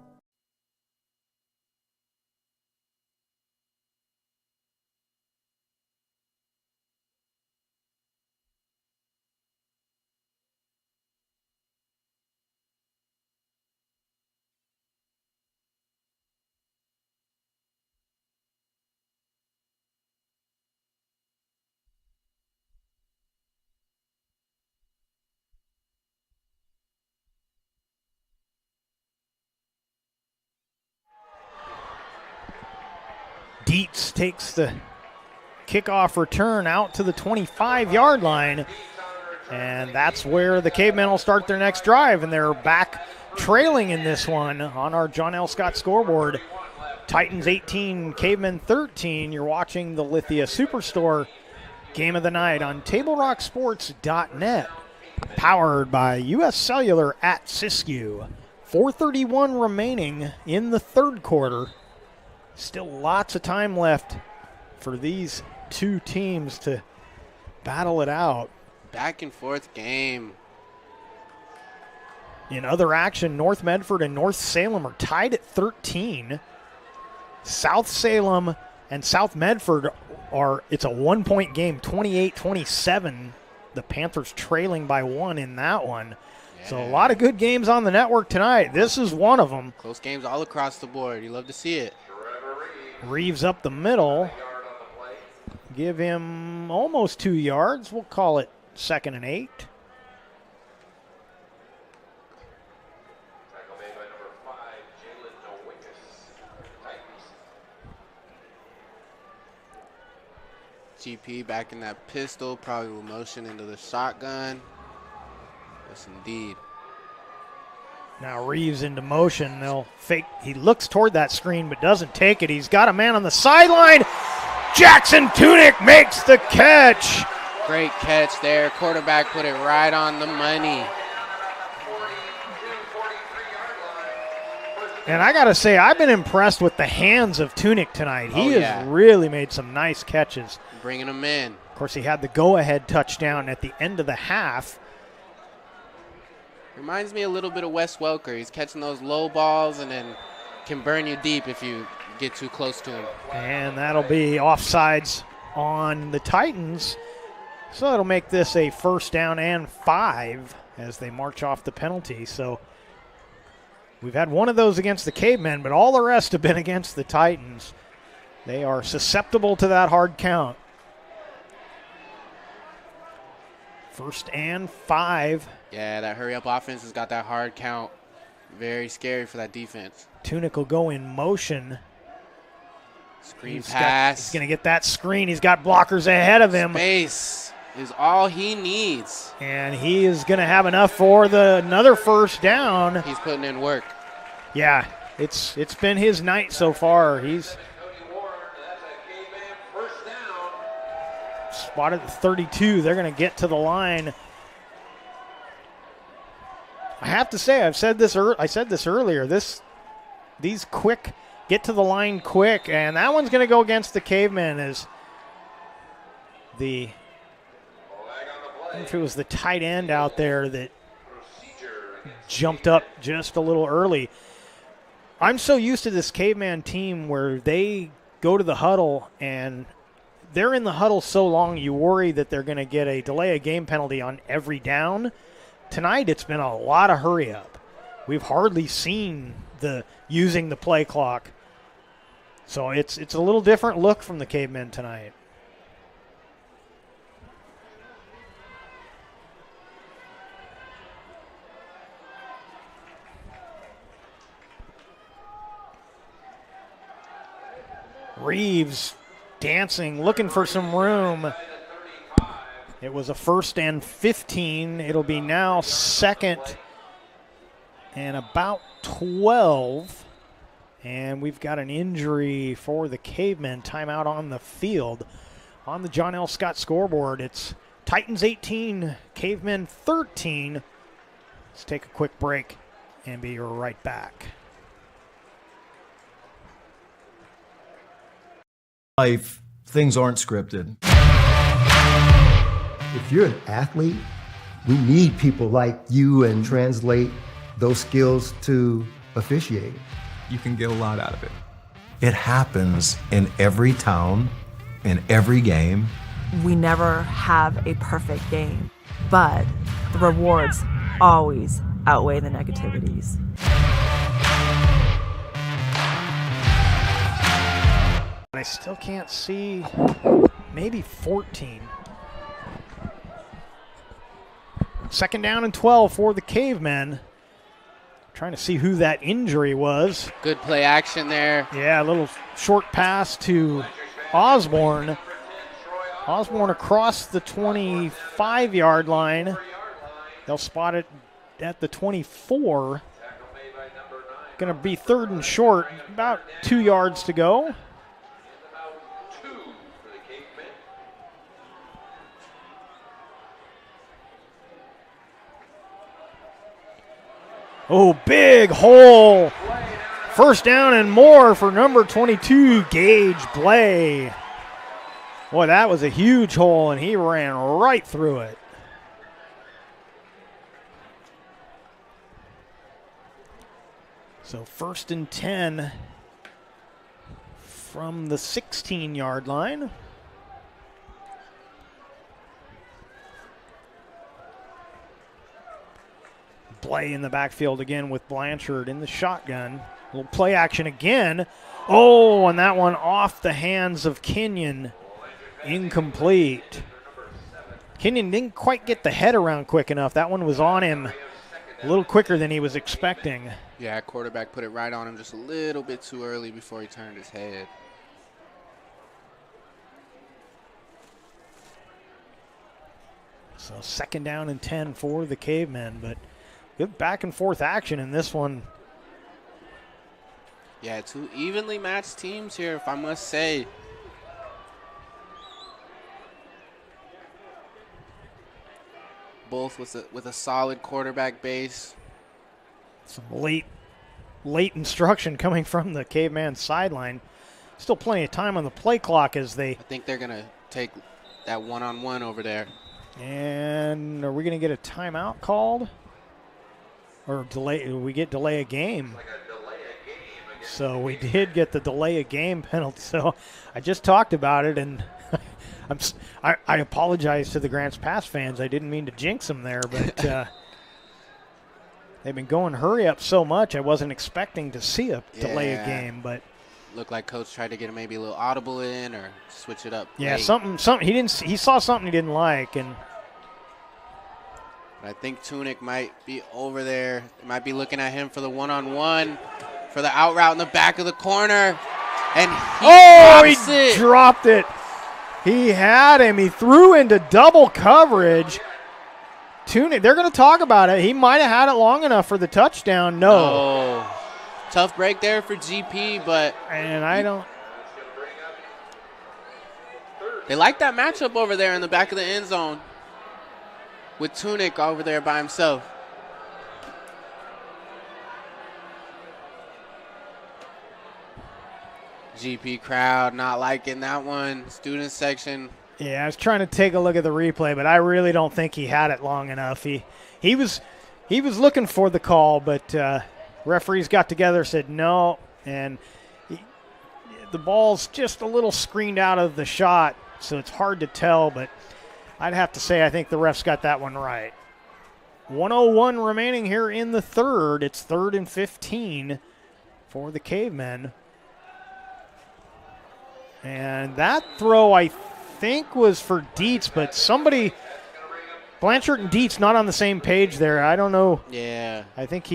Dietz takes the kickoff return out to the 25-yard line, and that's where the Cavemen will start their next drive, and they're back trailing in this one on our John L. Scott scoreboard. Titans 18, Cavemen 13. You're watching the Lithia Superstore game of the night on TableRockSports.net, powered by U.S. Cellular at Siskiyou. 4:31 remaining in the third quarter. Still lots of time left for these two teams to battle it out. Back and forth game. In other action, North Medford and North Salem are tied at 13. South Salem and South Medford it's a 1-point game, 28-27. The Panthers trailing by 1 in that one. Yeah. So a lot of good games on the network tonight. This is one of them. Close games all across the board. You love to see it. Reeves up the middle. Give him almost 2 yards. We'll call it 2nd and 8. GP back in that pistol, probably will motion into the shotgun. Yes, indeed. Now Reeves into motion. They'll fake. He looks toward that screen but doesn't take it. He's got a man on the sideline. Jackson Tunick makes the catch. Great catch there. Quarterback put it right on the money. And I got to say, I've been impressed with the hands of Tunick tonight. He has really made some nice catches. Bringing them in. Of course, he had the go-ahead touchdown at the end of the half. Reminds me a little bit of Wes Welker. He's catching those low balls and then can burn you deep if you get too close to him. And that'll be offsides on the Titans. So that'll make this a 1st down and 5 as they march off the penalty. So we've had one of those against the Cavemen, but all the rest have been against the Titans. They are susceptible to that hard count. 1st and 5. Yeah, that hurry-up offense has got that hard count. Very scary for that defense. Tunick will go in motion. Screen pass. He's going to get that screen. He's got blockers ahead of him. Space is all he needs. And he is going to have enough for another 1st down. He's putting in work. Yeah, it's been his night so far. He's spotted at 32. They're going to get to the line. I have to say, I said this earlier. These quick get to the line quick, and that one's going to go against the Cavemen. As I don't know if it was the tight end out there that jumped up just a little early. I'm so used to this Caveman team where they go to the huddle and they're in the huddle so long you worry that they're going to get a delay of game penalty on every down. Tonight it's been a lot of hurry up. We've hardly seen using the play clock. So it's a little different look from the Cavemen tonight. Reeves dancing, looking for some room. It was a 1st and 15. It'll be now 2nd and about 12. And we've got an injury for the Cavemen. Timeout on the field. On the John L. Scott scoreboard, it's Titans 18, Cavemen 13. Let's take a quick break and be right back. Life, things aren't scripted. If you're an athlete, we need people like you and translate those skills to officiating. You can get a lot out of it. It happens in every town, in every game. We never have a perfect game, but the rewards always outweigh the negativities. I still can't see, maybe 14. 2nd down and 12 for the Cavemen. Trying to see who that injury was. Good play action there. Yeah, a little short pass to Osborne. Osborne across the 25-yard line. They'll spot it at the 24. Going to be 3rd and short, about 2 yards to go. Oh, big hole. 1st down and more for number 22, Gage Blay. Boy, that was a huge hole, and he ran right through it. So 1st and 10 from the 16-yard line. Play in the backfield again with Blanchard in the shotgun. A little play action again. Oh, and that one off the hands of Kenyon. Incomplete. Kenyon didn't quite get the head around quick enough. That one was on him a little quicker than he was expecting. Yeah, quarterback put it right on him just a little bit too early before he turned his head. So 2nd down and 10 for the Cavemen, but good back and forth action in this one. Yeah, 2 evenly matched teams here, if I must say. Both with a solid quarterback base. Some late instruction coming from the Caveman sideline. Still plenty of time on the play clock as they. I think they're going to take that one-on-one over there. And are we going to get a timeout called? Or delay? We get delay a game. So we did get the delay a game penalty. So I just talked about it, and I apologize to the Grants Pass fans. I didn't mean to jinx them there, but they've been going hurry up so much. I wasn't expecting to see a delay a game, but looked like coach tried to get maybe a little audible in or switch it up. Yeah, late. something he saw something he didn't like, and I think Tunick might be over there. They might be looking at him for the one-on-one, for the out route in the back of the corner, and he dropped it. He had him. He threw into double coverage. Tunick, they're going to talk about it. He might have had it long enough for the touchdown. No. Tough break there for GP, but they like that matchup over there in the back of the end zone with Tunick over there by himself. GP crowd not liking that one. Student section. Yeah, I was trying to take a look at the replay, but I really don't think he had it long enough. He was looking for the call, but referees got together, said no, and the ball's just a little screened out of the shot, so it's hard to tell, but I'd have to say I think the refs got that one right. 1:01 remaining here in the third. It's 3rd and 15 for the Cavemen. And that throw, I think, was for Dietz, but Blanchard and Dietz not on the same page there. I don't know. Yeah. I think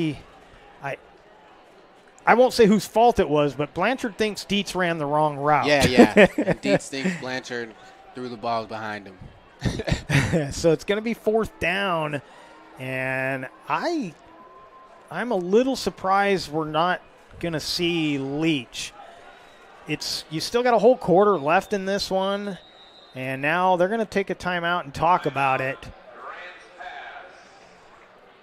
I won't say whose fault it was, but Blanchard thinks Dietz ran the wrong route. Yeah. And Dietz thinks Blanchard threw the balls behind him. So it's going to be 4th down, and I'm a little surprised we're not going to see Leach. You still got a whole quarter left in this one, and now they're going to take a timeout and talk about it.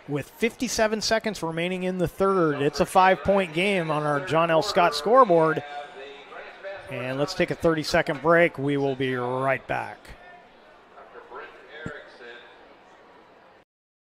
With 57 seconds remaining in the third, it's a 5-point game on our John L. Scott scoreboard. And let's take a 30-second break. We will be right back.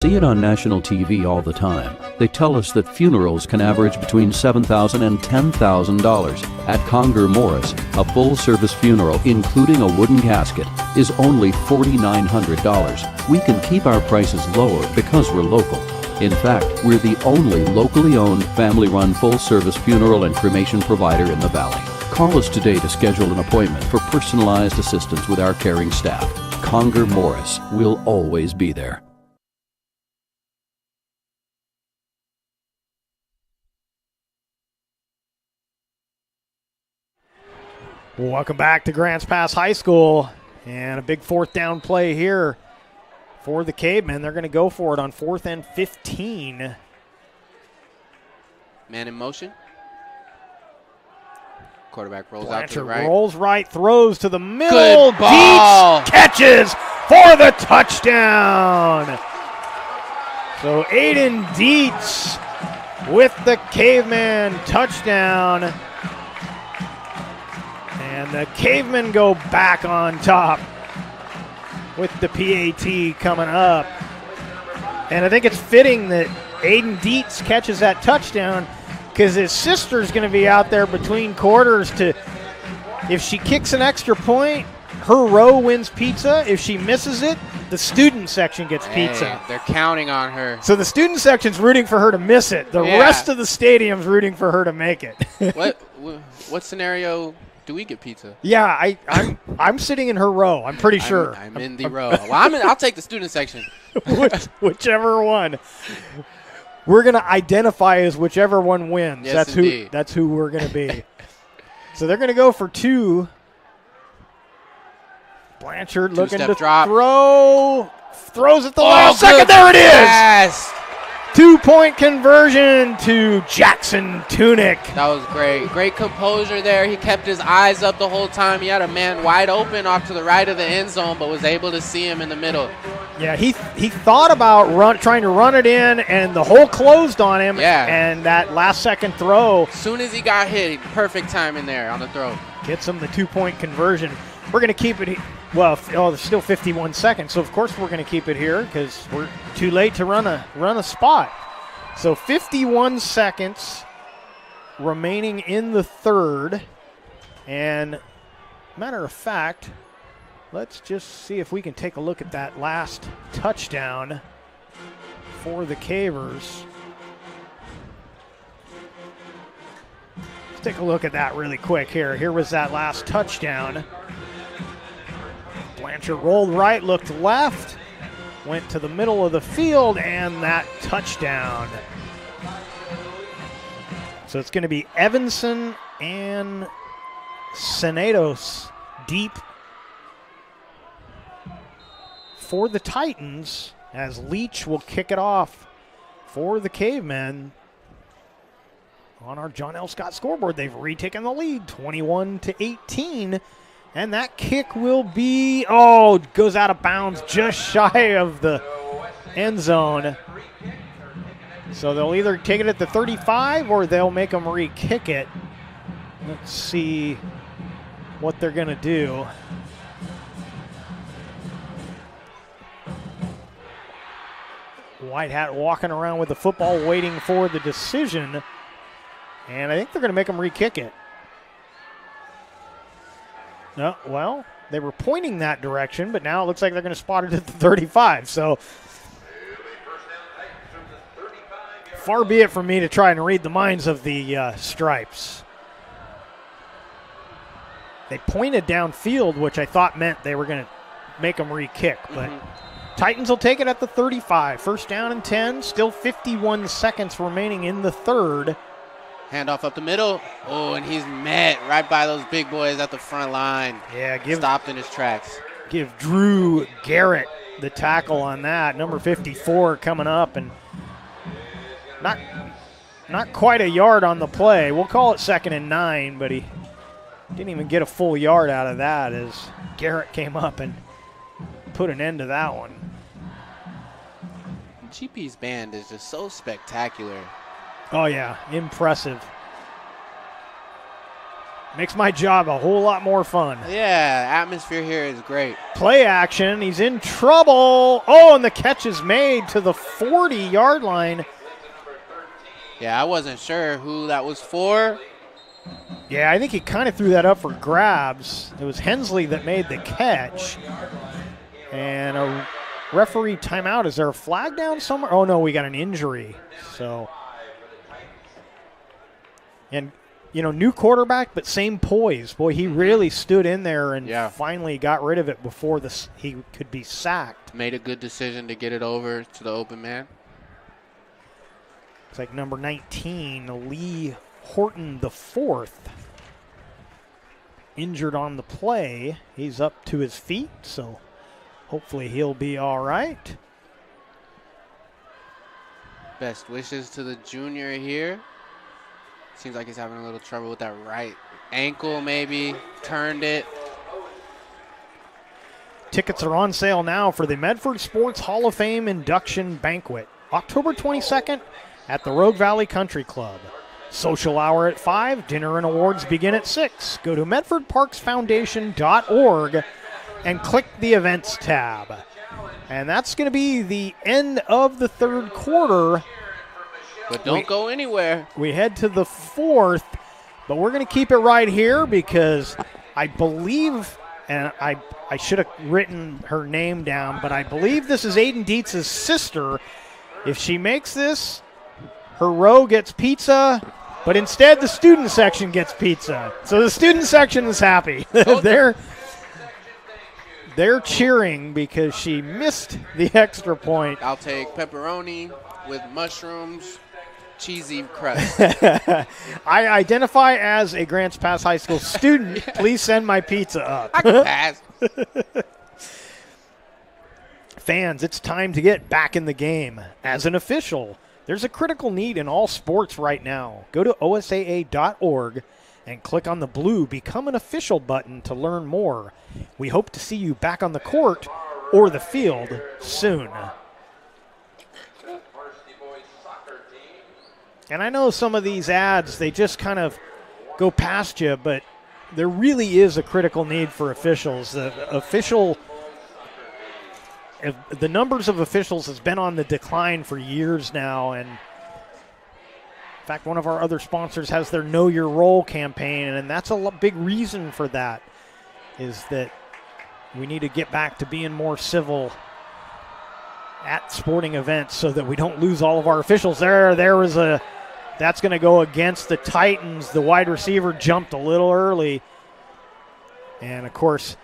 See it on national TV all the time. They tell us that funerals can average between $7,000 and $10,000. At Conger Morris, a full-service funeral, including a wooden casket, is only $4,900. We can keep our prices lower because we're local. In fact, we're the only locally owned, family-run full-service funeral and cremation provider in the Valley. Call us today to schedule an appointment for personalized assistance with our caring staff. Conger Morris will always be there. Welcome back to Grants Pass High School, and a big 4th down play here for the Cavemen. They're going to go for it on 4th and 15. Man in motion. Quarterback rolls Blanchard out to the right. Rolls right, throws to the middle. Good ball. Dietz catches for the touchdown. So Aiden Dietz with the Caveman touchdown. And the Cavemen go back on top with the PAT coming up. And I think it's fitting that Aiden Dietz catches that touchdown because his sister's going to be out there between quarters if she kicks an extra point, her row wins pizza. If she misses it, the student section gets pizza. They're counting on her. So the student section's rooting for her to miss it. The rest of the stadium's rooting for her to make it. What scenario do we get pizza? Yeah, I'm sitting in her row. I'm pretty sure. I'm in the row. Well, I'll take the student section. Whichever one. We're gonna identify as whichever one wins. Yes, that's who we're gonna be. So they're gonna go for 2 Blanchard looking to drop. throws at the last second. There it is. Yes. 2-point conversion to Jackson Tunick. That was great. Great composure there. He kept his eyes up the whole time. He had a man wide open off to the right of the end zone, but was able to see him in the middle. Yeah, he thought about trying to run it in, and the hole closed on him. Yeah. And that last-second throw. As soon as he got hit, perfect timing there on the throw. Gets him the 2-point conversion. We're going to keep it. Well, there's still 51 seconds, so of course we're going to keep it here because we're too late to run a spot. So 51 seconds remaining in the third. And matter of fact, let's just see if we can take a look at that last touchdown for the Cavers. Let's take a look at that really quick here. Here was that last touchdown. Blanchard rolled right, looked left, went to the middle of the field, and that touchdown. So it's going to be Evanson and Senados deep for the Titans as Leach will kick it off for the Cavemen. On our John L. Scott scoreboard, they've retaken the lead, 21-18. And that kick will be, goes out of bounds just shy of the end zone. So they'll either take it at the 35 or they'll make them re-kick it. Let's see what they're going to do. White Hat walking around with the football waiting for the decision. And I think they're going to make them re-kick it. No, well, they were pointing that direction, but now it looks like they're going to spot it at the 35. So far be it from me to try and read the minds of the Stripes. They pointed downfield, which I thought meant they were going to make them re-kick, but Titans will take it at the 35. First down and 10, still 51 seconds remaining in the third. Handoff up the middle. Oh, and he's met right by those big boys at the front line. Yeah, stopped in his tracks. Give Drew Garrett the tackle on that. Number 54 coming up, and not quite a yard on the play. We'll call it 2nd and 9, but he didn't even get a full yard out of that as Garrett came up and put an end to that one. GP's band is just so spectacular. Oh, yeah, impressive. Makes my job a whole lot more fun. Yeah, atmosphere here is great. Play action, he's in trouble. Oh, and the catch is made to the 40-yard line. Yeah, I wasn't sure who that was for. Yeah, I think he kind of threw that up for grabs. It was Hensley that made the catch. And a referee timeout. Is there a flag down somewhere? Oh, no, we got an injury. So... And, new quarterback, but same poise. Boy, he really stood in there and finally got rid of it before he could be sacked. Made a good decision to get it over to the open man. It's like number 19, Lee Horton the fourth. Injured on the play. He's up to his feet, so hopefully he'll be all right. Best wishes to the junior here. Seems like he's having a little trouble with that right ankle, maybe. Turned it. Tickets are on sale now for the Medford Sports Hall of Fame induction banquet. October 22nd at the Rogue Valley Country Club. Social hour at 5. Dinner and awards begin at 6. Go to medfordparksfoundation.org and click the events tab. And that's going to be the end of the third quarter. But don't go anywhere. We head to the fourth, but we're going to keep it right here because I believe, and I should have written her name down, but I believe this is Aiden Dietz's sister. If she makes this, her row gets pizza, but instead the student section gets pizza. So the student section is happy. They're cheering because she missed the extra point. I'll take pepperoni with mushrooms. cheesy crust. I identify as a Grants Pass High School student. Please send my pizza up. I can pass. Fans, it's time to get back in the game. As an official, there's a critical need in all sports right now. Go to osaa.org and click on the blue Become an Official button to learn more. We hope to see you back on the court or the field soon. And I know some of these ads, they just kind of go past you, but there really is a critical need for officials. The numbers of officials has been on the decline for years now, and in fact, one of our other sponsors has their Know Your Role campaign, and that's a big reason for that, is that we need to get back to being more civil at sporting events so that we don't lose all of our officials. That's going to go against the Titans. The wide receiver jumped a little early. And, of course,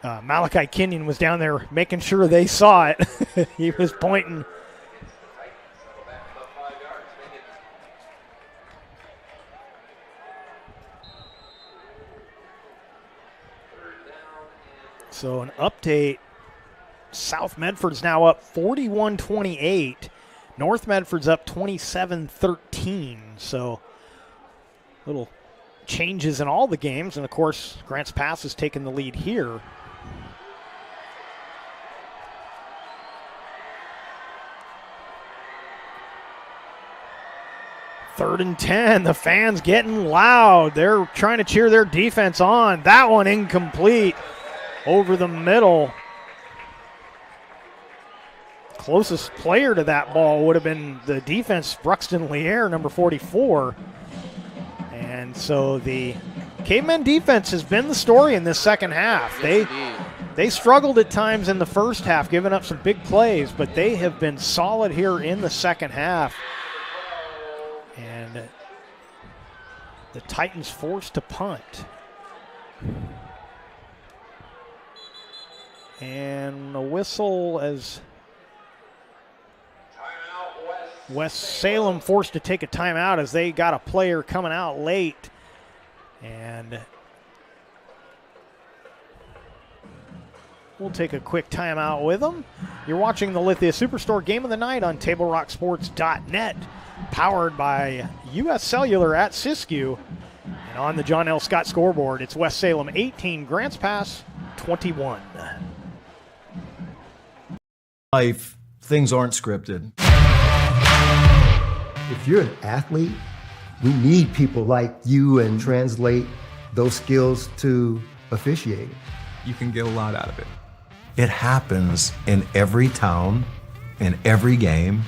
Malachi Kenyon was down there making sure they saw it. He was pointing. So an update. South Medford's now up 41-28. North Medford's up 27-13. So little changes in all the games. And, of course, Grants Pass has taken the lead here. Third and 10. The fans getting loud. They're trying to cheer their defense on. That one incomplete over the middle. Closest player to that ball would have been the defense, Bruxton Lier, number 44. And so the Cavemen defense has been the story in this second half. They struggled at times in the first half, giving up some big plays, but they have been solid here in the second half. And the Titans forced to punt. And a whistle as West Salem forced to take a timeout as they got a player coming out late. And we'll take a quick timeout with them. You're watching the Lithia Superstore Game of the Night on TableRockSports.net, powered by U.S. Cellular at Siskiyou. And on the John L. Scott scoreboard, it's West Salem 18, Grants Pass 21. Life, things aren't scripted. If you're an athlete, we need people like you and translate those skills to officiating. You can get a lot out of it. It happens in every town, in every game.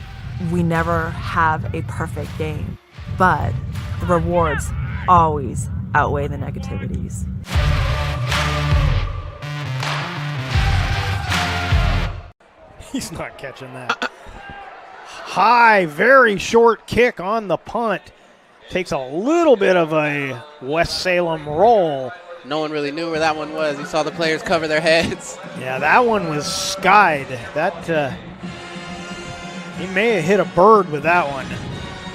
We never have a perfect game, but the rewards always outweigh the negativities. He's not catching that. High, very short kick on the punt. Takes a little bit of a West Salem roll. No one really knew where that one was. You saw the players cover their heads. Yeah, that one was skied. He may have hit a bird with that one.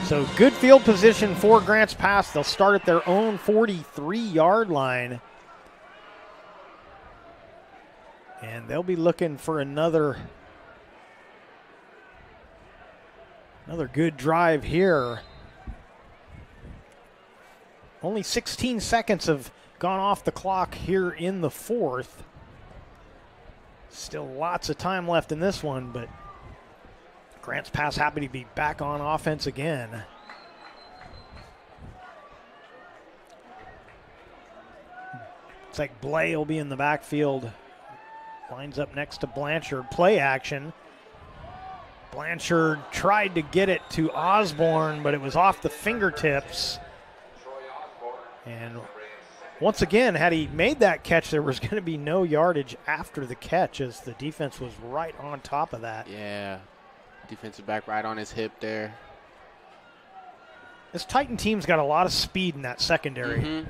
So good field position for Grants Pass. They'll start at their own 43-yard line. And they'll be looking for another good drive here. Only 16 seconds have gone off the clock here in the fourth. Still lots of time left in this one, but Grants Pass happy to be back on offense again. Looks like Blay will be in the backfield. Lines up next to Blanchard. Play action. Blanchard tried to get it to Osborne, but it was off the fingertips. And once again, had he made that catch, there was going to be no yardage after the catch as the defense was right on top of that. Yeah, defensive back right on his hip there. This Titan team's got a lot of speed in that secondary. Mm-hmm.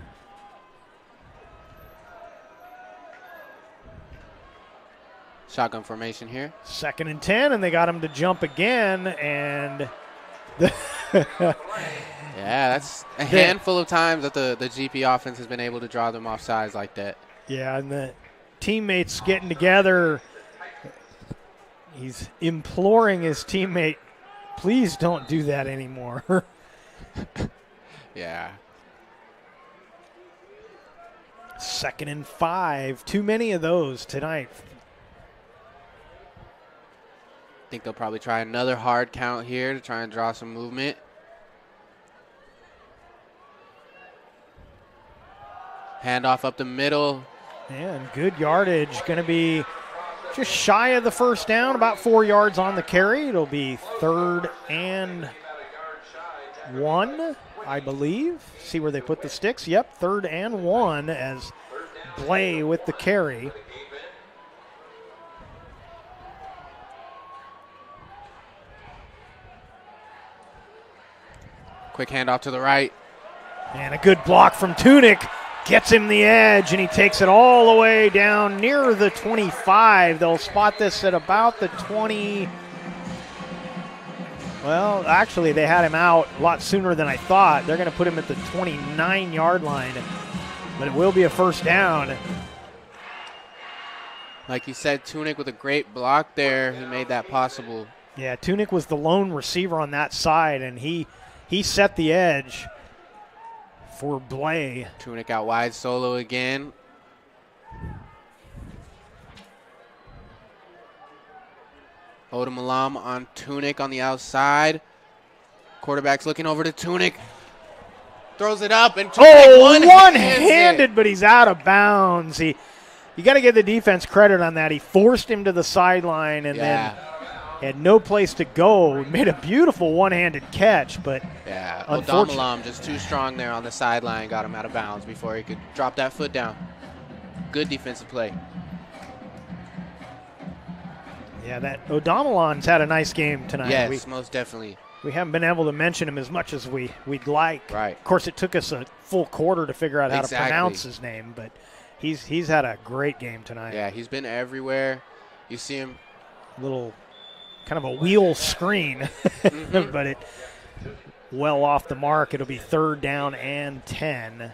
Shotgun formation here. 2nd and 10, and they got him to jump again, and Yeah, that's a handful of times that the GP offense has been able to draw them off sides like that. Yeah, and the teammates getting together. He's imploring his teammate, please don't do that anymore. Yeah. 2nd and 5. Too many of those tonight. I think they'll probably try another hard count here to try and draw some movement. Handoff up the middle. And good yardage. Going to be just shy of the first down, about 4 yards on the carry. It'll be 3rd and 1, I believe. See where they put the sticks. Yep, 3rd and 1 as Blay with the carry. Quick handoff to the right. And a good block from Tunic. Gets him the edge, and he takes it all the way down near the 25. They'll spot this at about the 20. Well, actually, they had him out a lot sooner than I thought. They're going to put him at the 29-yard line, but it will be a first down. Like you said, Tunic with a great block there. He made that possible. Yeah, Tunic was the lone receiver on that side, and he set the edge for Blay. Tunic out wide solo again. Odomalam on Tunic on the outside. Quarterback's looking over to Tunic. Throws it up and Tunic one-handed, but he's out of bounds. You got to give the defense credit on that. He forced him to the sideline and then had no place to go. Made a beautiful one-handed catch, but Odomalam just too strong there on the sideline. Got him out of bounds before he could drop that foot down. Good defensive play. Yeah, that Odomalan's had a nice game tonight. Yes, most definitely. We haven't been able to mention him as much as we'd like. Right. Of course, it took us a full quarter to figure out how to pronounce his name, but he's had a great game tonight. Yeah, he's been everywhere. You see him. Little kind of a wheel screen, but it well off the mark. It'll be 3rd down and 10.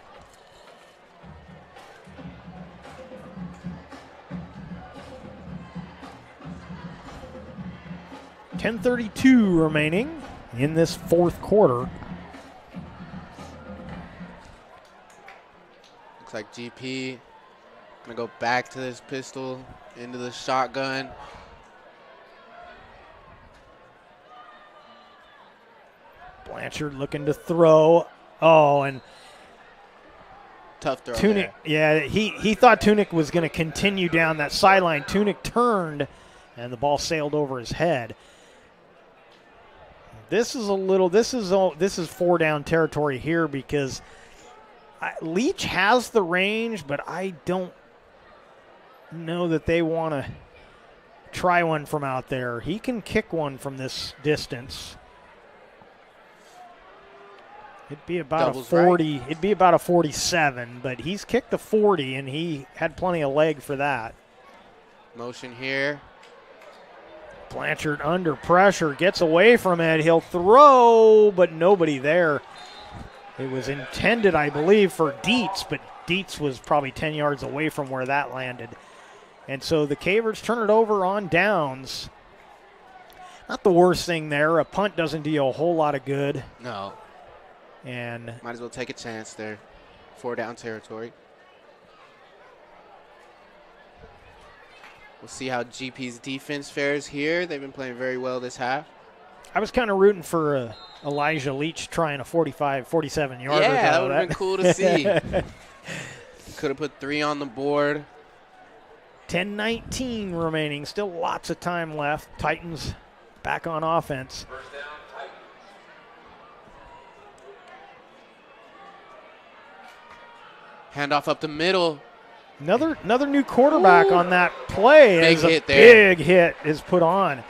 .10:32 remaining in this 4th quarter. Looks like GP gonna go back to this pistol, into the shotgun. Blanchard looking to throw. Oh, and tough throw. Tunic, yeah, he thought Tunic was going to continue down that sideline. Tunic turned, and the ball sailed over his head. This is 4 down territory here because Leach has the range, but I don't know that they want to try one from out there. He can kick one from this distance. It'd be about Doubles a 40. right. It'd be about a 47, but he's kicked the 40, and he had plenty of leg for that. Motion here. Blanchard under pressure, gets away from it. He'll throw, but nobody there. It was intended, I believe, for Dietz, but Dietz was probably 10 yards away from where that landed. And so the Cavers turn it over on downs. Not the worst thing there. A punt doesn't do you a whole lot of good. No. And might as well take a chance there. 4 down territory. We'll see how GP's defense fares here. They've been playing very well this half. I was kind of rooting for Elijah Leach trying a 47 yarder. Yeah, that would have been cool to see. Could have put 3 on the board. 10:19 remaining. Still lots of time left. Titans back on offense. Handoff up the middle. Another new quarterback on that play. Big as hit a there. Big hit is put on.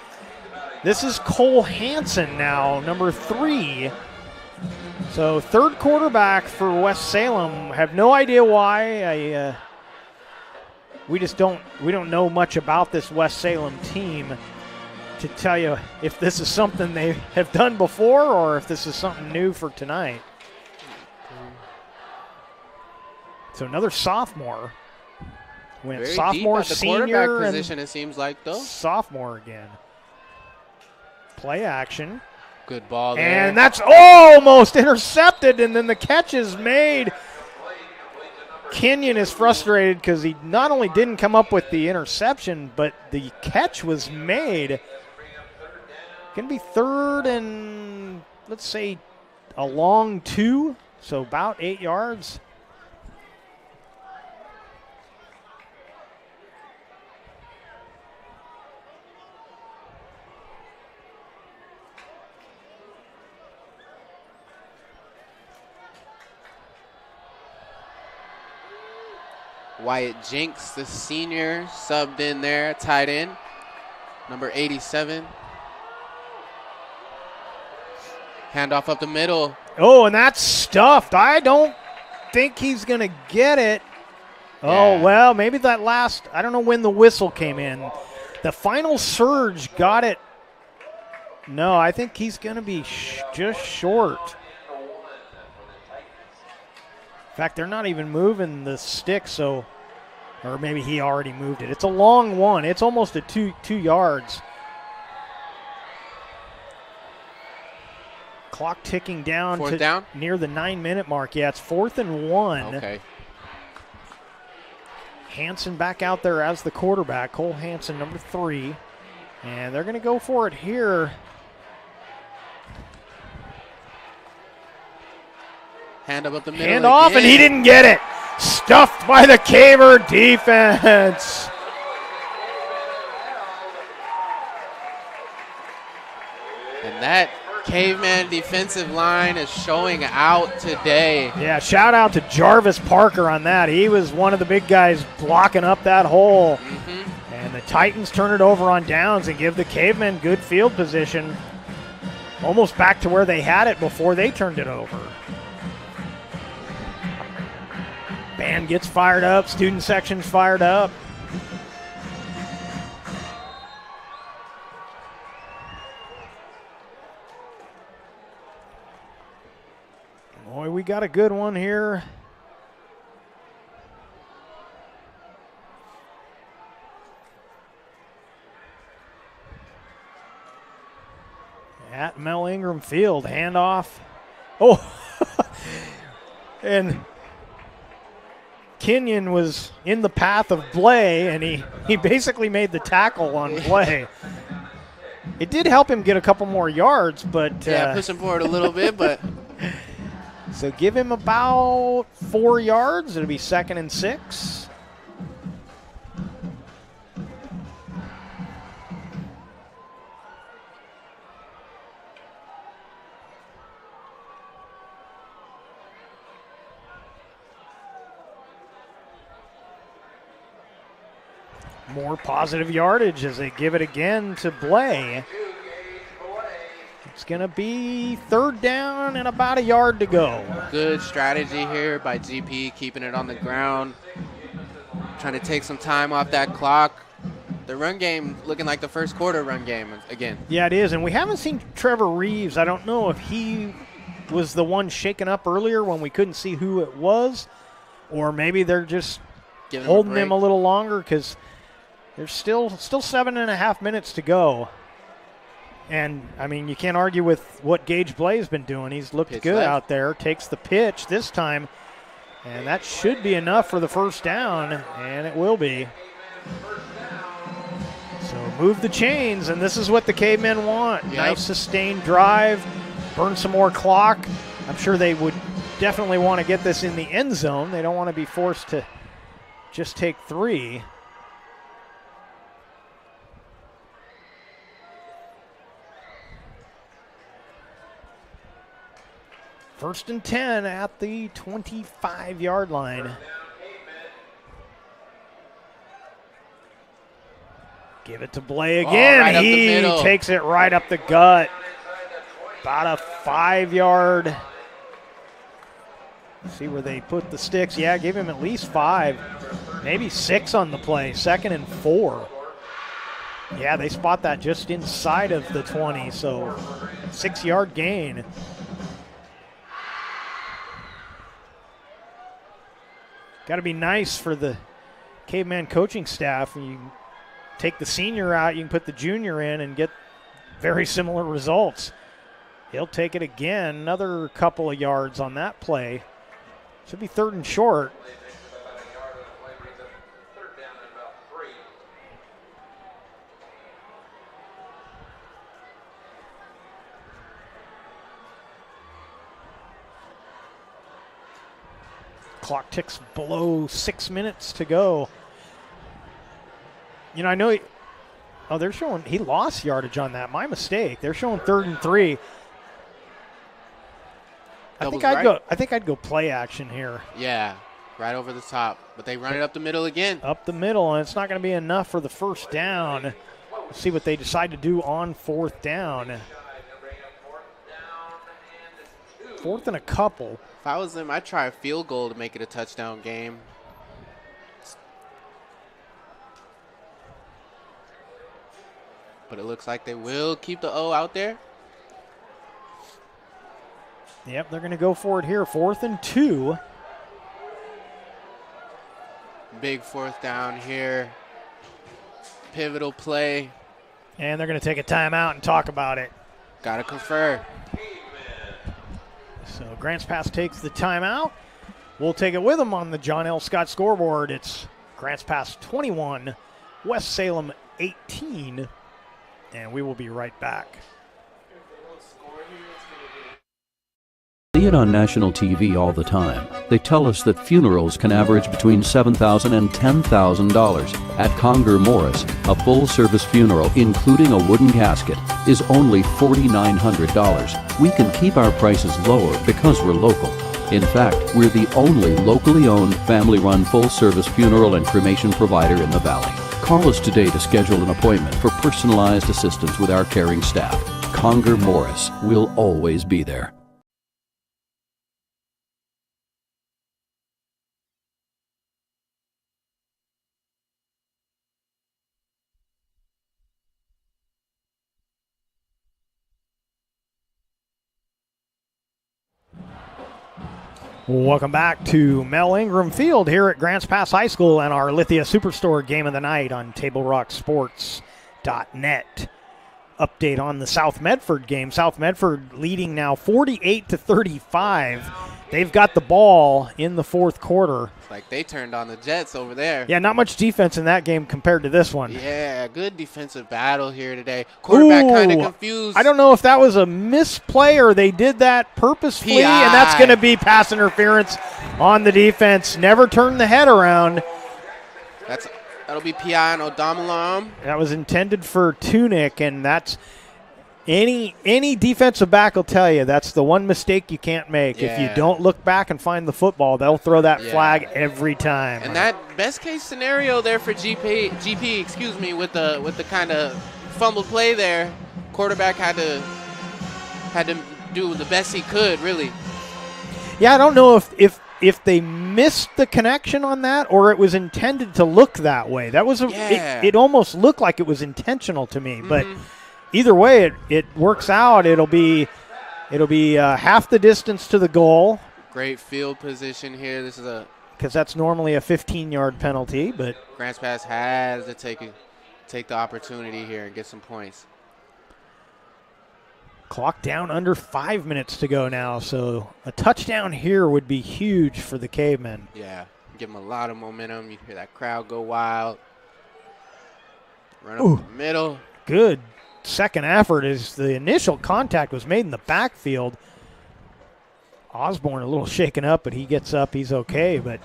This is Cole Hansen now, number 3. So 3rd quarterback for West Salem. Have no idea why. We don't know much about this West Salem team. to tell you if this is something they have done before or if this is something new for tonight. So another sophomore. Went Very sophomore, deep at the senior, quarterback position, it seems like, though. Sophomore again. Play action. Good ball there. And that's almost intercepted, and then the catch is made. Kenyon is frustrated because he not only didn't come up with the interception, but the catch was made. Going to be third and, let's say, a long 2, so about 8 yards. Wyatt Jinks, the senior, subbed in there, tight end, number 87. Handoff up the middle. Oh, and that's stuffed. I don't think he's going to get it. Yeah. Oh, well, maybe that last, I don't know when the whistle came in. The final surge got it. No, I think he's going to be just short. In fact, they're not even moving the stick, so, or maybe he already moved it. It's a long one. It's almost a 2 yards. Clock ticking down Fourth down? Near the 9-minute mark. Yeah, it's 4th and 1. Okay. Hansen back out there as the quarterback. Cole Hansen, number 3. And they're going to go for it here. Hand up the middle. Hand off, and he didn't get it. Stuffed by the Caver defense. And that Caveman defensive line is showing out today. Yeah, shout out to Jarvis Parker on that. He was one of the big guys blocking up that hole. Mm-hmm. And the Titans turn it over on downs and give the Cavemen good field position. Almost back to where they had it before they turned it over. Band gets fired up, student section's fired up. Boy, we got a good one here. At Mel Ingram Field, handoff. Oh, and Kenyon was in the path of Blay, and he basically made the tackle on Blay. It did help him get a couple more yards, but yeah, push him forward a little bit, but so give him about 4 yards. It'll be 2nd and 6. More positive yardage as they give it again to Blay. It's going to be 3rd down and about a yard to go. Good strategy here by GP, keeping it on the ground, trying to take some time off that clock. The run game looking like the first quarter run game again. Yeah, it is, and we haven't seen Trevor Reeves. I don't know if he was the one shaken up earlier when we couldn't see who it was, or maybe they're just holding him a little longer because there's still 7.5 minutes to go. And, I mean, you can't argue with what Gage Blay's been doing. He's looked good out there. Takes the pitch this time. And that should be enough for the first down, and it will be. So move the chains, and this is what the Cavemen want. Yep. Nice sustained drive. Burn some more clock. I'm sure they would definitely want to get this in the end zone. They don't want to be forced to just take 3. First and 10 at the 25-yard line. Give it to Blay again. Right he takes it right up the gut. About a 5-yard. See where they put the sticks. Yeah, give him at least 5, maybe 6 on the play. 2nd and 4. Yeah, they spot that just inside of the 20, so 6-yard gain. Got to be nice for the Caveman coaching staff. You can take the senior out, you can put the junior in and get very similar results. He'll take it again, another couple of yards on that play. Should be 3rd and short. Clock ticks below 6 minutes to go. You know, I know they're showing he lost yardage on that. My mistake. They're showing 3rd and 3. I think I'd go play action here. Yeah, right over the top. But they run it up the middle again. Up the middle, and it's not going to be enough for the first down. Let's see what they decide to do on 4th down. 4th and a couple. If I was them, I'd try a field goal to make it a touchdown game. But it looks like they will keep the O out there. Yep, they're going to go for it here. 4th and 2. Big 4th down here. Pivotal play. And they're going to take a timeout and talk about it. Got to confer. So Grants Pass takes the timeout. We'll take it with them on the John L. Scott scoreboard. It's Grants Pass 21, West Salem 18, and we will be right back. See it on national TV all the time. They tell us that funerals can average between $7,000 and $10,000. At Conger Morris, a full-service funeral, including a wooden casket, is only $4,900. We can keep our prices lower because we're local. In fact, we're the only locally owned, family-run, full-service funeral and cremation provider in the Valley. Call us today to schedule an appointment for personalized assistance with our caring staff. Conger Morris, we'll always be there. Welcome back to Mel Ingram Field here at Grants Pass High School and our Lithia Superstore game of the night on TableRockSports.net. Update on the South Medford game. South Medford leading now 48-35. They've got the ball in the 4th quarter. It's like they turned on the Jets over there. Yeah, not much defense in that game compared to this one. Yeah, good defensive battle here today. Quarterback kind of confused. I don't know if that was a misplay or they did that purposefully, PI. And that's going to be pass interference on the defense. Never turn the head around. That'll be PI on Odamulam. That was intended for Tunick, and that's any defensive back will tell you that's the one mistake you can't make. Yeah. If you don't look back and find the football, they'll throw that flag every time. And that best case scenario there for GP, with the kind of fumbled play there, quarterback had to do the best he could, really. Yeah, I don't know if they missed the connection on that or it was intended to look that way. That was it almost looked like it was intentional to me, but either way it works out. It'll be half the distance to the goal. Great field position here. This is because that's normally a 15-yard penalty, but Grants Pass has to take the opportunity here and get some points. Clock down under 5 minutes to go now, so a touchdown here would be huge for the Cavemen. Yeah, give them a lot of momentum. You hear that crowd go wild. Run up the middle. Good second effort as the initial contact was made in the backfield. Osborne a little shaken up, but he gets up. He's okay, but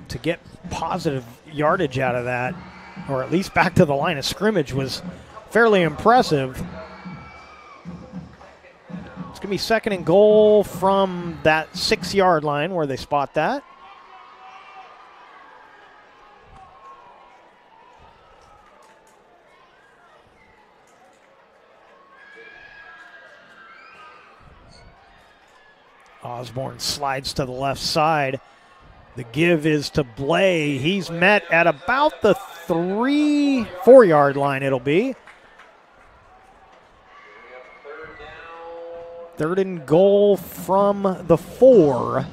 to get positive yardage out of that, or at least back to the line of scrimmage, was fairly impressive. It's going to be 2nd and goal from that 6-yard line where they spot that. Osborne slides to the left side. The give is to Blay. He's met at about the 4-yard line it'll be. 3rd and goal from the 4.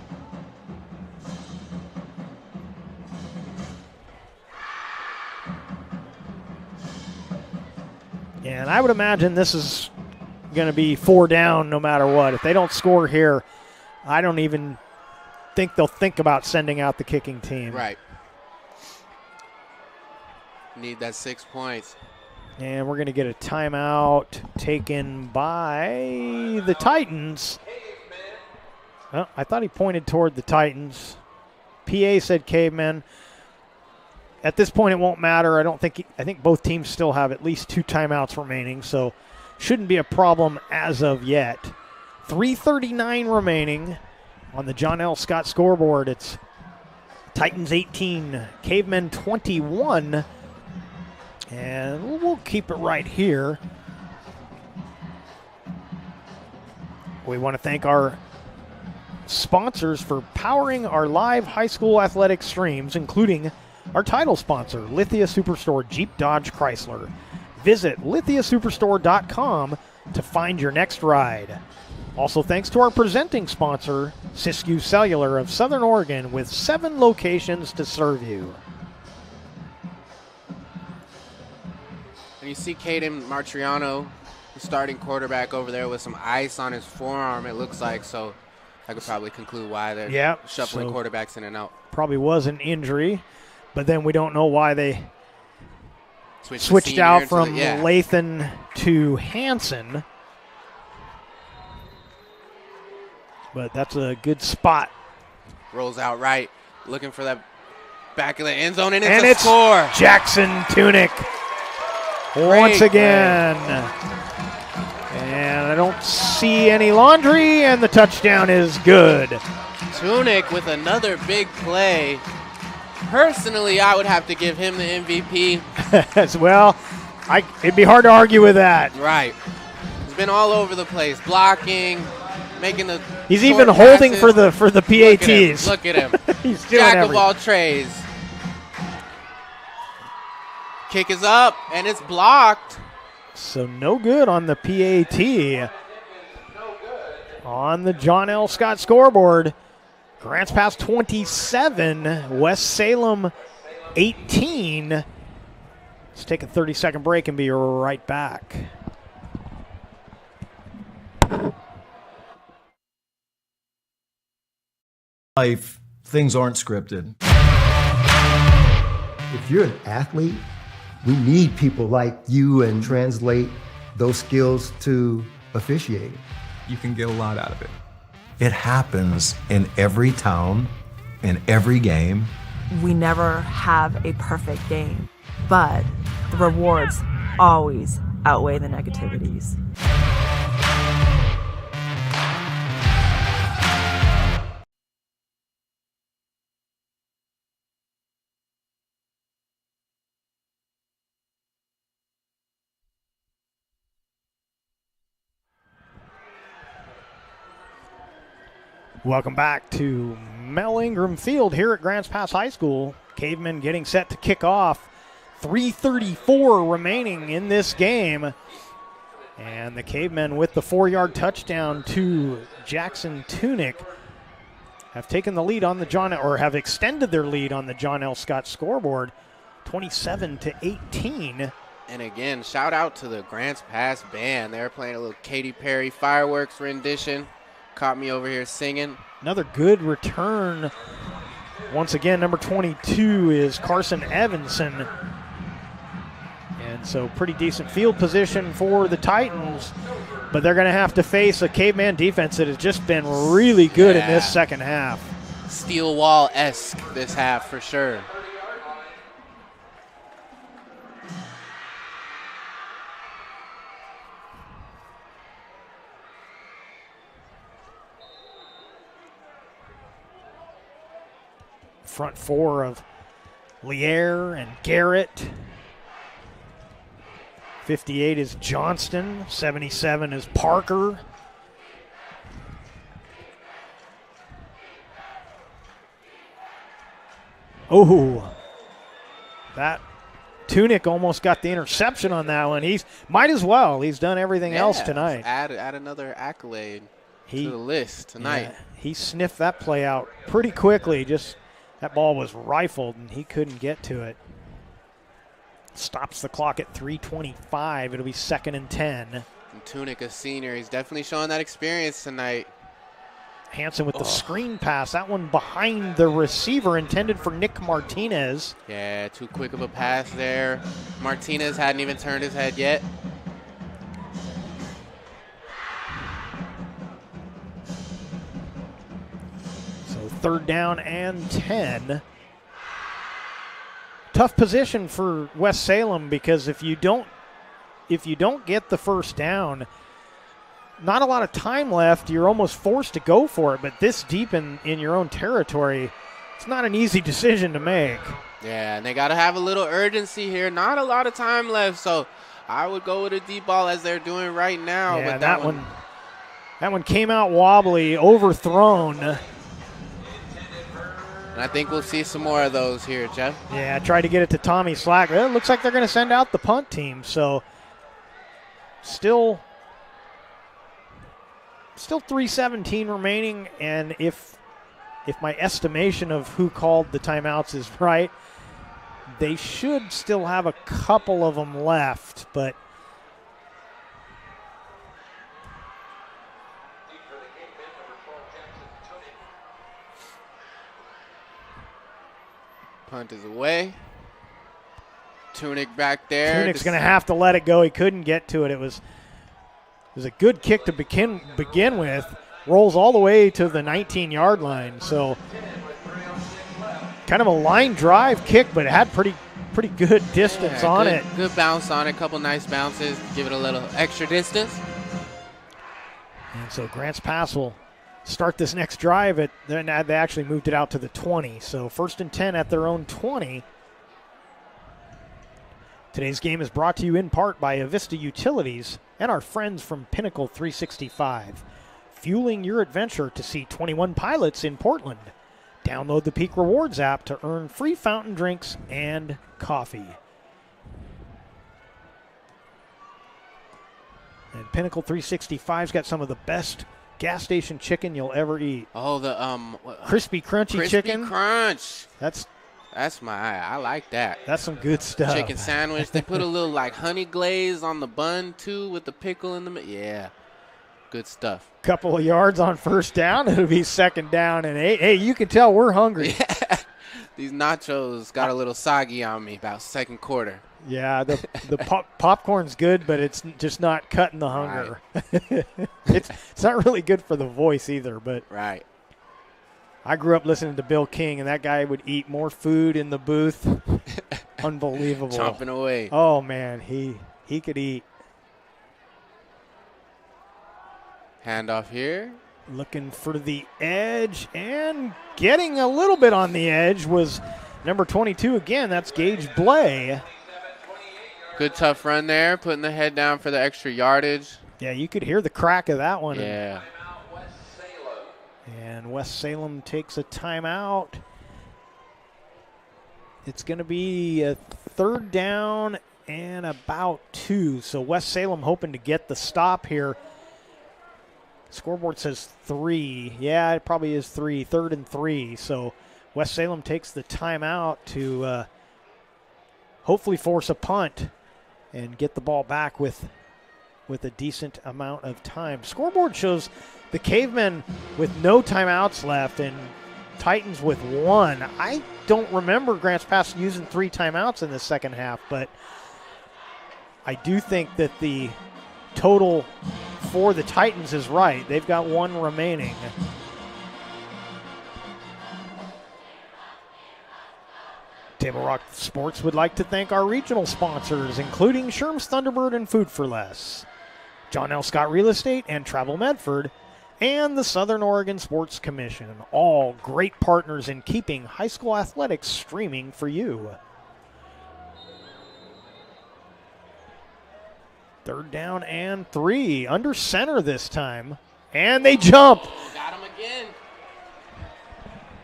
And I would imagine this is going to be 4 down no matter what. If they don't score here, I don't even think they'll think about sending out the kicking team. Right. Need that 6 points. And we're going to get a timeout taken by the Titans. Well, I thought he pointed toward the Titans. PA said Cavemen. At this point, it won't matter. I think both teams still have at least 2 timeouts remaining, so shouldn't be a problem as of yet. 3:39 remaining on the John L. Scott scoreboard. It's Titans 18, Cavemen 21. And we'll keep it right here. We want to thank our sponsors for powering our live high school athletic streams, including our title sponsor, Lithia Superstore Jeep Dodge Chrysler. Visit lithiasuperstore.com to find your next ride. Also thanks to our presenting sponsor, Siskiyou Cellular of Southern Oregon, with 7 locations to serve you. And you see Caden Martriano, the starting quarterback over there with some ice on his forearm, it looks like. So I could probably conclude why they're shuffling quarterbacks in and out. Probably was an injury, but then we don't know why they switched out from Lathan to Hansen. But that's a good spot. Rolls out right, looking for that back of the end zone, and it's a score. Jackson Tunick once again. And I don't see any laundry, and the touchdown is good. Tunick with another big play. Personally, I would have to give him the MVP. As well, it'd be hard to argue with that. Right. He's been all over the place, blocking, making the He's even holding for the PATs. Look at him. He's doing Jack everything. of all trades. Kick is up, and it's blocked. So no good on the PAT. On the John L. Scott scoreboard, Grants Pass 27, West Salem 18. Let's take a 30-second break and be right back. Life, things aren't scripted. If you're an athlete, we need people like you and translate those skills to officiating. You can get a lot out of it. It happens in every town, in every game. We never have a perfect game, but the rewards always outweigh the negativities. Welcome back to Mel Ingram Field here at Grants Pass High School. Cavemen getting set to kick off. 3:34 remaining in this game. And the Cavemen with the 4-yard touchdown to Jackson Tunick have taken the lead on the have extended their lead on the John L. Scott scoreboard, 27-18. And again, shout out to the Grants Pass band. They're playing a little Katy Perry fireworks rendition. Caught me over here singing. Another good return. Once again, number 22 is Carson Evanson. And so pretty decent field position for the Titans. But they're going to have to face a Caveman defense that has just been really good in this second half. Steel wall-esque this half for sure. Front four of Lier and Garrett. 58 is Johnston. 77 is Parker. Oh, that Tunick almost got the interception on that one. He's might as well. He's done everything else tonight. Add another accolade to the list tonight. Yeah, he sniffed that play out pretty quickly. Just that ball was rifled, and he couldn't get to it. Stops the clock at 3:25. It'll be 2nd and 10. And Tunick, a senior, he's definitely showing that experience tonight. Hansen with the screen pass. That one behind the receiver, intended for Nick Martinez. Yeah, too quick of a pass there. Martinez hadn't even turned his head yet. So 3rd down and 10. Tough position for West Salem, because if you don't get the first down, not a lot of time left. You're almost forced to go for it, but this deep in your own territory, it's not an easy decision to make. Yeah, and they got to have a little urgency here. Not a lot of time left, so I would go with a deep ball as they're doing right now. Yeah, but that one came out wobbly, overthrown. And I think we'll see some more of those here, Jeff. Yeah, tried to get it to Tommy Slack. It looks like they're going to send out the punt team, so still 3:17 remaining, and if my estimation of who called the timeouts is right, they should still have a couple of them left, but punt is away. Tunick back there. Tunick's going to have to let it go. He couldn't get to it. It was a good kick to begin with. Rolls all the way to the 19-yard line. So kind of a line drive kick, but it had pretty good distance on it. Good bounce on it. Couple nice bounces. Give it a little extra distance. And so Grants Pass will start this next drive. They actually moved it out to the 20. So 1st and 10 at their own 20. Today's game is brought to you in part by Avista Utilities and our friends from Pinnacle 365. Fueling your adventure to see 21 pilots in Portland. Download the Peak Rewards app to earn free fountain drinks and coffee. And Pinnacle 365's got some of the best gas station chicken you'll ever eat. Oh, the crispy crunchy chicken. Crunch. That's I like that. That's some good stuff. Chicken sandwich. They put a little like honey glaze on the bun too with the pickle in the middle. Yeah. Good stuff. Couple of yards on 1st down. It'll be 2nd down and 8. Hey, you can tell we're hungry. Yeah. These nachos got a little soggy on me about 2nd quarter. Yeah, the popcorn's good, but it's just not cutting the hunger. Right. It's not really good for the voice either. But right. I grew up listening to Bill King, and that guy would eat more food in the booth. Unbelievable. Chomping away. Oh, man, he could eat. Handoff here. Looking for the edge, and getting a little bit on the edge was number 22 again. That's Gage Blay. Good tough run there, putting the head down for the extra yardage. Yeah, you could hear the crack of that one. Yeah. And West Salem takes a timeout. It's going to be a 3rd down and about 2. So West Salem hoping to get the stop here. Scoreboard says 3. Yeah, it probably is 3. 3rd and 3. So West Salem takes the timeout to hopefully force a punt and get the ball back with a decent amount of time. Scoreboard shows the Cavemen with no timeouts left and Titans with 1. I don't remember Grants Pass using 3 timeouts in the second half, but I do think that the total for the Titans is right. They've got 1 remaining. Table Rock Sports would like to thank our regional sponsors, including Sherm's Thunderbird and Food for Less, John L. Scott Real Estate and Travel Medford, and the Southern Oregon Sports Commission, all great partners in keeping high school athletics streaming for you. 3rd down and 3, under center this time, and they jump. Oh, got him again.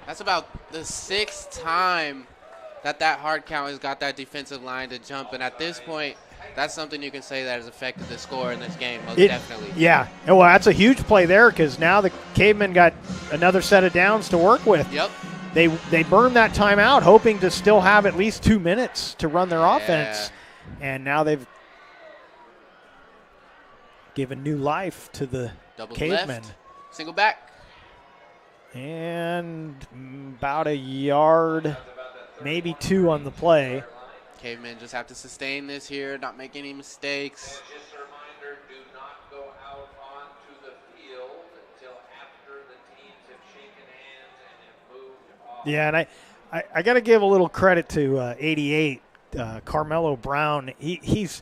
That's about the 6th time that hard count has got that defensive line to jump. And at this point, that's something you can say that has affected the score in this game, most definitely. Yeah. Well, that's a huge play there because now the Cavemen got another set of downs to work with. Yep. They burned that timeout hoping to still have at least 2 minutes to run their offense. And now they've given new life to the Double Cavemen. left. Single back. And about a yard, maybe 2 on the play. Cavemen just have to sustain this here, not make any mistakes. Just a reminder, do not go out onto the field until after the teams have shaken hands and have moved off. Yeah, and I got to give a little credit to 88, Carmelo Brown. He's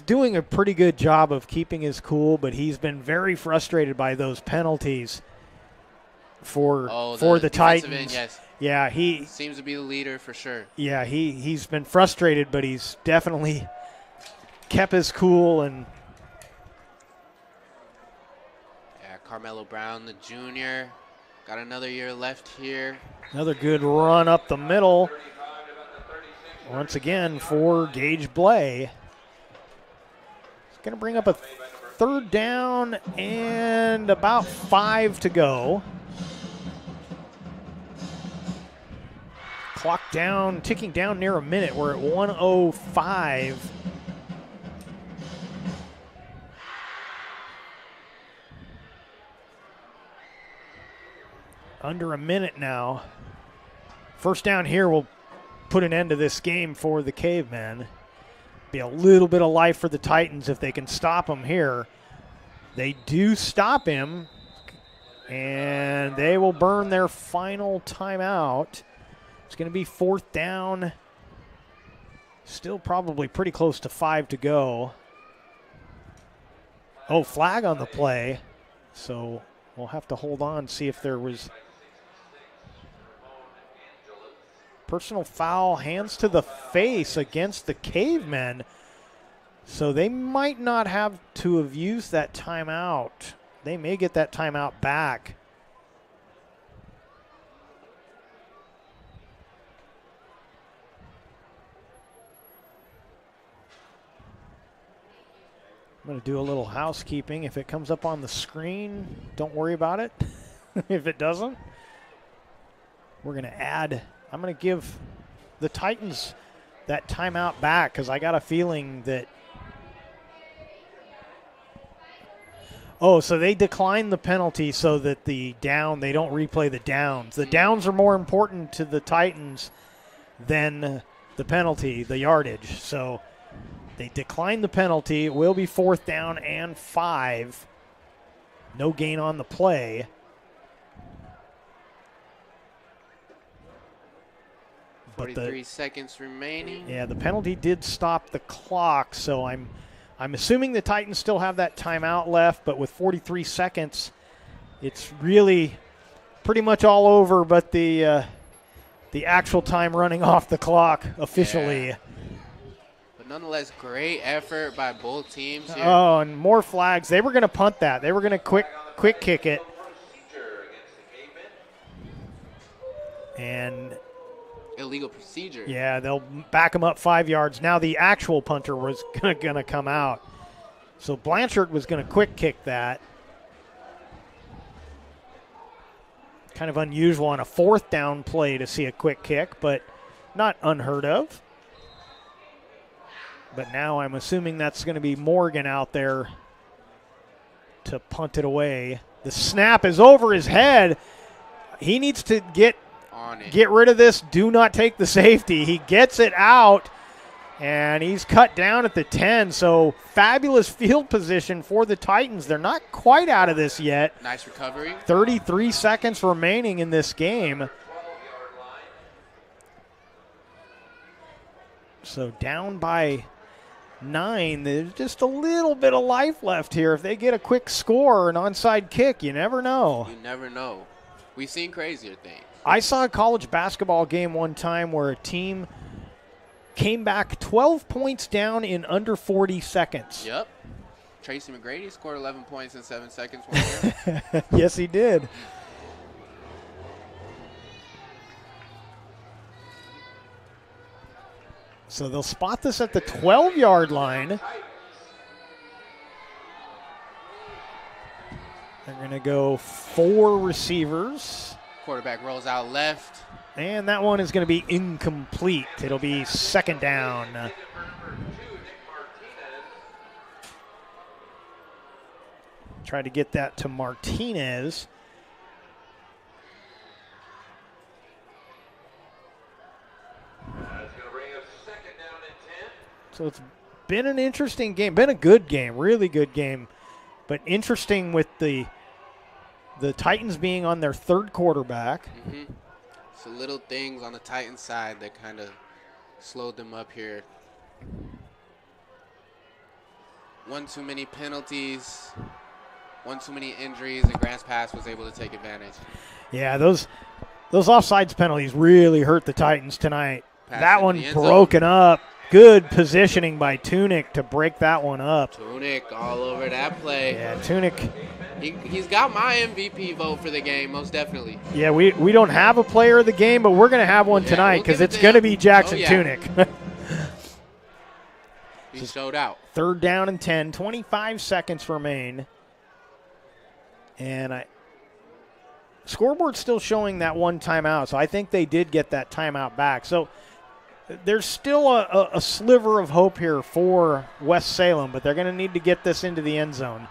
doing a pretty good job of keeping his cool, but he's been very frustrated by those penalties for the Titans. End, yes. Yeah, he seems to be the leader for sure. Yeah, he's been frustrated, but he's definitely kept his cool. And yeah, Carmelo Brown, the junior, got another year left here. Another good run up the middle. Once again for Gage Blay. It's going to bring up a 3rd down and about 5 to go. Clock down, ticking down near a minute. We're at 1:05. Under a minute now. First down here will put an end to this game for the Cavemen. Be a little bit of life for the Titans if they can stop him here. They do stop him, and they will burn their final timeout. It's going to be 4th down. Still probably pretty close to 5 to go. Oh, flag on the play. So we'll have to hold on, see if there was personal foul, hands to the face against the Cavemen. So they might not have to have used that timeout. They may get that timeout back. I'm going to do a little housekeeping. If it comes up on the screen, don't worry about it. If it doesn't, we're going to add. I'm going to give the Titans that timeout back because I got a feeling that. Oh, so they declined the penalty so that they don't replay the downs. The downs are more important to the Titans than the penalty, the yardage. So they declined the penalty. It will be 4th down and 5. No gain on the play. But 43 seconds remaining. Yeah, the penalty did stop the clock, so I'm assuming the Titans still have that timeout left, but with 43 seconds, it's really pretty much all over but the actual time running off the clock officially. Yeah. But nonetheless, great effort by both teams here. Oh, and more flags. They were going to punt that. They were going to quick kick it. And illegal procedure. Yeah, they'll back him up 5 yards. Now the actual punter was going to come out. So Blanchard was going to quick kick that. Kind of unusual on a 4th down play to see a quick kick, but not unheard of. But now I'm assuming that's going to be Morgan out there to punt it away. The snap is over his head. He needs to get rid of this. Do not take the safety. He gets it out, and he's cut down at the 10. So fabulous field position for the Titans. They're not quite out of this yet. Nice recovery. 33 seconds remaining in this game. So down by 9. There's just a little bit of life left here. If they get a quick score, an onside kick, you never know. You never know. We've seen crazier things. I saw a college basketball game one time where a team came back 12 points down in under 40 seconds. Yep. Tracy McGrady scored 11 points in 7 seconds one year. Yes, he did. So they'll spot this at the 12-yard line. They're going to go 4 receivers. Quarterback rolls out left. And that one is going to be incomplete. It'll be second down. Try to get that to Martinez. So it's been an interesting game, been a good game, really good game, but interesting with the Titans being on their third quarterback. Mm-hmm. So little things on the Titans side that kind of slowed them up here. One too many penalties, one too many injuries, and Grants Pass was able to take advantage. Yeah, those offsides penalties really hurt the Titans tonight. That one broken up. Good positioning by Tunick to break that one up. Tunick all over that play. Yeah, Tunick. He's got my MVP vote for the game, most definitely. Yeah, we don't have a player of the game, but we're going to have one tonight because it's going to be Jackson Tunick. He showed out. Third down and 10, 25 seconds remain. And scoreboard's still showing that one timeout, so I think they did get that timeout back. So there's still a sliver of hope here for West Salem, but they're going to need to get this into the end zone.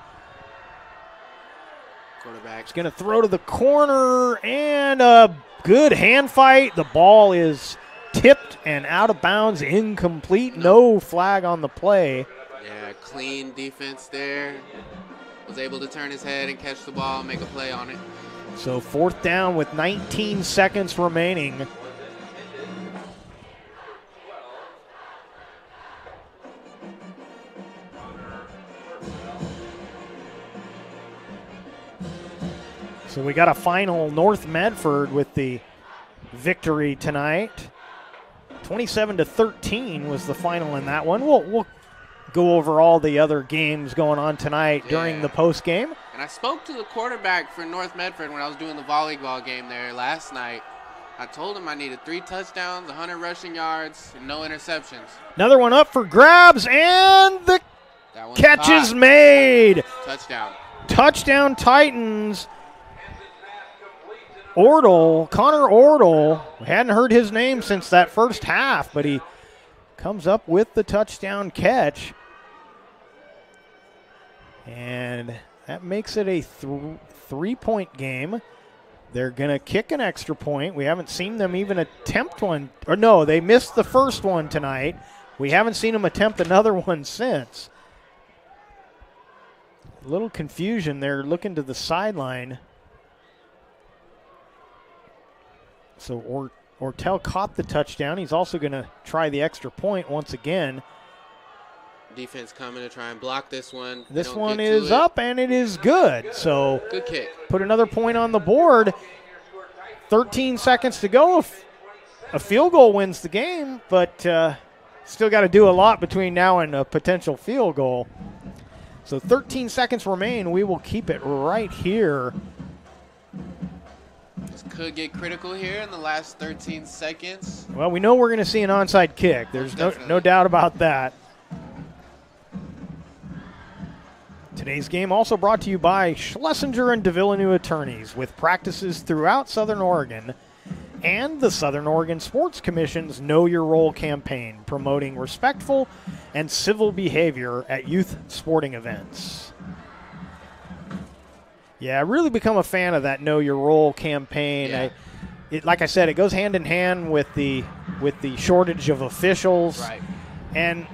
Quarterback's going to throw to the corner, and a good hand fight. The ball is tipped and out of bounds, incomplete. No flag on the play. Yeah, clean defense there. Was able to turn his head and catch the ball and make a play on it. So fourth down with 19 seconds remaining. So we got a final North Medford with the victory tonight. 27-13 was the final in that one. We'll go over all the other games going on tonight during the post game. And I spoke to the quarterback for North Medford when I was doing the volleyball game there last night. I told him I needed 3 touchdowns, 100 rushing yards, and no interceptions. Another one up for grabs, and the catch is made. Touchdown. Touchdown Titans. Connor Ordle, we hadn't heard his name since that first half, but he comes up with the touchdown catch. And that makes it a 3-point game. They're going to kick an extra point. We haven't seen them even attempt one. Or no, they missed the first one tonight. We haven't seen them attempt another one since. A little confusion there, looking to the sideline. So Ortel caught the touchdown. He's also going to try the extra point once again. Defense coming to try and block this one. This one is up, and it is good. So good kick. Put another point on the board. 13 seconds to go. A field goal wins the game, but still got to do a lot between now and a potential field goal. So 13 seconds remain. We will keep it right here. This could get critical here in the last 13 seconds. Well, we know we're going to see an onside kick. There's no doubt about that. Today's game also brought to you by Schlesinger and DeVilleneuve Attorneys, with practices throughout Southern Oregon, and the Southern Oregon Sports Commission's Know Your Role campaign, promoting respectful and civil behavior at youth sporting events. Yeah, I really become a fan of that Know Your Role campaign. Yeah. Like I said, it goes hand in hand with the shortage of officials. Right. And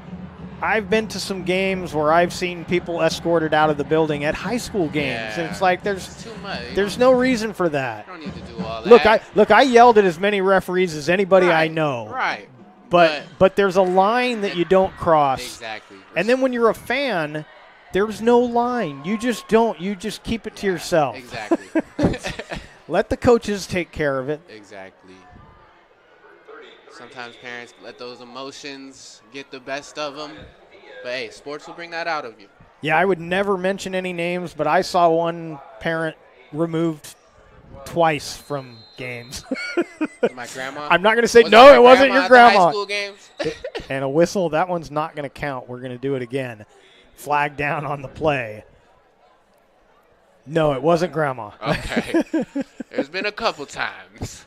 I've been to some games where I've seen people escorted out of the building at high school games, and it's like there's no reason for that. You don't need to do all that. Look, I yelled at as many referees as anybody I know. Right. But there's a line that you don't cross. Exactly. And then when you're a fan, there's no line. You just don't. You just keep it to yourself. Exactly. Let the coaches take care of it. Exactly. Sometimes parents let those emotions get the best of them. But, hey, sports will bring that out of you. Yeah, I would never mention any names, but I saw one parent removed twice from games. My grandma? I'm not going to say, Was no, it it wasn't your at the high grandma. school games? And a whistle, that one's not going to count. We're going to do it again. Flag down on the play. No, it wasn't grandma. Okay. There's been a couple times.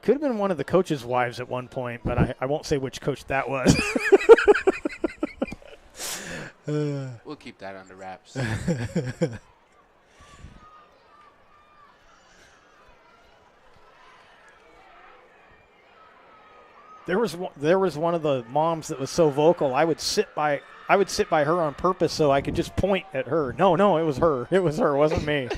Could have been one of the coaches' wives at one point, but I won't say which coach that was. We'll keep that under wraps. There was one of the moms that was so vocal. I would sit by her on purpose so I could just point at her. No, it was her. It was her. It wasn't me.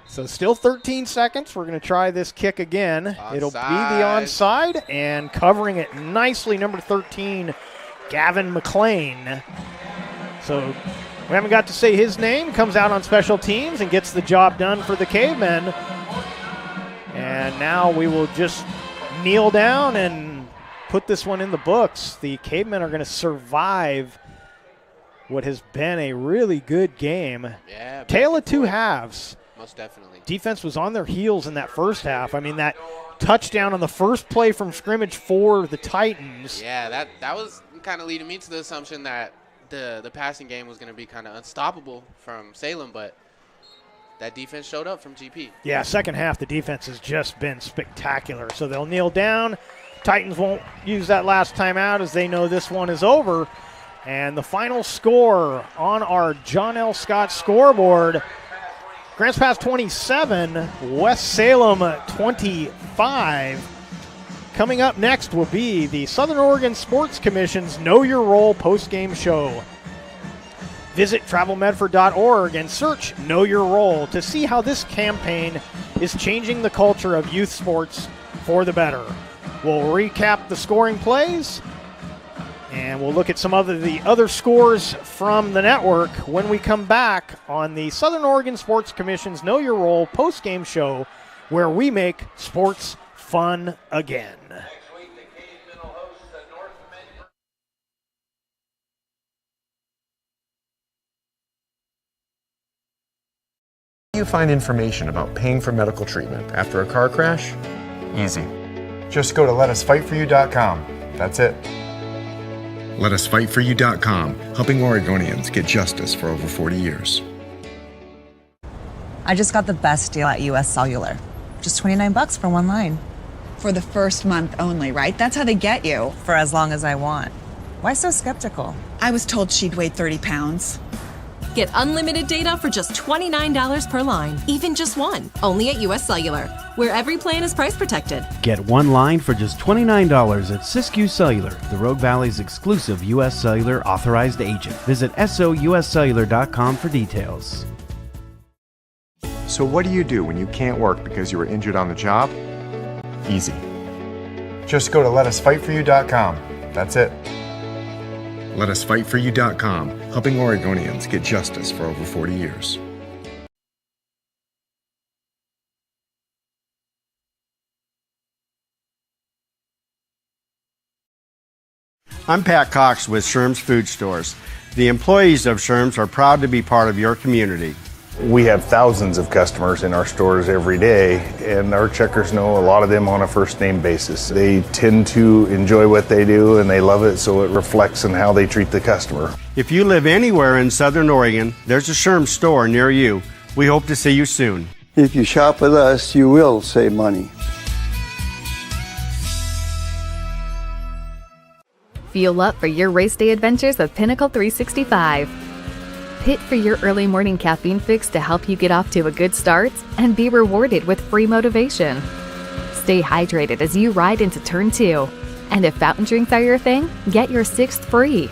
So still 13 seconds. We're going to try this kick again. Onside. It'll be the onside, and covering it nicely, number 13, Gavin McLean. So we haven't got to say his name. Comes out on special teams and gets the job done for the Cavemen. And now we will just kneel down and put this one in the books. The Cavemen are going to survive what has been a really good game. Yeah. Tale of two halves. Most definitely. Defense was on their heels in that first half. I mean, that touchdown on the first play from scrimmage for the Titans. Yeah, that was kind of leading me to the assumption that the passing game was going to be kind of unstoppable from Salem, but that defense showed up from GP. Yeah, second half, the defense has just been spectacular. So they'll kneel down. Titans won't use that last timeout as they know this one is over. And the final score on our John L. Scott scoreboard, Grants Pass 27, West Salem 25. Coming up next will be the Southern Oregon Sports Commission's Know Your Role postgame show. Visit travelmedford.org and search Know Your Role to see how this campaign is changing the culture of youth sports for the better. We'll recap the scoring plays, and we'll look at some of the other scores from the network when we come back on the Southern Oregon Sports Commission's Know Your Role postgame show, where we make sports fun again. You find information about paying for medical treatment after a car crash? Easy. Just go to letusfightforyou.com. That's it. Letusfightforyou.com, helping Oregonians get justice for over 40 years. I just got the best deal at US Cellular. Just $29 for one line. For the first month only, right? That's how they get you. For as long as I want. Why so skeptical? I was told she'd weigh 30 pounds. Get unlimited data for just $29 per line, even just one. Only at US Cellular, where every plan is price protected. Get one line for just $29 at Siskiyou Cellular, the Rogue Valley's exclusive US Cellular authorized agent. Visit souscellular.com for details. So what do you do when you can't work because you were injured on the job? Easy. Just go to letusfightforyou.com. That's it. Letusfightforyou.com, helping Oregonians get justice for over 40 years. I'm Pat Cox with Sherm's Food Stores. The employees of Sherm's are proud to be part of your community. We have thousands of customers in our stores every day, and our checkers know a lot of them on a first name basis. They tend to enjoy what they do and they love it, so it reflects in how they treat the customer. If you live anywhere in Southern Oregon, there's a Sherm's store near you. We hope to see you soon. If you shop with us, you will save money. Fuel up for your race day adventures with Pinnacle 365. Hit for your early morning caffeine fix to help you get off to a good start and be rewarded with free motivation. Stay hydrated as you ride into Turn 2. And if fountain drinks are your thing, get your 6th free.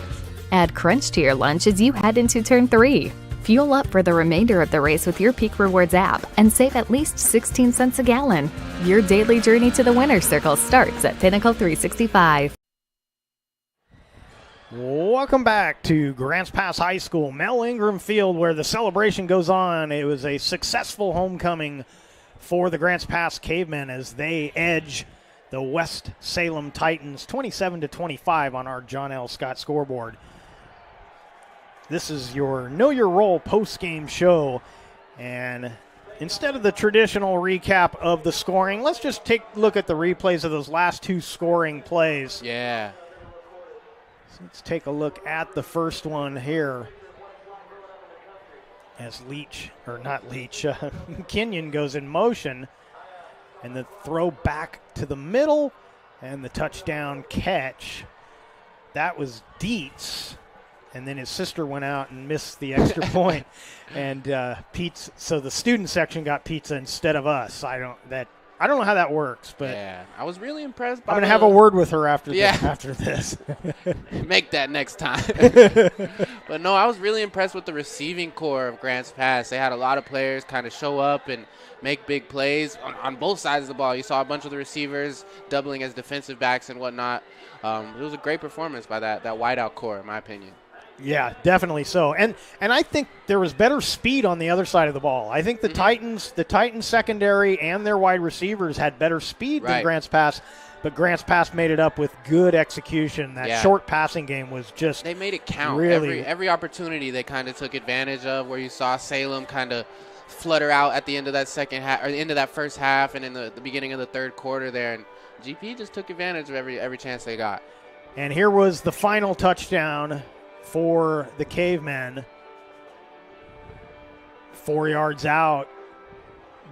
Add Crunch to your lunch as you head into Turn 3. Fuel up for the remainder of the race with your Peak Rewards app and save at least 16 cents a gallon. Your daily journey to the winner's circle starts at Pinnacle 365. Welcome back to Grants Pass High School, Mel Ingram Field, where the celebration goes on. It was a successful homecoming for the Grants Pass Cavemen as they edge the West Salem Titans 27-25 on our John L. Scott scoreboard. This is your Know Your Role post-game show, and instead of the traditional recap of the scoring, let's just take a look at the replays of those last two scoring plays. Yeah. So let's take a look at the first one here. As Kenyon goes in motion, and the throw back to the middle, and the touchdown catch. That was Dietz, and then his sister went out and missed the extra point, and pizza. So the student section got pizza instead of us. I don't know how that works, but yeah, I was really impressed by I'm gonna have a word with her after this. Make that next time. But no, I was really impressed with the receiving core of Grants Pass. They had a lot of players kind of show up and make big plays on both sides of the ball. You saw a bunch of the receivers doubling as defensive backs and whatnot. It was a great performance by that wideout core, in my opinion. Yeah, definitely so. And I think there was better speed on the other side of the ball. I think the Titans secondary and their wide receivers had better speed than Grants Pass, but Grants Pass made it up with good execution. That short passing game was just they made it count. Really, every opportunity they kind of took advantage of, where you saw Salem kind of flutter out at the end of that second half, or the end of that first half, and in the beginning of the third quarter there, and GP just took advantage of every chance they got. And here was the final touchdown for the Cavemen. 4 yards out.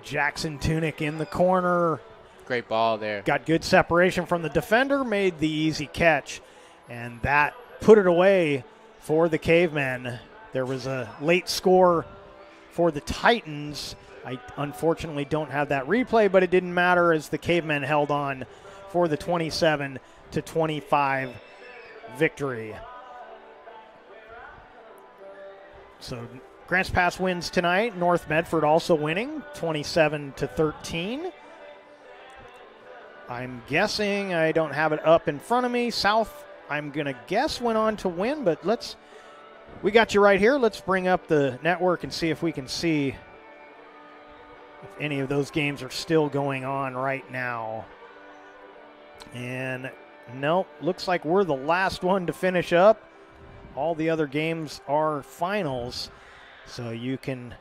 Jackson Tunick in the corner. Great ball there. Got good separation from the defender, made the easy catch, and that put it away for the Cavemen. There was a late score for the Titans. I unfortunately don't have that replay, but it didn't matter as the Cavemen held on for the 27-25 victory. So Grants Pass wins tonight. North Medford also winning 27-13. I'm guessing, I don't have it up in front of me. South, I'm going to guess, went on to win, but we got you right here. Let's bring up the network and see if we can see if any of those games are still going on right now. And nope, looks like we're the last one to finish up. All the other games are finals, so you can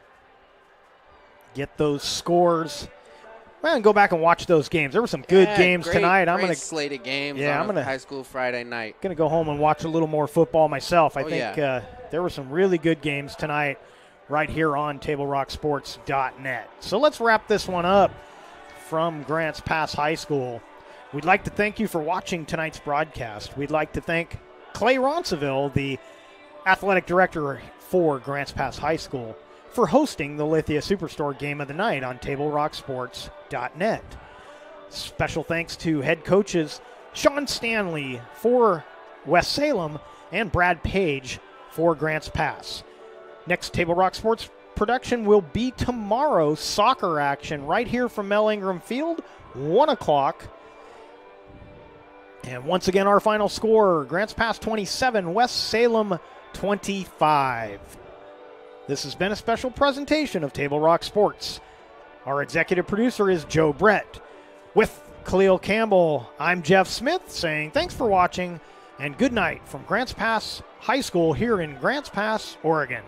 get those scores. Well, and go back and watch those games. There were some good games tonight. I'm gonna slate of games. On a high school Friday night. Gonna go home and watch a little more football myself. I think there were some really good games tonight, right here on TableRockSports.net. So let's wrap this one up from Grants Pass High School. We'd like to thank you for watching tonight's broadcast. We'd like to thank Clay Ronceville, the athletic director for Grants Pass High School, for hosting the Lithia Superstore Game of the Night on TableRockSports.net. Special thanks to head coaches Sean Stanley for West Salem and Brad Page for Grants Pass. Next Table Rock Sports production will be tomorrow. Soccer action right here from Mel Ingram Field, 1 o'clock. And once again, our final score, Grants Pass 27, West Salem 25. This has been a special presentation of Table Rock Sports. Our executive producer is Joe Brett. With Khalil Campbell, I'm Jeff Smith saying thanks for watching and good night from Grants Pass High School here in Grants Pass, Oregon.